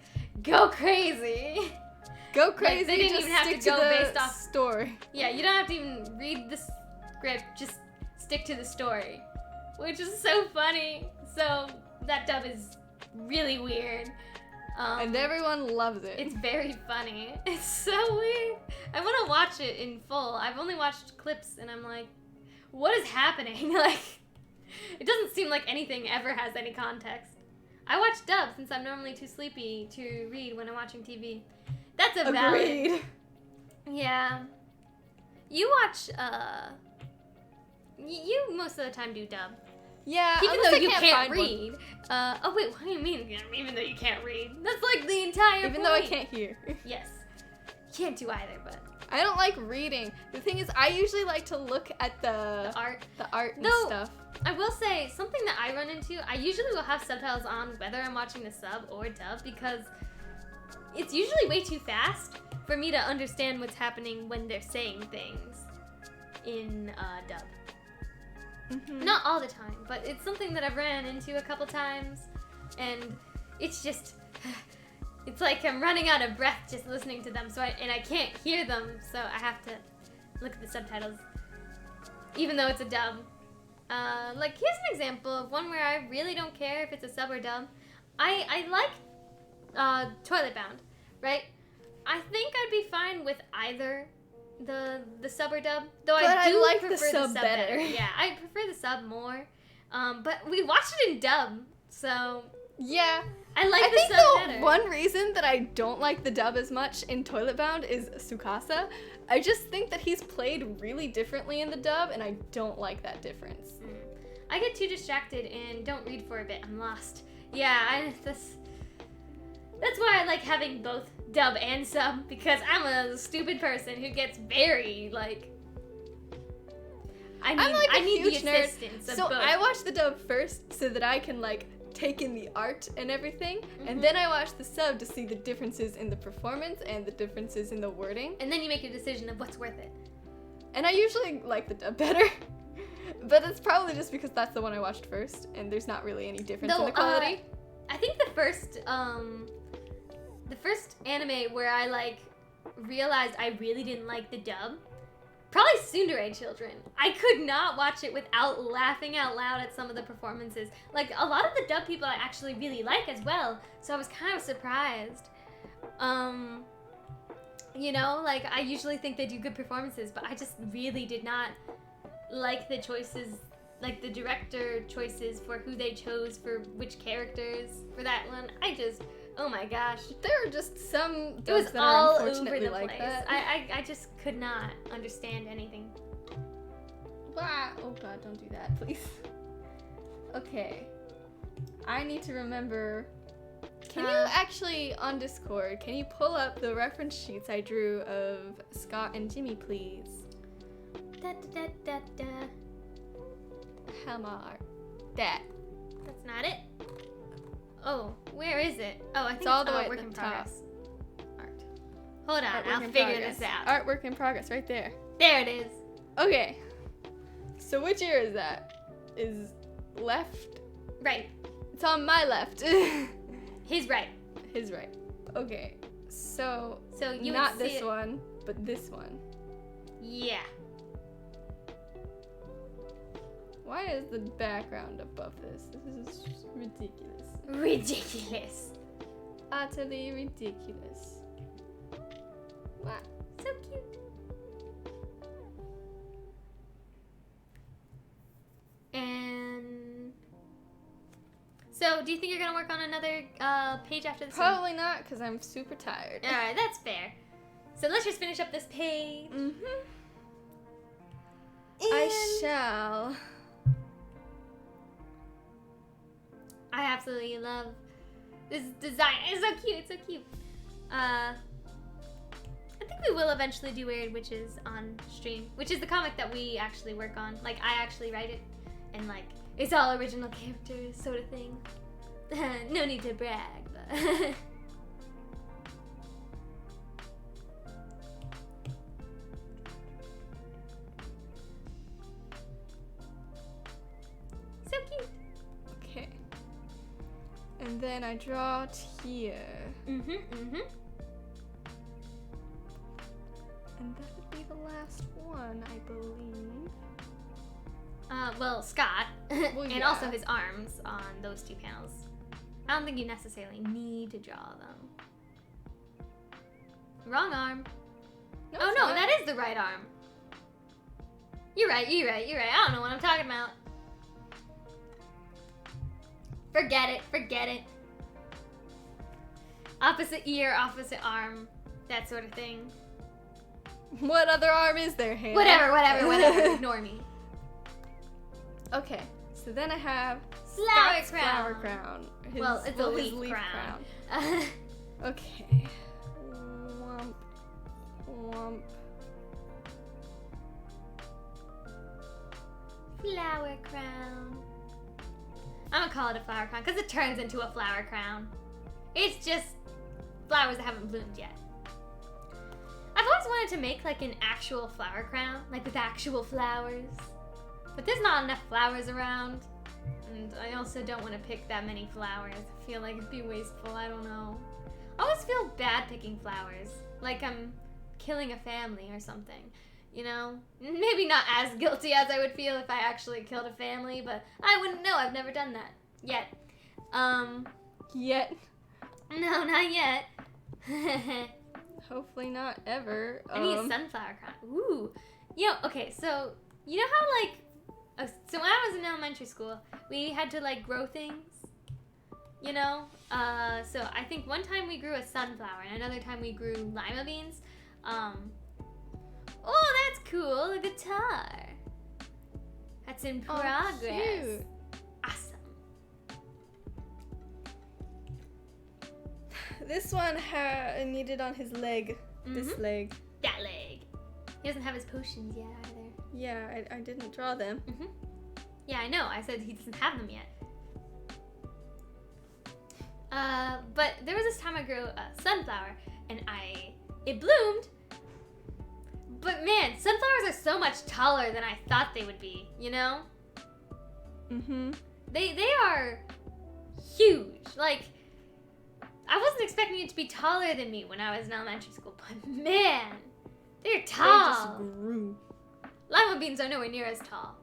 go crazy. Go crazy. Like, they didn't just even have stick to go the based off story. Yeah, you don't have to even read the script, just stick to the story, which is so funny. So that dub is really weird. And everyone loves it. It's very funny. It's so weird. I want to watch it in full. I've only watched clips and I'm like, what is happening? Like, it doesn't seem like anything ever has any context. I watch dub since I'm normally too sleepy to read when I'm watching TV. That's a valid. Agreed. Yeah. You watch, you most of the time do dub. Yeah, Even unless though I you can't find read. Oh wait, what do you mean? Even though you can't read? That's like the entire Even point. though I can't hear. Yes. Can't do either, but. I don't like reading. The thing is, I usually like to look at the art. The art and Though, stuff. I will say, something that I run into, I usually will have subtitles on whether I'm watching the sub or dub because it's usually way too fast for me to understand what's happening when they're saying things in dub. Mm-hmm. Not all the time, but it's something that I've ran into a couple times, and it's just, it's like I'm running out of breath just listening to them, and I can't hear them, so I have to look at the subtitles, even though it's a dub. Like, here's an example of one where I really don't care if it's a sub or dub. I like Toilet Bound, right? I think I'd be fine with either the sub or dub, though But I do like prefer the sub better. Yeah, I prefer the sub more. But we watched it in dub, so Yeah. I like I the think sub the better. one reason that I don't like the dub as much in Toilet Bound is Tsukasa. I just think that he's played really differently in the dub, and I don't like that difference. I get too distracted and don't read for a bit. I'm lost. Yeah, that's why I like having both dub and sub, because I'm a stupid person who gets very, like... I'm like a I need huge the nerd, assistance of so both. I watch the dub first so that I can, like, take in the art and everything, Mm-hmm. and then I watch the sub to see the differences in the performance and the differences in the wording. And then you make your decision of what's worth it. And I usually like the dub better. But it's probably just because that's the one I watched first, and there's not really any difference in the quality. I think the first anime where I like realized I really didn't like the dub, probably Tsundere Children. I could not watch it without laughing out loud at some of the performances. Like, a lot of the dub people I actually really like as well, so I was kind of surprised. You know, like, I usually think they do good performances, but I just really did not like the choices, like the director choices for who they chose for which characters for that one. Oh my gosh. There are just some It was dubs that all are over unfortunately the like place. that. I just could not understand anything. Ah, oh god, don't do that, please. Okay. I need to remember. Can you actually, on Discord, can you pull up the reference sheets I drew of Scott and Jimmy, please? Da, da, da, da, da. Helma art. That. That's not it. Oh, where is it? Oh, I think It's all the way work at in the top. progress. Art. Hold on, Artwork I'll in figure progress. this out. Artwork in progress, right there. There it is. Okay. So which ear is that? Is left? Right. It's on my left. His right. His right. Okay. So You not would see this it. one, but this one. Yeah. Why is the background above this? This is ridiculous. Ridiculous. Utterly ridiculous. What? So cute. And so, do you think you're gonna work on another page after this? Probably not, because I'm super tired. All right, that's fair. So let's just finish up this page. Mm-hmm. And I shall. I absolutely love This design is so cute. It's so cute. I think we will eventually do Weird Witches on stream, which is the comic that we actually work on. Like, I actually write it, and like, it's all original characters, sort of thing. No need to brag, but. So cute. Okay. And then I draw here. Mm-hmm. And that would be the last one, I believe. Well, Scott, Well, and yeah. also his arms on those two panels. I don't think you necessarily need to draw them. Wrong arm. No, Oh it's no, not. that is the right arm. You're right. I don't know what I'm talking about. Forget it. Opposite ear, opposite arm, that sort of thing. What other arm is there, Hannah? Whatever. Ignore me. Okay, so then I have Flower Scott's crown. flower crown. Well, it's a his leaf crown. Okay. Womp. Womp. Flower crown. I'm gonna call it a flower crown because it turns into a flower crown. It's just flowers that haven't bloomed yet. I've always wanted to make like an actual flower crown, like with actual flowers. But there's not enough flowers around. And I also don't want to pick that many flowers. I feel like it'd be wasteful, I don't know. I always feel bad picking flowers. Like I'm killing a family or something. You know? Maybe not as guilty as I would feel if I actually killed a family, but I wouldn't know. I've never done that. Yet. Yet. No, not yet. Hopefully not ever. I need a sunflower crown. Ooh. Okay, so you know how like so when I was in elementary school, we had to like grow things, you know? So I think one time we grew a sunflower and another time we grew lima beans. Oh, that's cool, a guitar. That's in progress. Cute. Awesome. This one needed on his leg. This Mhm. leg. That leg. He doesn't have his potions yet either. Yeah, I didn't draw them. Mm-hmm. Yeah, I know. I said he doesn't have them yet. But there was this time I grew a sunflower, and it bloomed. But man, sunflowers are so much taller than I thought they would be. You know? Mm-hmm. They are huge. Like I wasn't expecting it to be taller than me when I was in elementary school, but man, they're tall. They just grew. Lima beans are nowhere near as tall.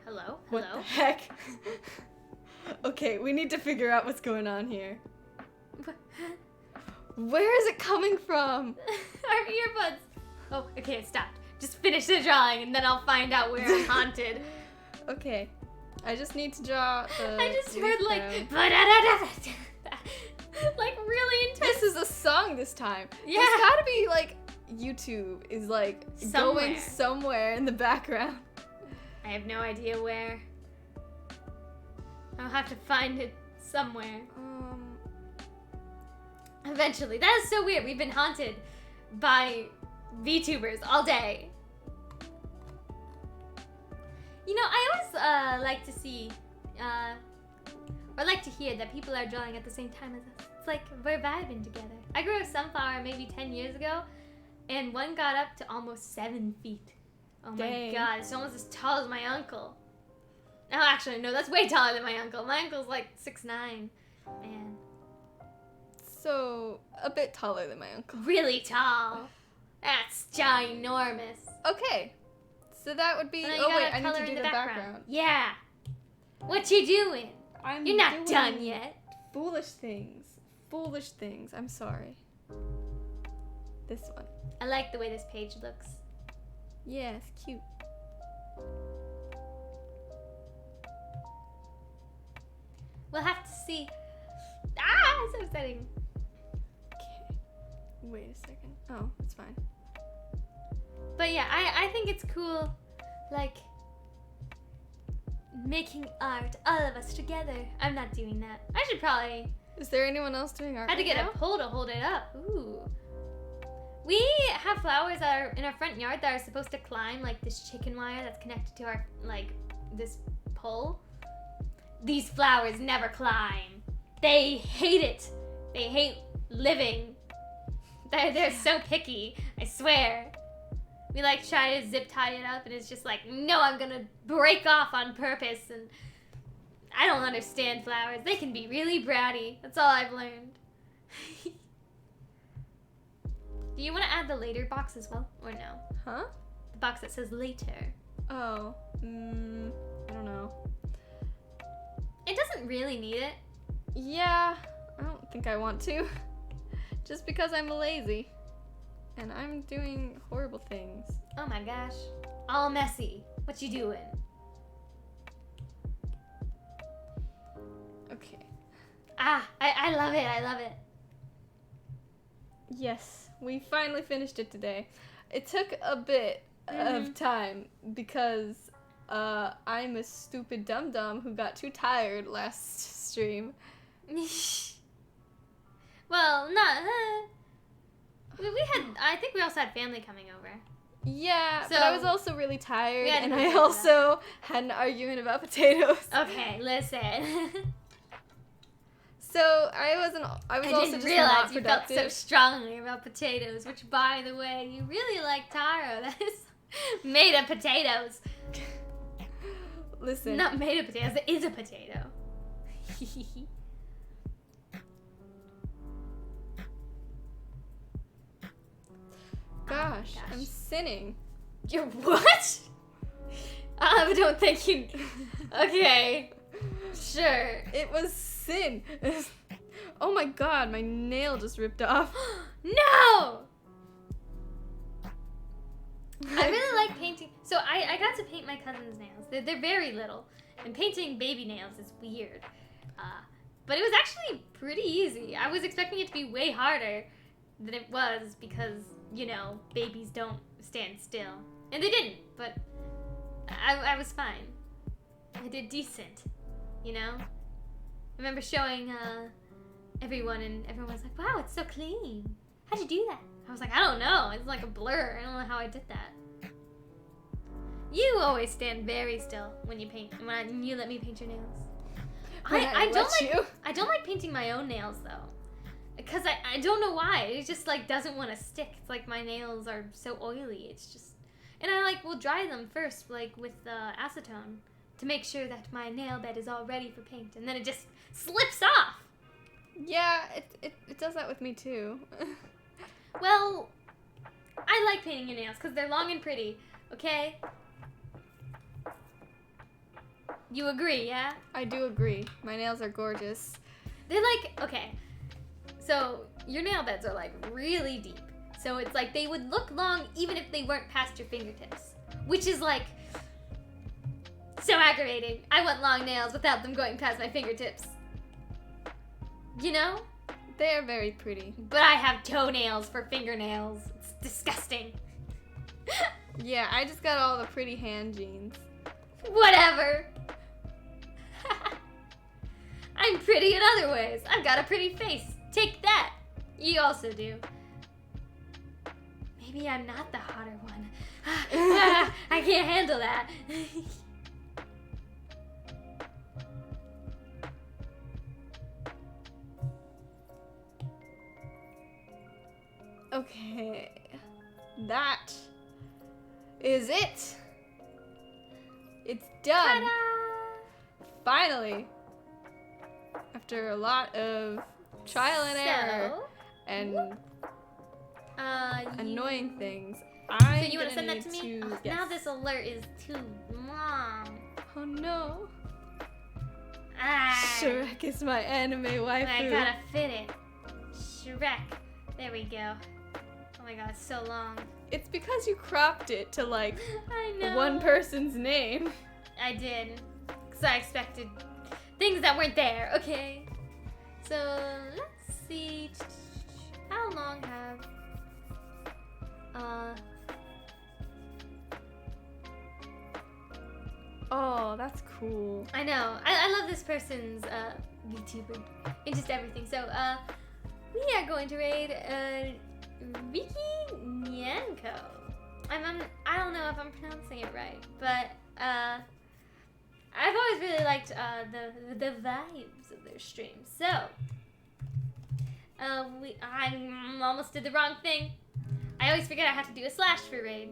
Hello? What the heck? Okay, we need to figure out what's going on here. Where is it coming from? Our earbuds. Oh, okay, it stopped. Just finish the drawing and then I'll find out where I'm haunted. Okay, I just need to draw the I just leaf heard like crown. like really intense. This is a song this time. Yeah. There's gotta be like YouTube is like going Somewhere. somewhere in the background. I have no idea where. I'll have to find it somewhere. Eventually. That is so weird. We've been haunted by VTubers all day. You know, I always like to see, or like to hear that people are drawing at the same time as us. It's like we're vibing together. I grew a sunflower maybe 10 years ago, and one got up to almost 7 feet. Oh Dang. my god, it's almost as tall as my uncle. No, actually, no, that's way taller than my uncle. My uncle's like 6'9". Man. So a bit taller than my uncle. Really tall. That's ginormous. Okay, so that would be. And then you Oh wait, gotta I need color to do in the background. Yeah. What you doing? I'm You're not doing done yet. Foolish things. Foolish things. I'm sorry. This one. I like the way this page looks. Yeah, it's cute. We'll have to see. Ah, it's so upsetting. Okay. Wait a second. Oh, it's fine. But yeah, I think it's cool, like, making art, all of us together. I'm not doing that. I should probably Is there anyone else doing art? Had to right get now? a pole to hold it up. Ooh. We have flowers that are in our front yard that are supposed to climb like this chicken wire that's connected to our this pole. These flowers never climb. They hate it. They hate living. They're so picky. I swear. We try to zip tie it up and it's just like, no, I'm gonna break off on purpose. And I don't understand flowers. They can be really bratty. That's all I've learned. Do you want to add the later box as well, or no? Huh? The box that says later. Oh, I don't know. It doesn't really need it. Yeah, I don't think I want to. Just because I'm lazy. And I'm doing horrible things. Oh my gosh. All messy. What you doing? Okay. Ah, I love it. I love it. Yes, we finally finished it today. It took a bit of time because I'm a stupid dum-dum who got too tired last stream. Well, not. We had. I think we also had family coming over. Yeah, So, but I was also really tired, we had to and prepare I for also had an argument about potatoes. Okay, listen. So I was I also didn't just realize not you felt productive. so strongly about potatoes, which, by the way, you really like taro. That is made of potatoes. Listen. Not made of potatoes. It is a potato. Gosh, gosh. I'm sinning. You're what? I don't think you. Okay. Sure. It was sin. Oh my god, my nail just ripped off. No! I really like painting. So I got to paint my cousin's nails. They're very little. And painting baby nails is weird. But it was actually pretty easy. I was expecting it to be way harder than it was because, babies don't stand still. And they didn't, but I was fine. I did decent, I remember showing everyone, and everyone was like, wow, it's so clean. How'd you do that? I was like, I don't know. It's like a blur. I don't know how I did that. You always stand very still when you paint, when you let me paint your nails. I don't like painting my own nails though, because I don't know why. It just doesn't want to stick. It's like my nails are so oily. It's just, and I will dry them first with acetone to make sure that my nail bed is all ready for paint, and then it just slips off. Yeah, it does that with me too. Well, I like painting your nails because they're long and pretty. Okay. You agree, yeah? I do agree. My nails are gorgeous. They're okay. So your nail beds are really deep. So it's they would look long even if they weren't past your fingertips, which is so aggravating. I want long nails without them going past my fingertips. They are very pretty. But I have toenails for fingernails. It's disgusting. Yeah, I just got all the pretty hand genes. Whatever. I'm pretty in other ways. I've got a pretty face. Take that. You also do. Maybe I'm not the hotter one. I can't handle that. Okay. That is it. It's done. Ta-da! Finally. After a lot of trial and error and annoying things, So I'm you want to gonna send that need to me? to. Ugh, Yes. Now this alert is too long. Oh no. Ah, Shrek is my anime waifu. I gotta fit it. Shrek. There we go. Oh my god, it's so long. It's because you cropped it to I know. one person's name. I did. Because I expected things that weren't there. Okay. So, let's see. How long have... Oh, that's cool. I know. I love this person's VTuber and just everything. So we are going to raid Vicky Nyanko. I don't know if I'm pronouncing it right, but I've always really liked the vibes of their streams. So I almost did the wrong thing. I always forget I have to do a slash for raid.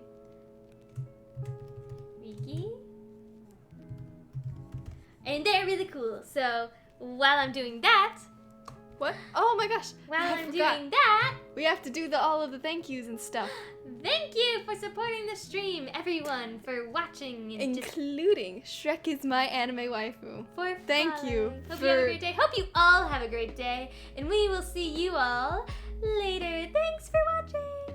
Vicky. And they're really cool. So while I'm doing that, What? Oh my gosh. while I I'm forgot. doing that, We have to do all of the thank yous and stuff. thank you for supporting the stream, everyone, for watching and just Including Shrek is my anime waifu. for Thank fun. you Hope you have a for- great day. Hope you all have a great day, and we will see you all later. Thanks for watching.